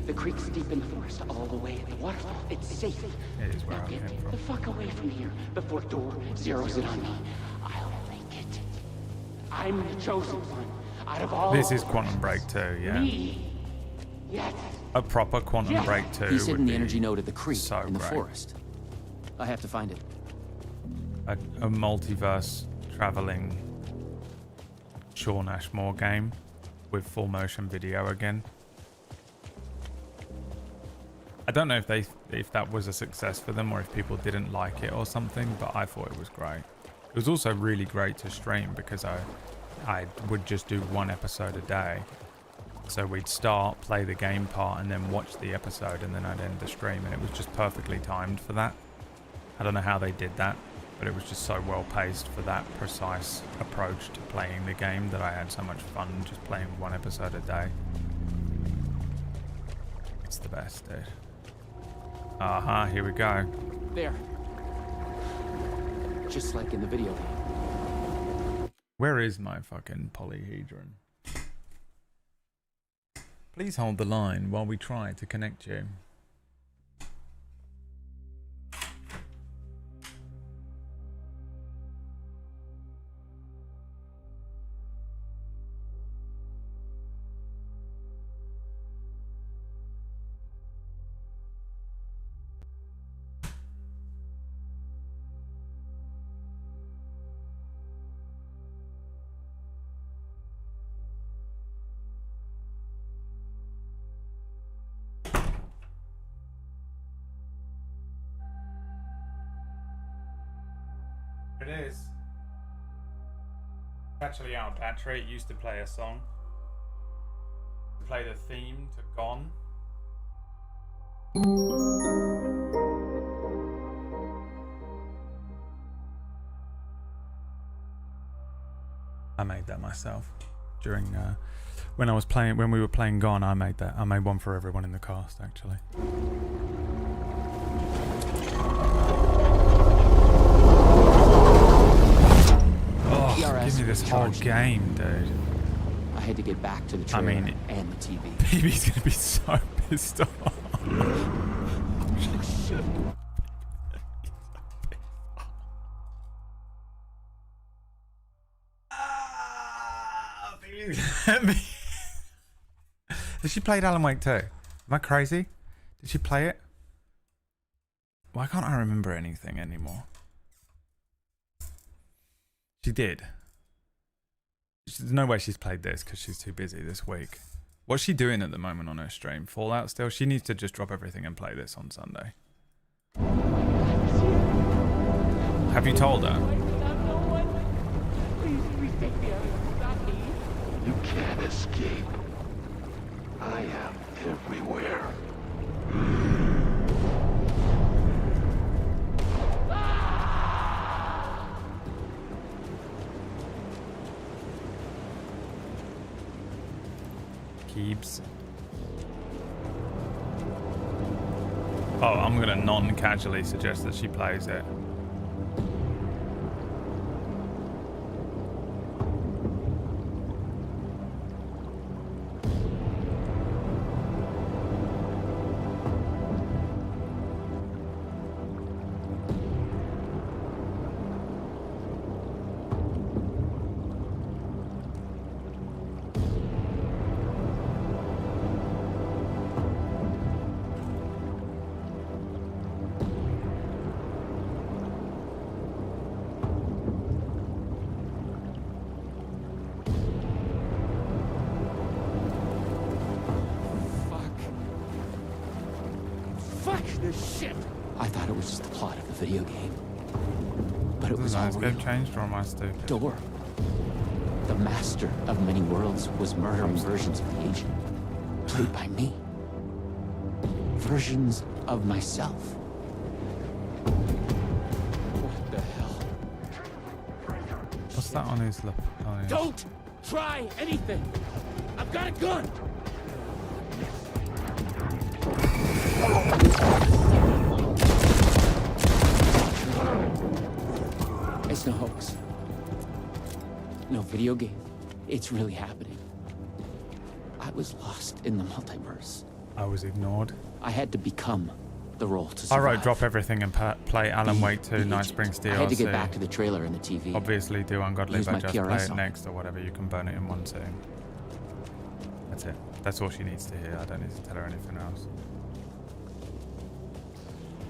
The creek's deep in the forest, all the way at the waterfall. It's safe. It is where I get came from. the fuck away from here before Door zeroes it on me. I'll make it. I'm the chosen one. Out of all. This is Quantum Break 2, yeah. Me. Yes. A proper Quantum Break 2. He's hidden the energy node at the creek in the great. forest. I have to find it. A multiverse traveling Sean Ashmore game with full motion video again. I don't know if that was a success for them or if people didn't like it or something, but I thought it was great. It was also really great to stream because I would just do one episode a day. So we'd start, play the game part, and then watch the episode, and then I'd end the stream, and it was just perfectly timed for that. I don't know how they did that, but it was just so well paced for that precise approach to playing the game that I had so much fun just playing one episode a day. It's the best, dude. Here we go. There. Just like in the video game. Where is my fucking polyhedron? Please hold the line while we try to connect you. It is. It's actually out of battery. It used to play a song. Play the theme to Gone. I made that myself during when we were playing Gone. I made that. I made one for everyone in the cast actually. Give me this whole game, dude. I had to get back to the trailer and the TV. BB's gonna be so pissed off. Has she played Alan Wake 2? Am I crazy? Did she play it? Why can't I remember anything anymore? She did. There's no way she's played this because she's too busy this week. What's she doing at the moment on her stream? Fallout still? She needs to just drop everything and play this on Sunday. Have you told her? You can't escape. I am everywhere. Keeps. Oh, I'm gonna non-casually suggest that she plays it. I thought it was just the plot of the video game. But it was all real. Game changed, or am I stupid? Door. The master of many worlds was murdering versions of the agent. Played by me. Versions of myself. What the hell? What's that on his lip? Oh, yeah. Don't try anything! I've got a gun! It's no hoax. No video game. It's really happening. I was lost in the multiverse. I was ignored. I had to become the role to I survive. wrote drop everything and play Alan Wake 2 Night Springs DLC. I had to get back to the trailer and the TV. Obviously do Ungodly Use my Badges, play PRS it on. next or whatever, you can burn it in one sitting. That's it. That's all she needs to hear. I don't need to tell her anything else.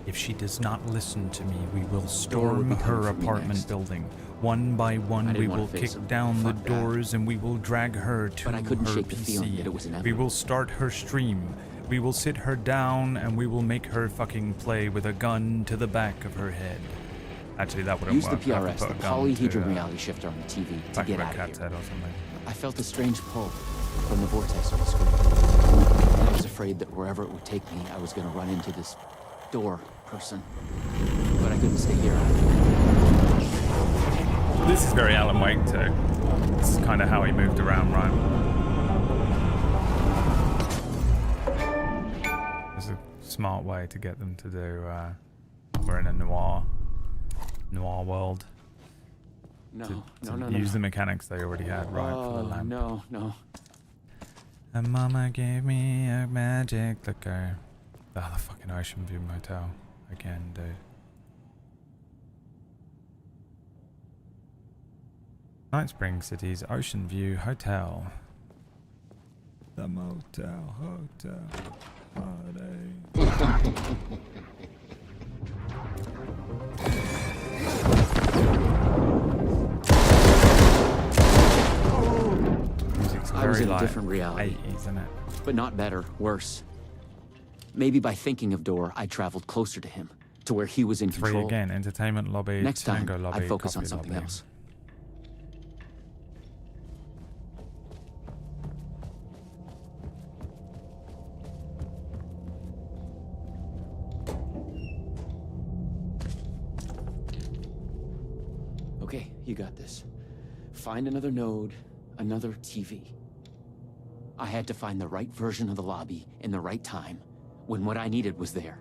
If she does not listen to me, we will storm her apartment building. One by one, we will kick down the doors and we will drag her to her PC. We will start her stream. We will sit her down and we will make her fucking play with a gun to the back of her head. Actually, that wouldn't Use work. the I have PRS, to the put a gun polyhedron to, reality shifter on the TV to back get of a out of cat's here. head or something. I felt a strange pull from the vortex on the screen. And I was afraid that wherever it would take me, I was going to run into this door person. But I couldn't stay here. This is very Alan Wake too. This is kind of how he moved around, right? There's a smart way to get them to do. We're in a noir world. No, Use the mechanics they already had, right, for the lamp. No. And Mama gave me a magic liquor. Oh, the fucking Ocean View Motel again, dude. Night Spring City's Ocean View Hotel. The Motel Hotel. Holiday. I was in a different reality. 80s, isn't it? But not better, worse. Maybe by thinking of Door, I traveled closer to him, to where he was in 3 control. again, entertainment lobby, Next time, tango lobby, I'd focus on coffee something lobby. else. Okay, you got this. Find another node, another TV. I had to find the right version of the lobby in the right time, when what I needed was there.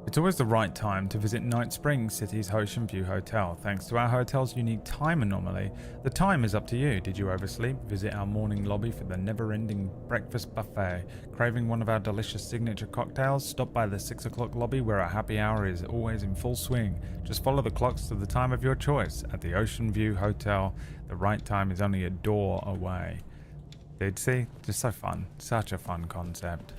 It's always the right time to visit Night Springs City's Ocean View Hotel. Thanks to our hotel's unique time anomaly, the time is up to you. Did you oversleep? Visit our morning lobby for the never-ending breakfast buffet. Craving one of our delicious signature cocktails? Stop by the 6 o'clock lobby where our happy hour is always in full swing. Just follow the clocks to the time of your choice. At the Ocean View Hotel, the right time is only a door away. Dude, see? Just so fun. Such a fun concept.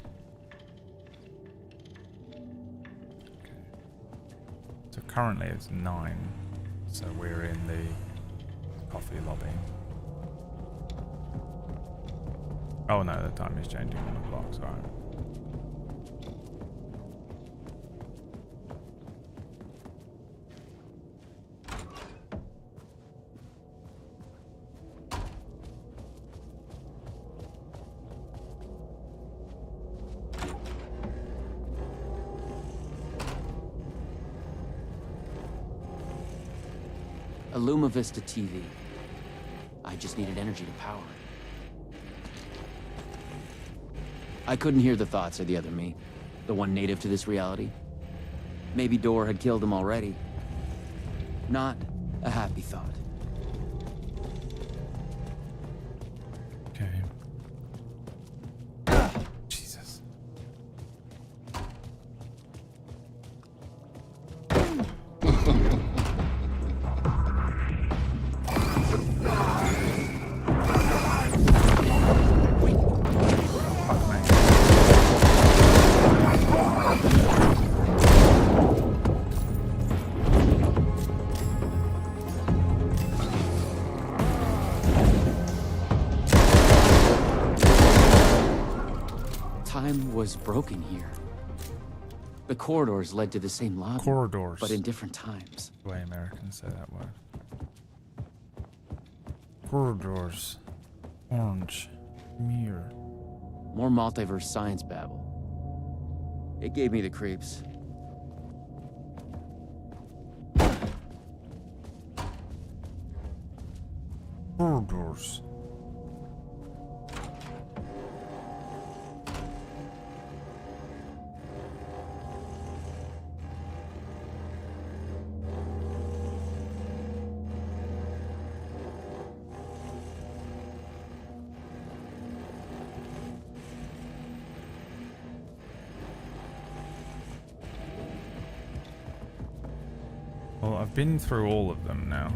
So currently it's 9, so we're in the coffee lobby. Oh no, the time is changing on the clock, sorry. A Luma Vista TV. I just needed energy to power it. I couldn't hear the thoughts of the other me, the one native to this reality. Maybe Door had killed him already. Not a happy thought. Okay. Jesus. Time was broken here. The corridors led to the same lobby. Corridors. But in different times. The way Americans say that word. Corridors. Orange. Mirror. More multiverse science babble. It gave me the creeps. Corridors. Well, I've been through all of them now.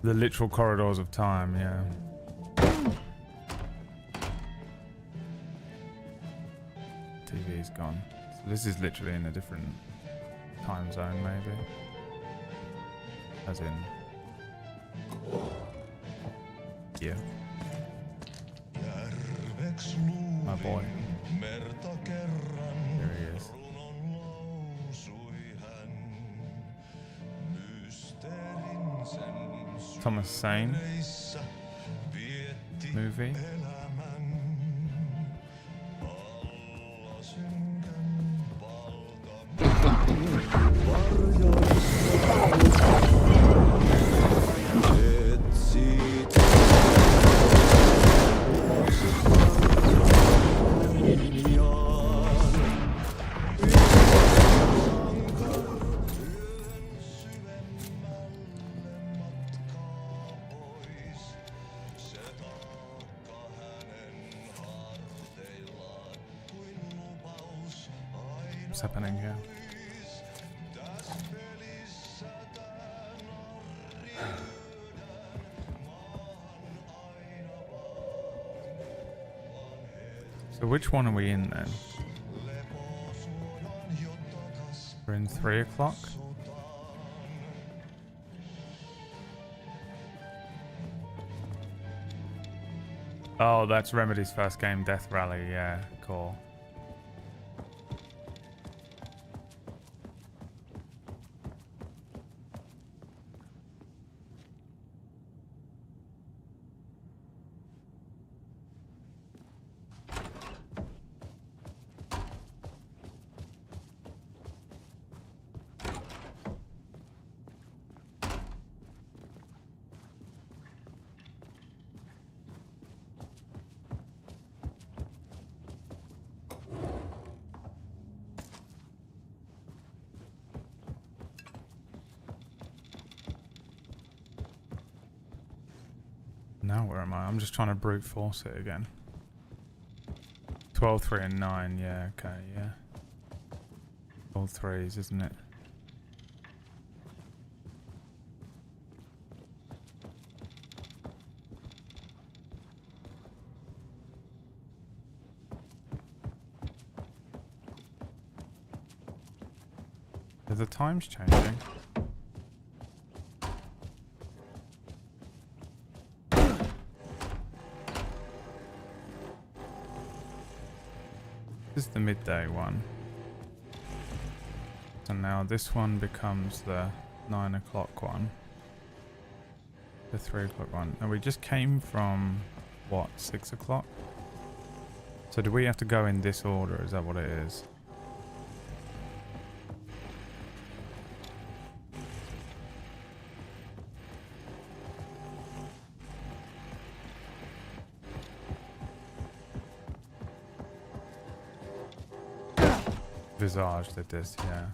The literal corridors of time, yeah. TV's gone. So this is literally in a different time zone, maybe. As in... Yeah. My boy. There he is. Thomas Sane movie. What's happening here? So which one are we in then? We're in 3 o'clock. Oh, that's Remedy's first game, Death Rally. Yeah, cool. Now where am I? I'm just trying to brute force it again. 12, 3, and 9. Yeah, okay, yeah. All threes, isn't it? Are the times changing? This is the midday one. So now this one becomes the 9 o'clock one. The 3 o'clock one. And we just came from, what, 6 o'clock? So do we have to go in this order? Is that what it is? Visage did this, yeah.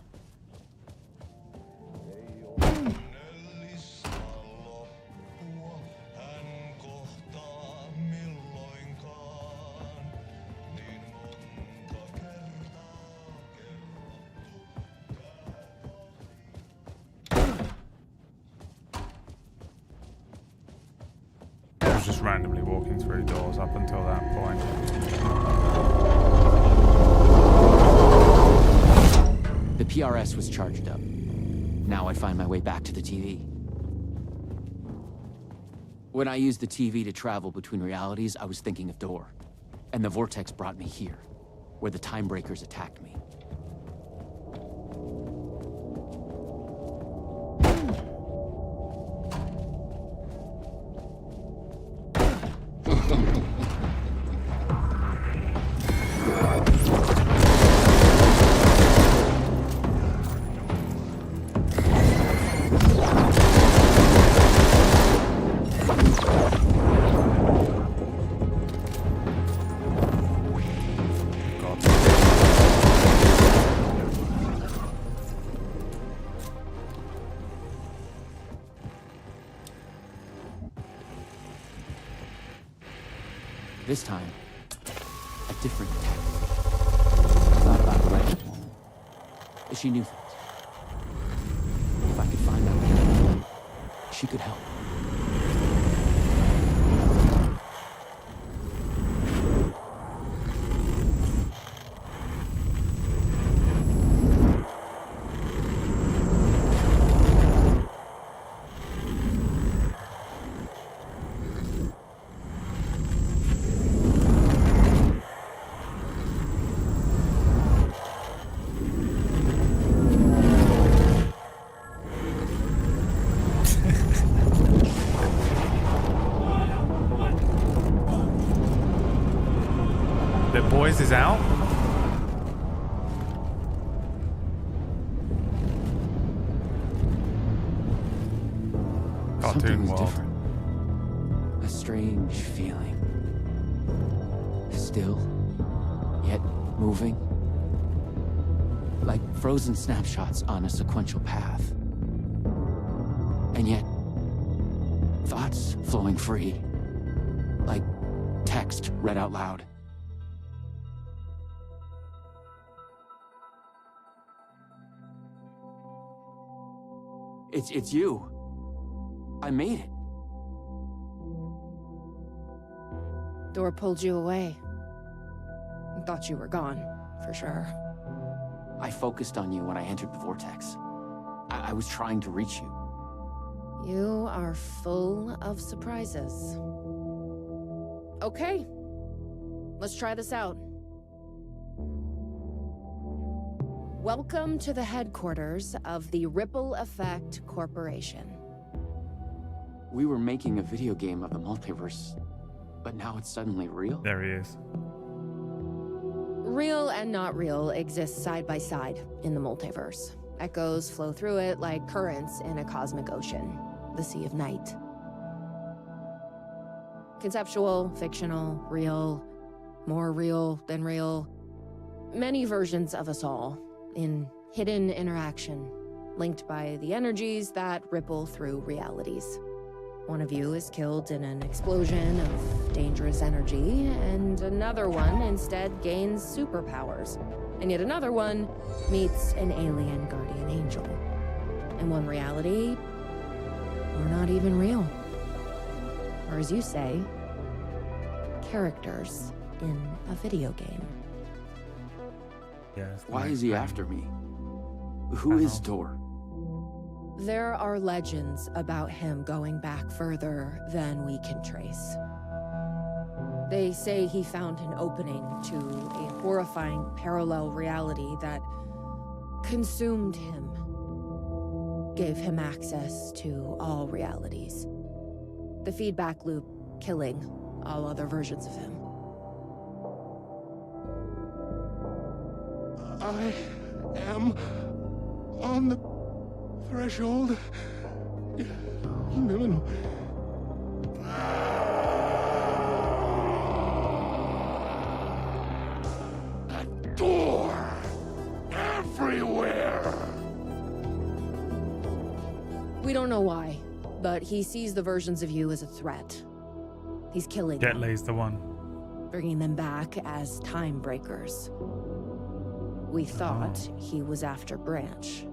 I was just randomly walking through doors up until that point. The PRS was charged up. Now I find my way back to the TV. When I used the TV to travel between realities, I was thinking of Door. And the vortex brought me here, where the time breakers attacked me. This time, a different tactic. I thought about it right. She knew things. If I could find out, she could help. Boys is out. Something Cartoon was world. different. A strange feeling. Still, yet moving. Like frozen snapshots on a sequential path. And yet, thoughts flowing free. Like text read out loud. It's you. I made it. Door pulled you away. Thought you were gone, for sure. I focused on you when I entered the vortex. I was trying to reach you. You are full of surprises. Okay, let's try this out. Welcome to the headquarters of the Ripple Effect Corporation. We were making a video game of the multiverse, but now it's suddenly real? There he is. Real and not real exist side by side in the multiverse. Echoes flow through it like currents in a cosmic ocean, the Sea of Night. Conceptual, fictional, real, more real than real. Many versions of us all, in hidden interaction, linked by the energies that ripple through realities. One of you is killed in an explosion of dangerous energy, and another one instead gains superpowers. And yet another one meets an alien guardian angel. In one reality, we're not even real. Or as you say, characters in a video game. Yes. Why is he after me? Who is Door? There are legends about him going back further than we can trace. They say he found an opening to a horrifying parallel reality that consumed him, gave him access to all realities. The feedback loop killing all other versions of him. I am on the threshold. No. A door everywhere. We don't know why, but he sees the versions of you as a threat. He's killing Jet them, Li's the one. bringing them back as time breakers. We thought he was after Branch.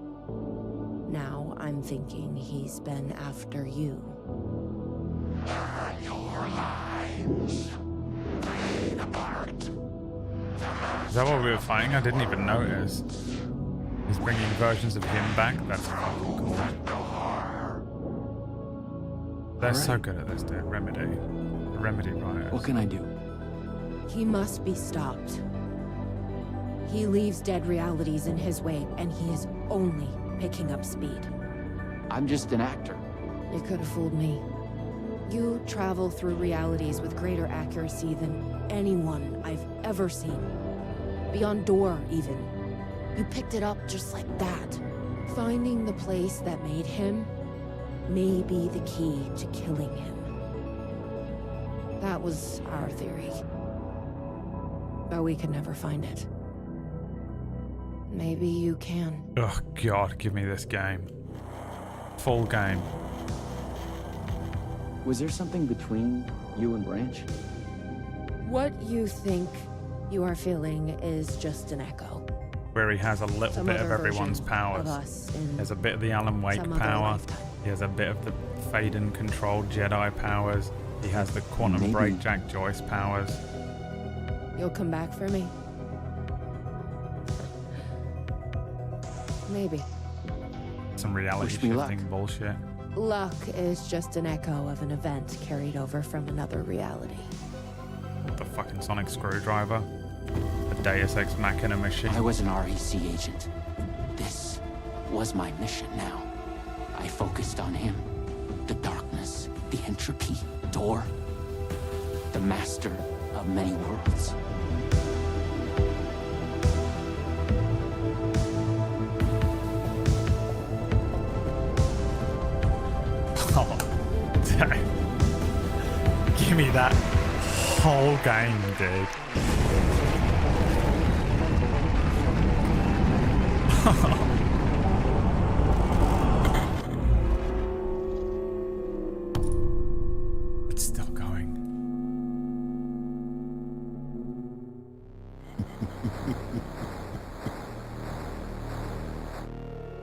Now I'm thinking he's been after you. Your lines played apart. Is that what we were fighting? I didn't even notice. He's bringing versions of him back? That's fucking cool. They're so good at this, dude. Remedy. The Remedy writers. What can I do? He must be stopped. He leaves dead realities in his wake, and he is only picking up speed. I'm just an actor. You could have fooled me. You travel through realities with greater accuracy than anyone I've ever seen. Beyond Door, even. You picked it up just like that. Finding the place that made him may be the key to killing him. That was our theory. But we could never find it. Maybe you can. Oh god, give me this game. Full game. Was there something between you and Branch? What you think you are feeling is just an echo. Where he has a little Some bit of other everyone's version powers. of us in There's a bit of the Alan Wake some other power. lifetime. He has a bit of the Faden controlled Jedi powers. He has the Quantum Break Jack Joyce powers. You'll come back for me? Maybe. Some reality Wish me luck. shifting bullshit. Luck is just an echo of an event carried over from another reality. The fucking sonic screwdriver. A Deus Ex Machina machine. I was an REC agent. This was my mission now. I focused on him. The darkness, the entropy, Door. The master of many worlds. Oh, dang. Give me that whole game, dude. It's still going.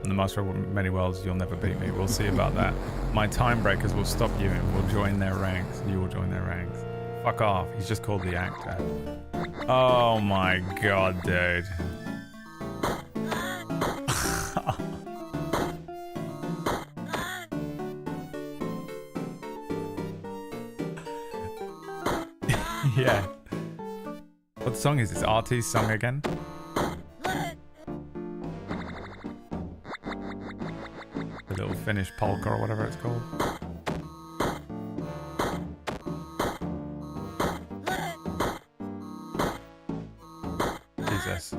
And the master of many worlds, you'll never beat me. We'll see about that. My time breakers will stop you and we'll join their ranks. You will join their ranks. Fuck off. He's just called the actor. Oh my god, dude. Yeah. What song is this? RT's song again? The little Finnish polka or whatever it's called. Jesus.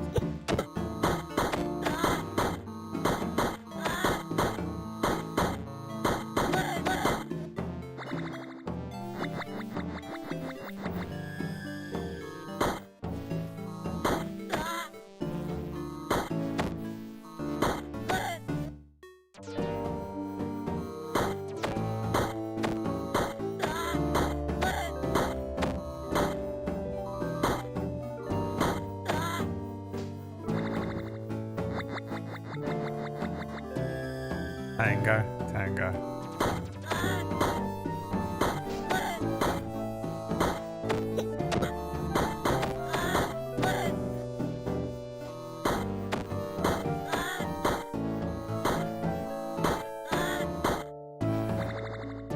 Tango.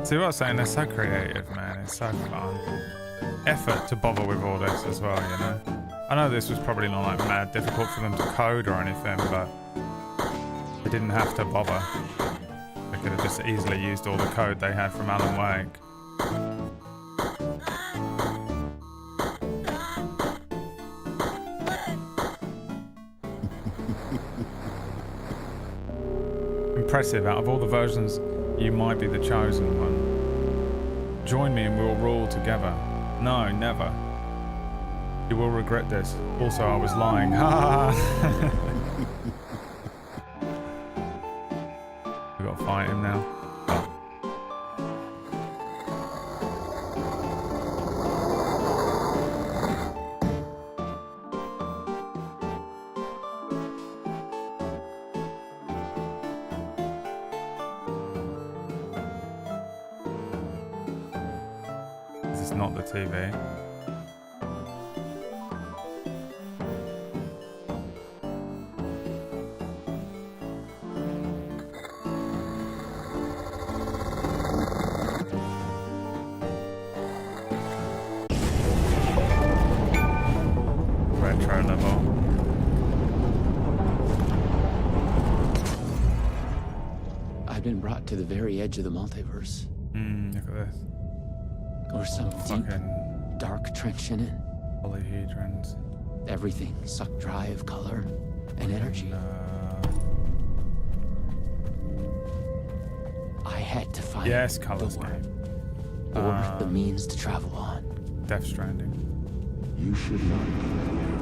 See what I'm saying? They're so creative, man. It's so fun. Effort to bother with all this as well, you know? I know this was probably not like mad difficult for them to code or anything, but they didn't have to bother. They could have just easily used all the code they had from Alan Wake. Impressive. Out of all the versions, you might be the chosen one. Join me and we'll rule together. No, never. You will regret this. Also, I was lying. Ha! We gotta fight him now. Oh. This is not the TV. To the very edge of the multiverse. Look at this. Or some deep, dark trench in it. Polyhedrons. Everything sucked dry of color and energy. I had to find colors game. Or the means to travel on. Death Stranding. You should not be here.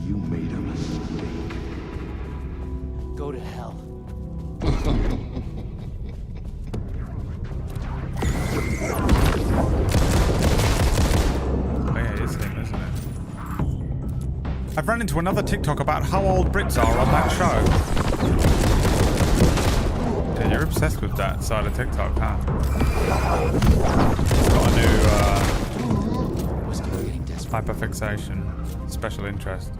You made a mistake. Go to hell. Oh yeah, it's him, isn't it? I've run into another TikTok about how old Brits are on that show. Yeah, you're obsessed with that side of TikTok, huh? It's got a new hyperfixation, special interest.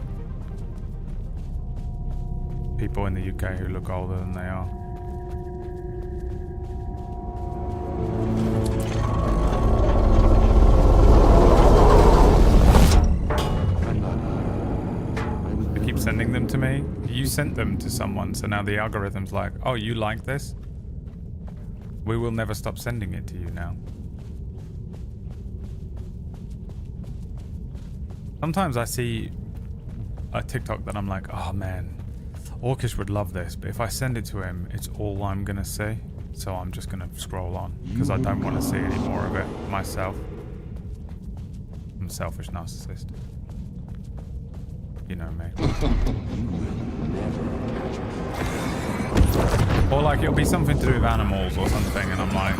People in the UK who look older than they are. They keep sending them to me. You sent them to someone, so now the algorithm's like, oh, you like this? We will never stop sending it to you now. Sometimes I see a TikTok that I'm like, oh man, Orkish would love this, but if I send it to him, it's all I'm gonna see. So I'm just gonna scroll on, because I don't want to see any more of it myself. I'm a selfish narcissist. You know me. Or like it'll be something to do with animals or something, and I'm like,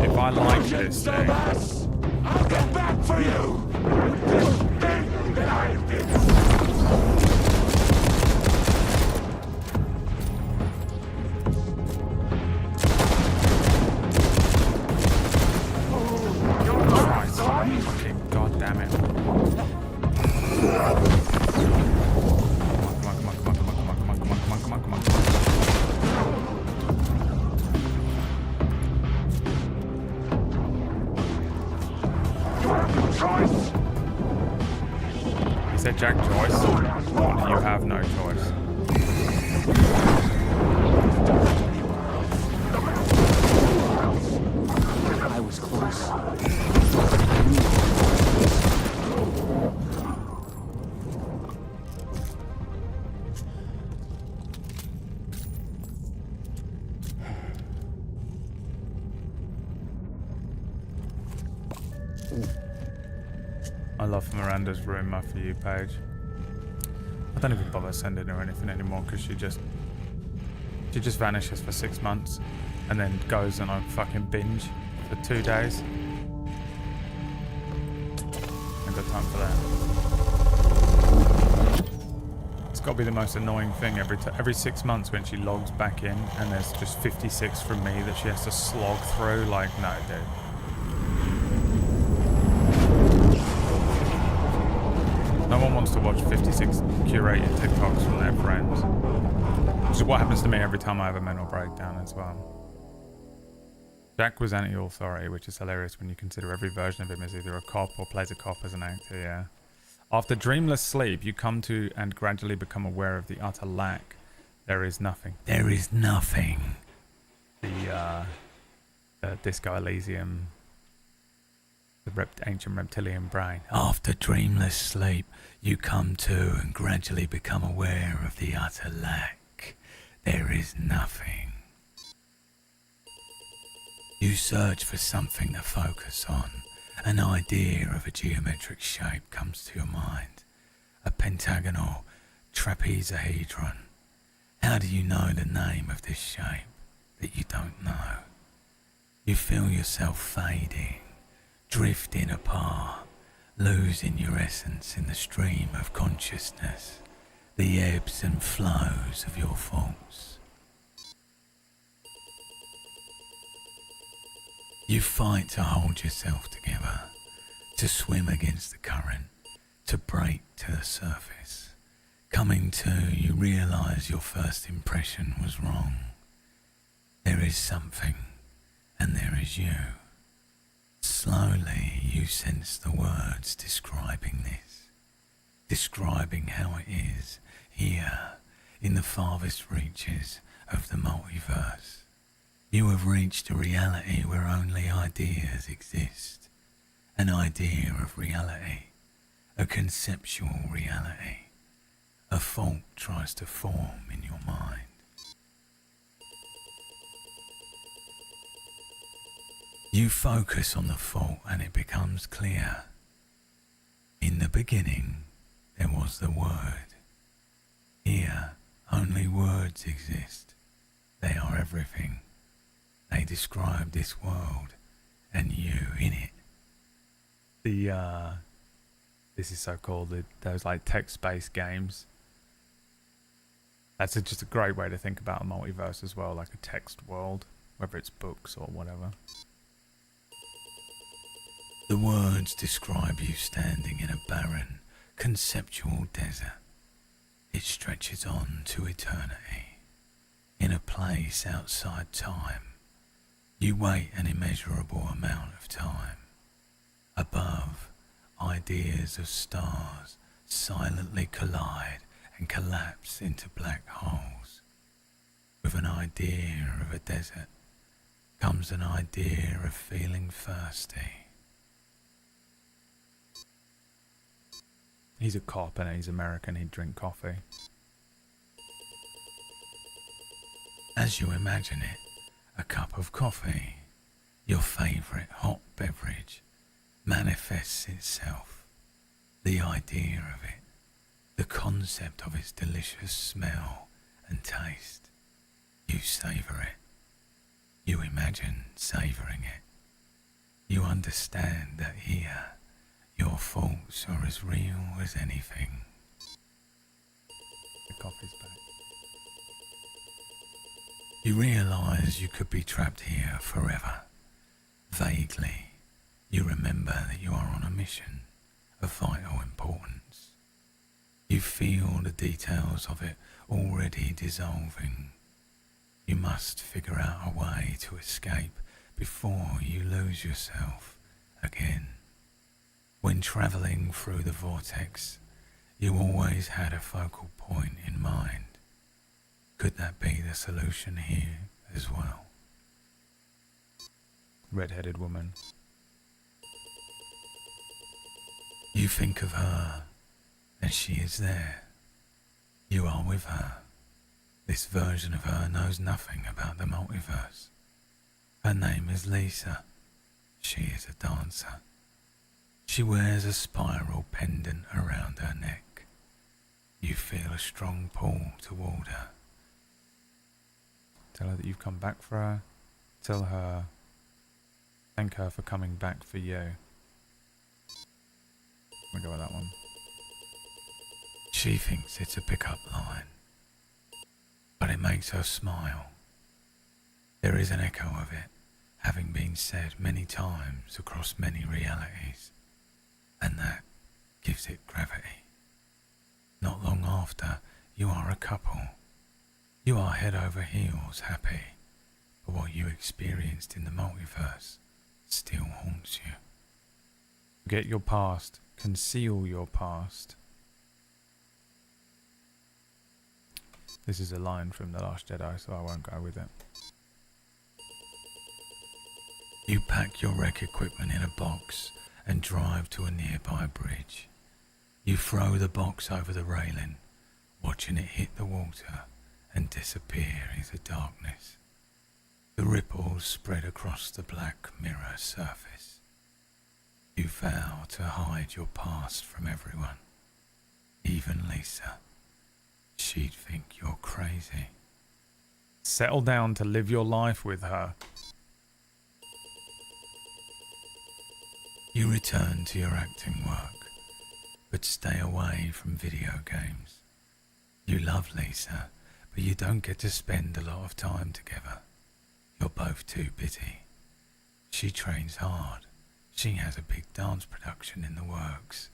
if I like this thing, I'll get back for you! This thing that I did! choice. What, you have no choice. I was close. I love Miranda's room for you page. I don't even bother sending her anything anymore because she just vanishes for 6 months and then goes on a fucking binge for 2 days. Ain't got time for that. It's got to be the most annoying thing every 6 months when she logs back in and there's just 56 from me that she has to slog through. Like, no, dude. No one wants to watch 56 curated TikToks from their friends. Which is what happens to me every time I have a mental breakdown as well. Jack was anti-authority, which is hilarious when you consider every version of him as either a cop or plays a cop as an actor, yeah. After dreamless sleep, you come to and gradually become aware of the utter lack. There is nothing. There is nothing. The Disco Elysium, the ancient reptilian brain. After dreamless sleep, you come to and gradually become aware of the utter lack. There is nothing. You search for something to focus on. An idea of a geometric shape comes to your mind. A pentagonal trapezohedron. How do you know the name of this shape that you don't know? You feel yourself fading, drifting apart, losing your essence in the stream of consciousness, the ebbs and flows of your thoughts. You fight to hold yourself together, to swim against the current, to break to the surface. Coming to, you realize your first impression was wrong. There is something, and there is you. Slowly, you sense the words describing this, describing how it is here in the farthest reaches of the multiverse. You have reached a reality where only ideas exist. An idea of reality, a conceptual reality. A thought tries to form in your mind. You focus on the thought and it becomes clear. In the beginning, there was the Word. Here, only words exist. They are everything. They describe this world and you in it. This is so cool. Those like text-based games. That's just a great way to think about a multiverse as well, like a text world, whether it's books or whatever. The words describe you standing in a barren, conceptual desert. It stretches on to eternity. In a place outside time. You wait an immeasurable amount of time. Above, ideas of stars silently collide and collapse into black holes. With an idea of a desert comes an idea of feeling thirsty. He's a cop and he's American, he'd drink coffee. As you imagine it, a cup of coffee, your favourite hot beverage, manifests itself. The idea of it, the concept of its delicious smell and taste. You savour it. You imagine savouring it. You understand that here, your thoughts are as real as anything. The coffee's back. You realise you could be trapped here forever. Vaguely, you remember that you are on a mission of vital importance. You feel the details of it already dissolving. You must figure out a way to escape before you lose yourself again. When travelling through the vortex, You always had a focal point in mind. Could that be the solution here as well? Red-headed woman. You think of her, and she is there. You are with her. This version of her knows nothing about the multiverse. Her name is Lisa. She is a dancer. She wears a spiral pendant around her neck. You feel a strong pull toward her. Tell her that you've come back for her. Tell her, thank her for coming back for you. I'm gonna go with that one. She thinks it's a pickup line, but it makes her smile. There is an echo of it, having been said many times across many realities, and that gives it gravity. Not long after, you are a couple. You are head over heels happy, but what you experienced in the multiverse still haunts you. Forget your past, conceal your past. This is a line from The Last Jedi, so I won't go with it. You pack your wreck equipment in a box and drive to a nearby bridge. You throw the box over the railing, watching it hit the water and disappear into darkness. The ripples spread across the black mirror surface. You vow to hide your past from everyone, even Lisa. She'd think you're crazy. Settle down to live your life with her. You return to your acting work, but stay away from video games. You love Lisa, but you don't get to spend a lot of time together. You're both too busy. She trains hard. She has a big dance production in the works.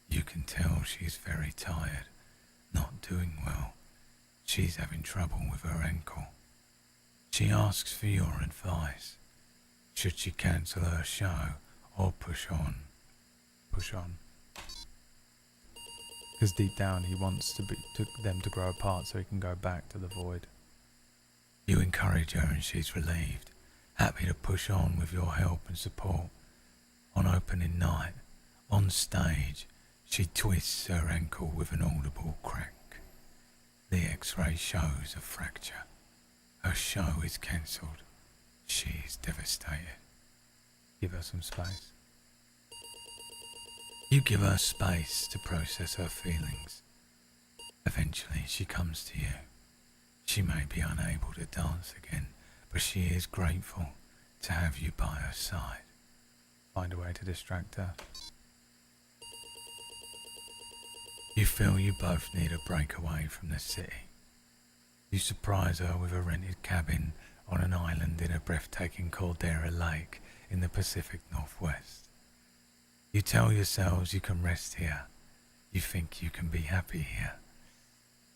You can tell she's very tired, not doing well. She's having trouble with her ankle. She asks for your advice. Should she cancel her show or push on? Push on. Because deep down he wants them to grow apart so he can go back to the void. You encourage her and she's relieved, happy to push on with your help and support. On opening night, on stage, she twists her ankle with an audible crack. The X-ray shows a fracture. Her show is cancelled. She is devastated. Give her some space. You give her space to process her feelings. Eventually she comes to you. She may be unable to dance again, but she is grateful to have you by her side. Find a way to distract her. You feel you both need a break away from the city. You surprise her with a rented cabin on an island in a breathtaking caldera lake in the Pacific Northwest. You tell yourselves you can rest here. You think you can be happy here.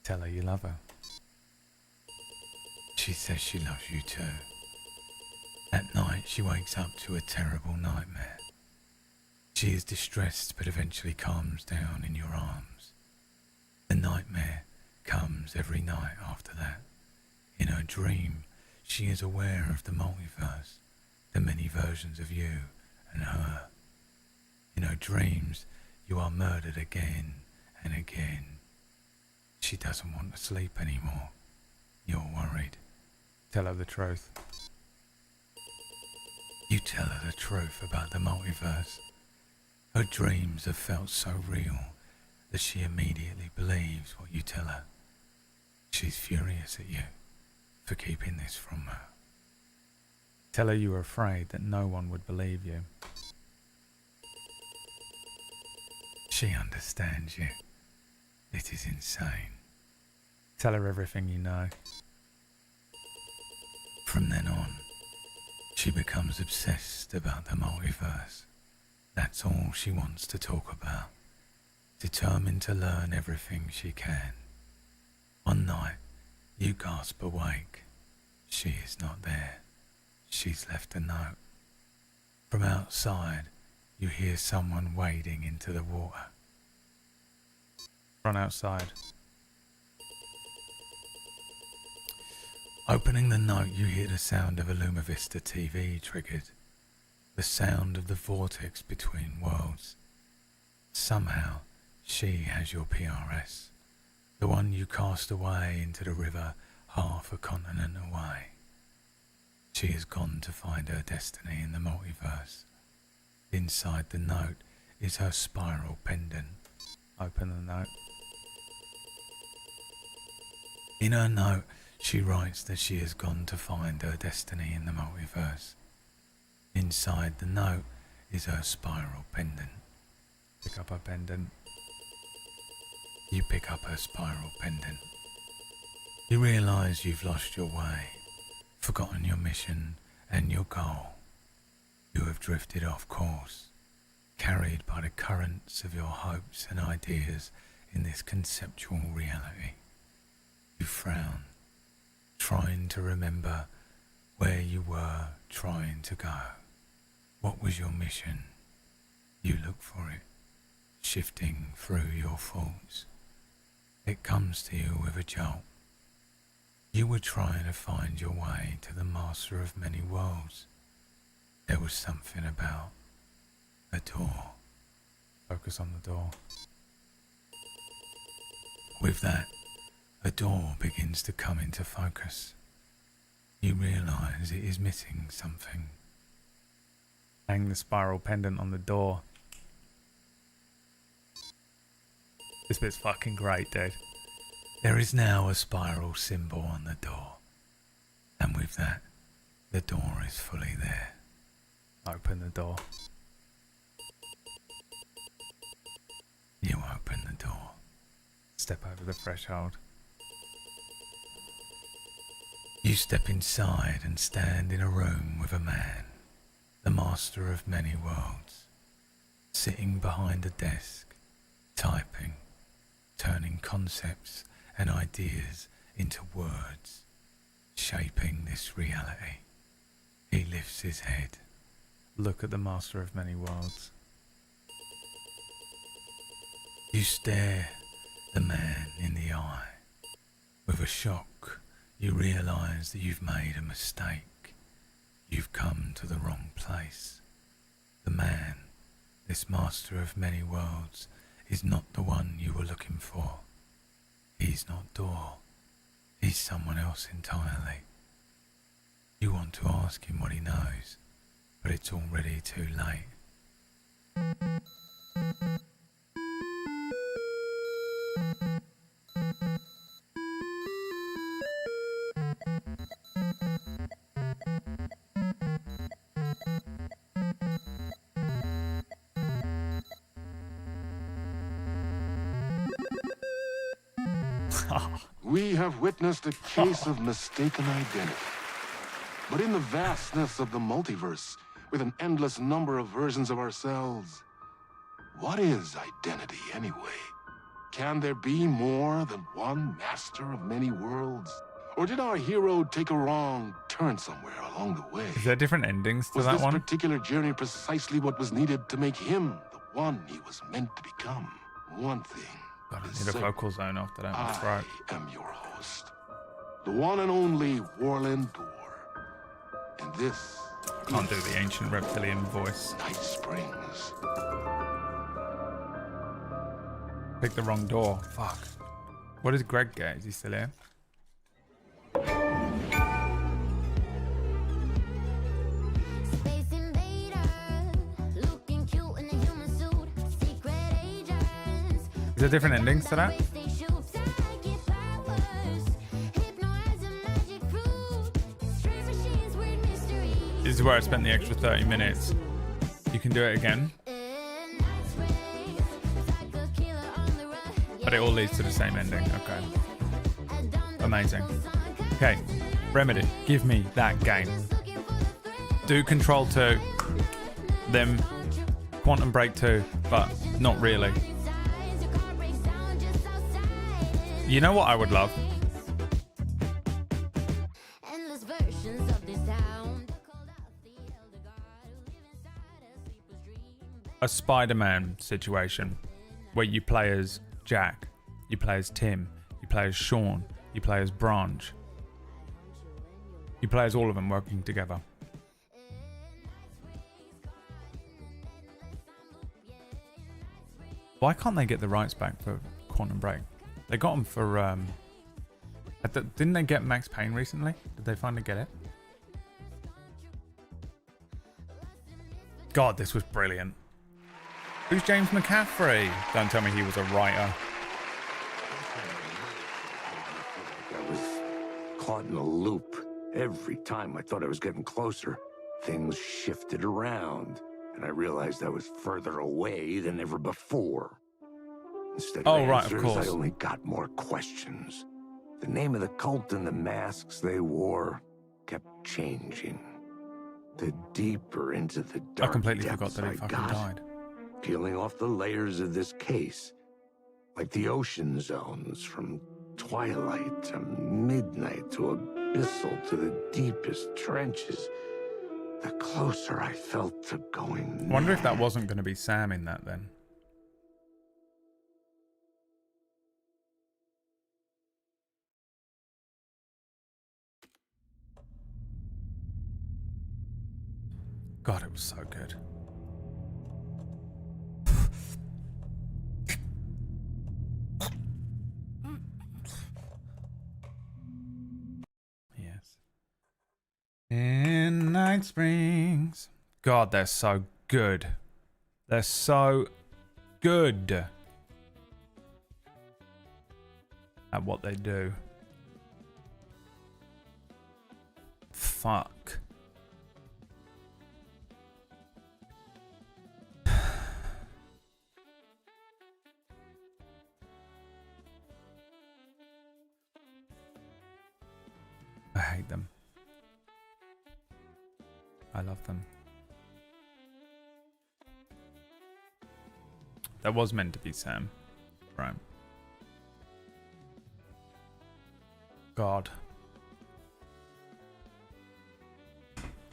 Tell her you love her. She says she loves you too. At night she wakes up to a terrible nightmare. She is distressed but eventually calms down in your arms. The nightmare comes every night after that. In her dream, she is aware of the multiverse, the many versions of you and her. In her dreams, you are murdered again and again. She doesn't want to sleep anymore. You're worried. Tell her the truth. You tell her the truth about the multiverse. Her dreams have felt so real that she immediately believes what you tell her. She's furious at you for keeping this from her. Tell her you are afraid that no one would believe you. She understands you. It is insane. Tell her everything you know. From then on, she becomes obsessed about the multiverse. That's all she wants to talk about. Determined to learn everything she can. One night, you gasp awake. She is not there. She's left a note. From outside, you hear someone wading into the water. Run outside. Opening the note, you hear the sound of a Luma Vista TV triggered. The sound of the vortex between worlds. Somehow, she has your PRS. The one you cast away into the river half a continent away. She has gone to find her destiny in the multiverse. Inside the note is her spiral pendant. Open the note. In her note, she writes that she has gone to find her destiny in the multiverse. Inside the note is her spiral pendant. Pick up her pendant. You pick up her spiral pendant. You realise you've lost your way, forgotten your mission and your goal. You have drifted off course, carried by the currents of your hopes and ideas in this conceptual reality. You frown, trying to remember where you were trying to go. What was your mission? You look for it, shifting through your thoughts. It comes to you with a jolt. You were trying to find your way to the master of many worlds. There was something about a door. Focus on the door. With that, a door begins to come into focus. You realise it is missing something. Hang the spiral pendant on the door. This bit's fucking great, dude. There is now a spiral symbol on the door. And with that, the door is fully there. Open the door. You open the door. Step over the threshold. You step inside and stand in a room with a man, the master of many worlds, sitting behind a desk, typing, turning concepts and ideas into words, shaping this reality. He lifts his head. Look at the master of many worlds. You stare the man in the eye. With a shock, you realise that you've made a mistake. You've come to the wrong place. The man, this master of many worlds, is not the one you were looking for. He's not Door. He's someone else entirely. You want to ask him what he knows, but it's already too late. We have witnessed a case of mistaken identity. But in the vastness of the multiverse, with an endless number of versions of ourselves, what is identity anyway? Can there be more than one master of many worlds? Or did our hero take a wrong turn somewhere along the way? Is there different endings to Was that this one? particular journey precisely what was needed to make him the one he was meant to become? One thing God, I is need a certain. vocal zone after that. That's right. I am your host, the one and only Warland Door. And this Can't do the ancient reptilian voice. Night Springs. Pick the wrong door. Fuck. What did Greg get? Is he still here? Space invader, looking cute in a human suit. Secret agents. Is there different endings to that? This is where I spent the extra 30 minutes. You can do it again. But it all leads to the same ending. Okay. Amazing. Okay. Remedy, give me that game. Do Control 2. Then Quantum Break 2. But not really. You know what I would love? A Spider-Man situation where you play as Jack You play as Tim. You play as Sean. You play as Branch. You play as all of them working together. Why can't they get the rights back for Quantum Break? They got them for... didn't they get Max Payne recently? Did they finally get it? God, this was brilliant. Who's James McCaffrey? Don't tell me he was a writer. I was caught in a loop. Every time I thought I was getting closer, things shifted around, and I realized I was further away than ever before. Instead of answers, I only got more questions. The name of the cult and the masks they wore kept changing. The deeper into the dark I completely depths forgot that he I fucking got, died. peeling off the layers of this case, like the ocean zones, from twilight to midnight to abyssal to the deepest trenches. The closer I felt to going I wonder if that wasn't going to be Sam in that then. God, it was so good. Yes. In Night Springs. God, they're so good. They're so good at what they do. Fuck. I hate them. I love them. That was meant to be Sam. Right. God.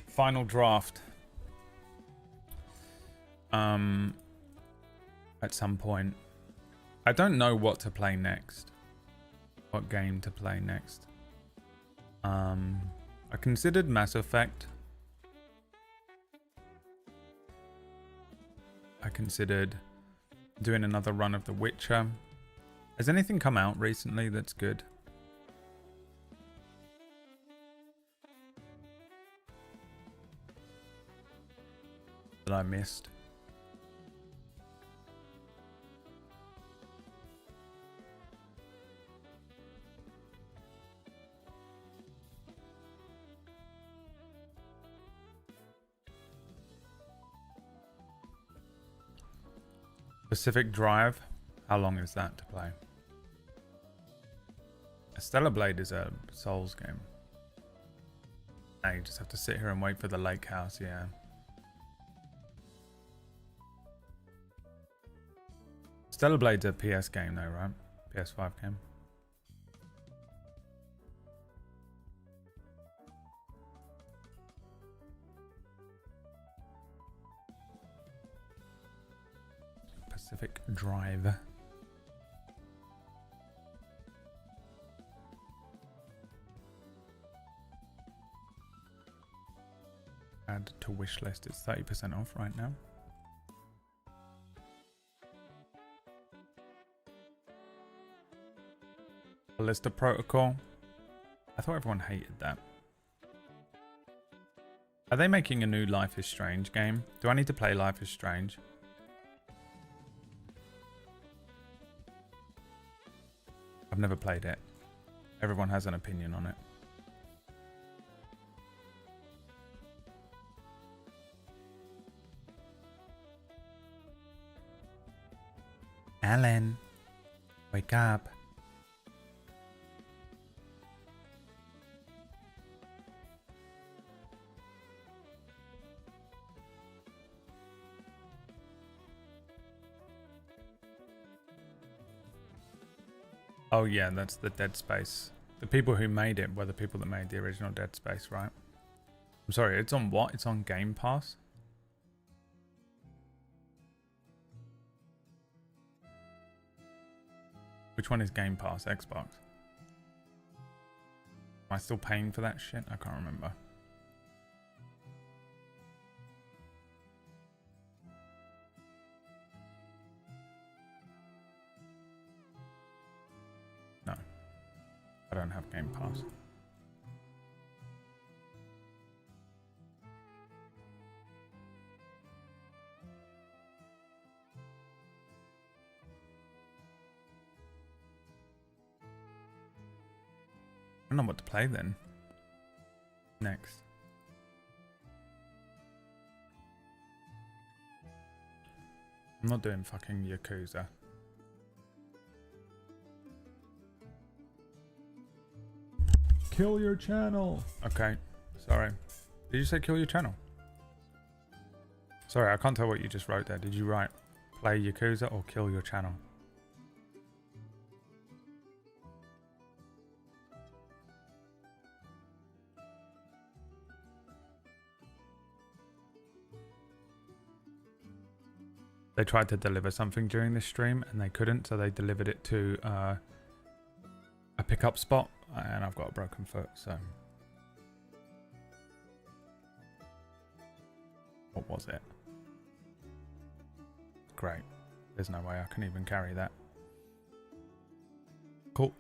Final draft. At some point. I don't know what to play next. What game to play next. I considered Mass Effect. I considered doing another run of The Witcher. Has anything come out recently that's good? That I missed? Pacific Drive. How long is that to play? Stellar Blade is a Souls game. Now you just have to sit here and wait for the lake house, yeah. Stellar Blade's a PS game though, right? PS5 game. Pacific Drive. Add to wish list. It's 30% off right now. Ballista Protocol. I thought everyone hated that. Are they making a new Life is Strange game? Do I need to play Life is Strange? I've never played it. Everyone has an opinion on it. Alan, wake up. Oh yeah, that's the Dead Space. The people who made it were the people that made the original Dead Space, right? I'm sorry, it's on what? It's on Game Pass? Which one is Game Pass? Xbox? Am I still paying for that shit? I can't remember. No. I don't have Game Pass. I don't know what to play then. Next. I'm not doing fucking Yakuza. Kill your channel. Okay, sorry. Did you say kill your channel? Sorry, I can't tell what you just wrote there. Did you write play Yakuza or kill your channel? They tried to deliver something during this stream and they couldn't, so they delivered it to a pickup spot, and I've got a broken foot, so. What was it? Great. There's no way I can even carry that. Cool.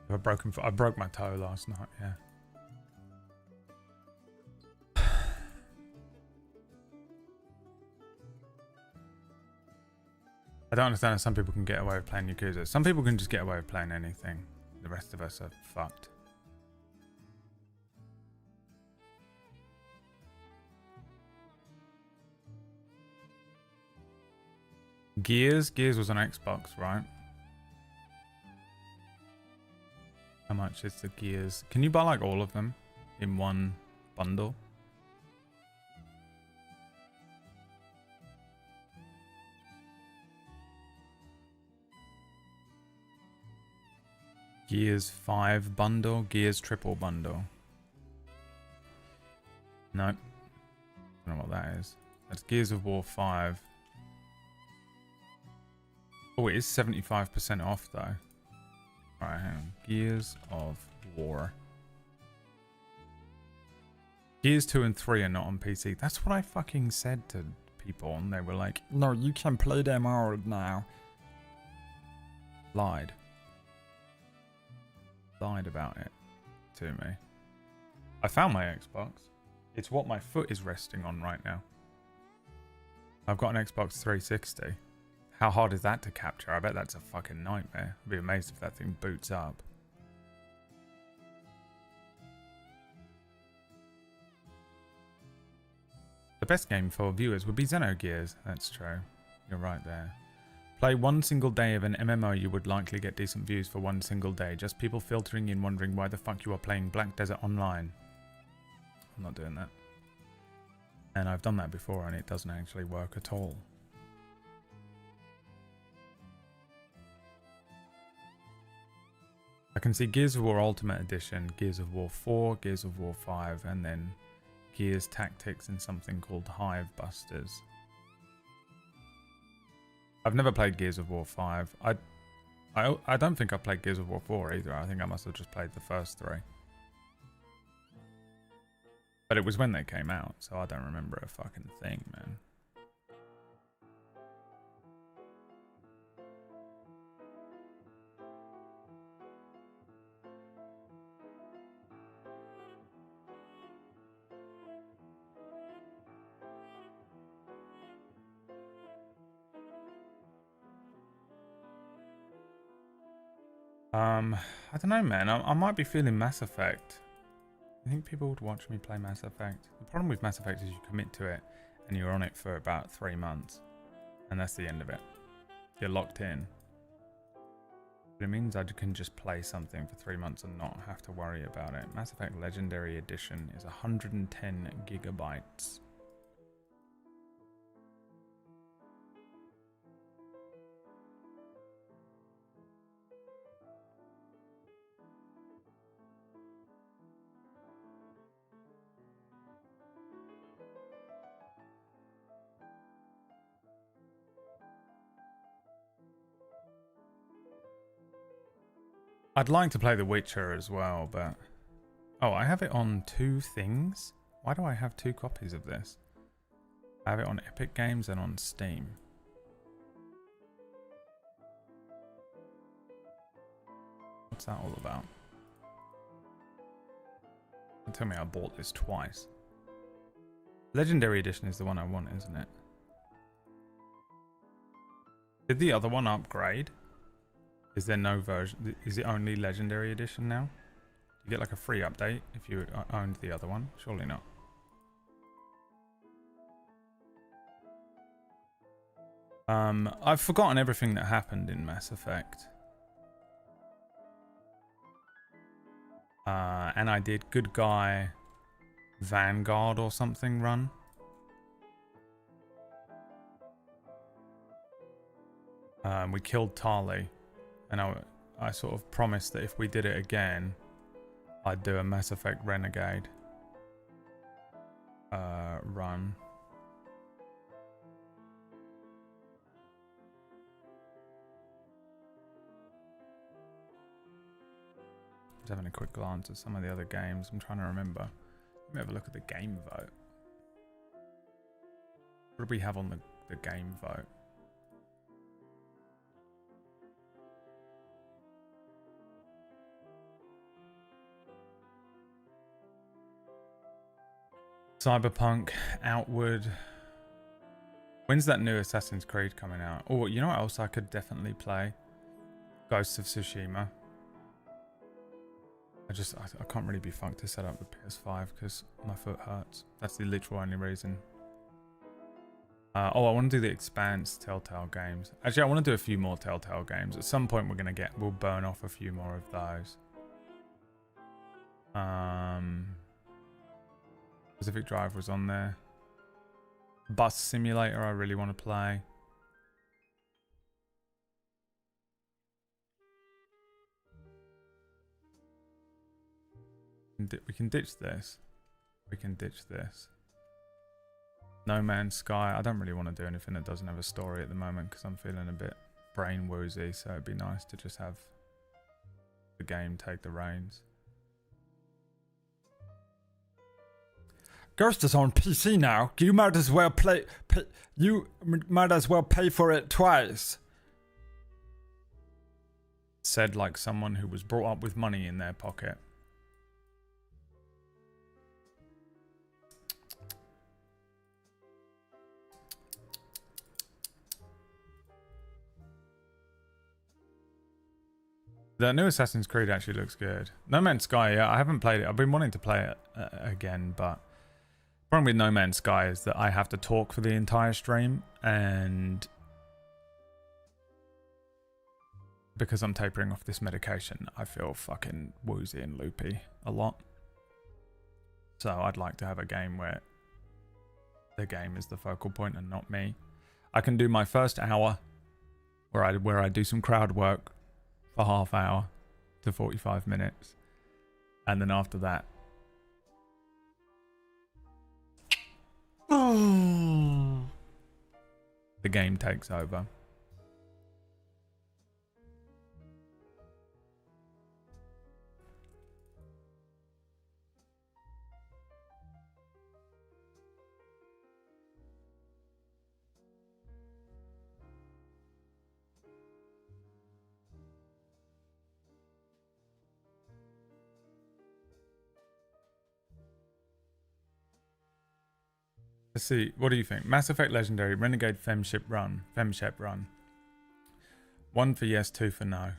I broke my toe last night, yeah. I don't understand how some people can get away with playing Yakuza. Some people can just get away with playing anything. The rest of us are fucked. Gears was on Xbox, right? How much is the Gears? Can you buy like all of them in one bundle? Gears 5 bundle, Gears triple bundle. No. Don't know what that is. That's Gears of War 5. Oh, it is 75% off though. Alright, hang on. Gears of War. Gears 2 and 3 are not on PC. That's what I fucking said to people, and they were like, no, you can play them all now. Lied about it to me. I found my Xbox. It's what my foot is resting on right now. I've got an Xbox 360. How hard is that to capture? I bet that's a fucking nightmare. I'd be amazed if that thing boots up. The best game for viewers would be Xenogears. That's true. You're right there. Play one single day of an MMO, you would likely get decent views for one single day. Just people filtering in wondering why the fuck you are playing Black Desert Online. I'm not doing that. And I've done that before and it doesn't actually work at all. I can see Gears of War Ultimate Edition, Gears of War 4, Gears of War 5, and then Gears Tactics and something called Hive Busters. I've never played Gears of War 5. I don't think I played Gears of War 4 either. I think I must have just played the first 3. But it was when they came out, so I don't remember a fucking thing, man. I don't know, man. I might be feeling Mass Effect. I think people would watch me play Mass Effect. The problem with Mass Effect is you commit to it and you're on it for about 3 months. And that's the end of it. You're locked in. But it means I can just play something for 3 months and not have to worry about it. Mass Effect Legendary Edition is 110 gigabytes. I'd like to play The Witcher as well, but... Oh, I have it on 2 things? Why do I have 2 copies of this? I have it on Epic Games and on Steam. What's that all about? Don't tell me I bought this twice. Legendary Edition is the one I want, isn't it? Did the other one upgrade? Is there no version? Is it only Legendary Edition now? Do you get like a free update if you owned the other one? Surely not. I've forgotten everything that happened in Mass Effect. And I did Good Guy Vanguard or something run. We killed Tali, and I sort of promised that if we did it again, I'd do a Mass Effect Renegade run. Just having a quick glance at some of the other games. I'm trying to remember. Let me have a look at the game vote. What do we have on the game vote? Cyberpunk, Outward. When's that new Assassin's Creed coming out? Oh, you know what else I could definitely play? Ghosts of Tsushima. I can't really be fucked to set up the PS5 because my foot hurts. That's the literal only reason. I want to do the Expanse Telltale games. Actually, I want to do a few more Telltale games. At some point we'll burn off a few more of those. Pacific Drive was on there. Bus Simulator I really want to play. We can ditch this. We can ditch this. No Man's Sky. I don't really want to do anything that doesn't have a story at the moment because I'm feeling a bit brain woozy, so it'd be nice to just have the game take the reins. Ghost is on PC now. You might as well you might as well pay for it twice. Said like someone who was brought up with money in their pocket. The new Assassin's Creed actually looks good. No Man's Sky, yeah, I haven't played it. I've been wanting to play it again, but the problem with No Man's Sky is that I have to talk for the entire stream, and because I'm tapering off this medication, I feel fucking woozy and loopy a lot. So I'd like to have a game where the game is the focal point and not me. I can do my first hour where I do some crowd work for half hour to 45 minutes, and then after that the game takes over. Let's see, what do you think? Mass Effect Legendary, Renegade Femship Run. 1 for yes, 2 for no.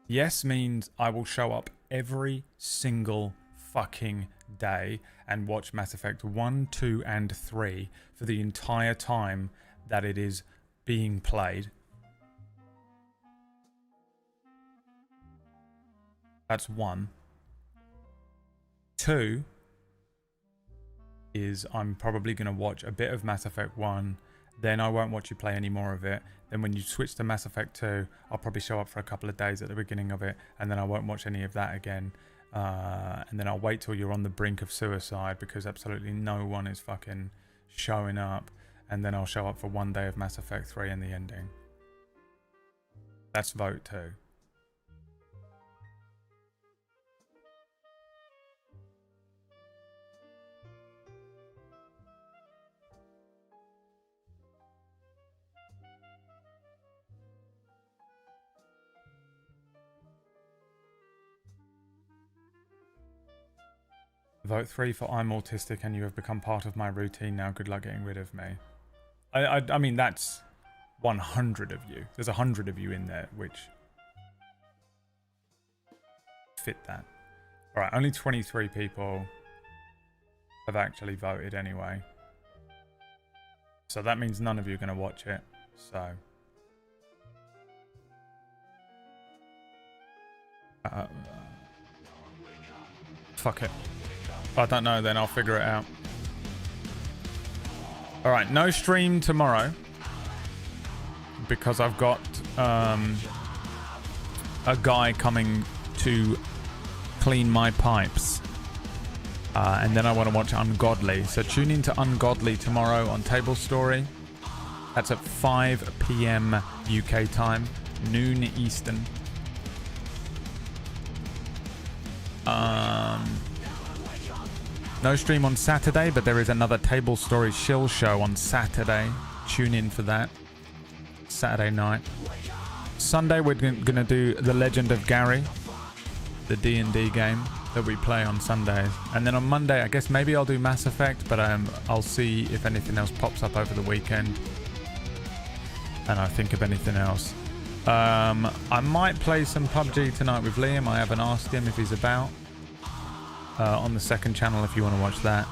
Yes means I will show up every single fucking day and watch Mass Effect 1, 2, and 3 for the entire time that it is being played. That's 1. 2 is I'm probably going to watch a bit of Mass Effect 1, then I won't watch you play any more of it. Then when you switch to Mass Effect 2, I'll probably show up for a couple of days at the beginning of it, and then I won't watch any of that again. And then I'll wait till you're on the brink of suicide because absolutely no one is fucking showing up, and then I'll show up for 1 day of Mass Effect 3 and the ending. That's vote 2. Vote 3 for I'm autistic and you have become part of my routine now. Good luck getting rid of me. I mean, that's 100 of you. There's 100 of you in there which fit that. Alright, only 23 people have actually voted anyway. So that means none of you are going to watch it. So... fuck it. If I don't know, then I'll figure it out. Alright, no stream tomorrow. Because I've got a guy coming to clean my pipes. And then I want to watch Ungodly. So tune in to Ungodly tomorrow on Table Story. That's at 5 PM UK time. Noon Eastern. No stream on Saturday, but there is another Table Story Shill show on Saturday. Tune in for that. Saturday night. Sunday we're gonna do The Legend of Gary, the D&D game that we play on Sundays. And then on Monday, I guess maybe I'll do Mass Effect, but I'll see if anything else pops up over the weekend. And I think of anything else. I might play some PUBG tonight with Liam. I haven't asked him if he's about. On the second channel if you want to watch that.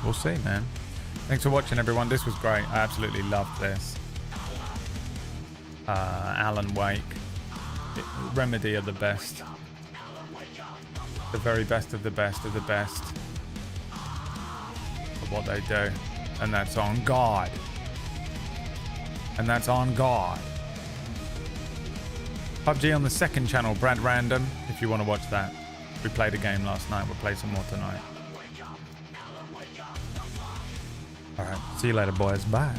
We'll see, man. Thanks for watching, everyone. This was great. I absolutely loved this. Alan Wake. Remedy are the best. The very best of the best of the best of what they do. And that's on God. And that's on God. PUBG on the second channel, Brad Random, if you want to watch that. We played a game last night. We'll play some more tonight. Alright, see you later, boys. Bye.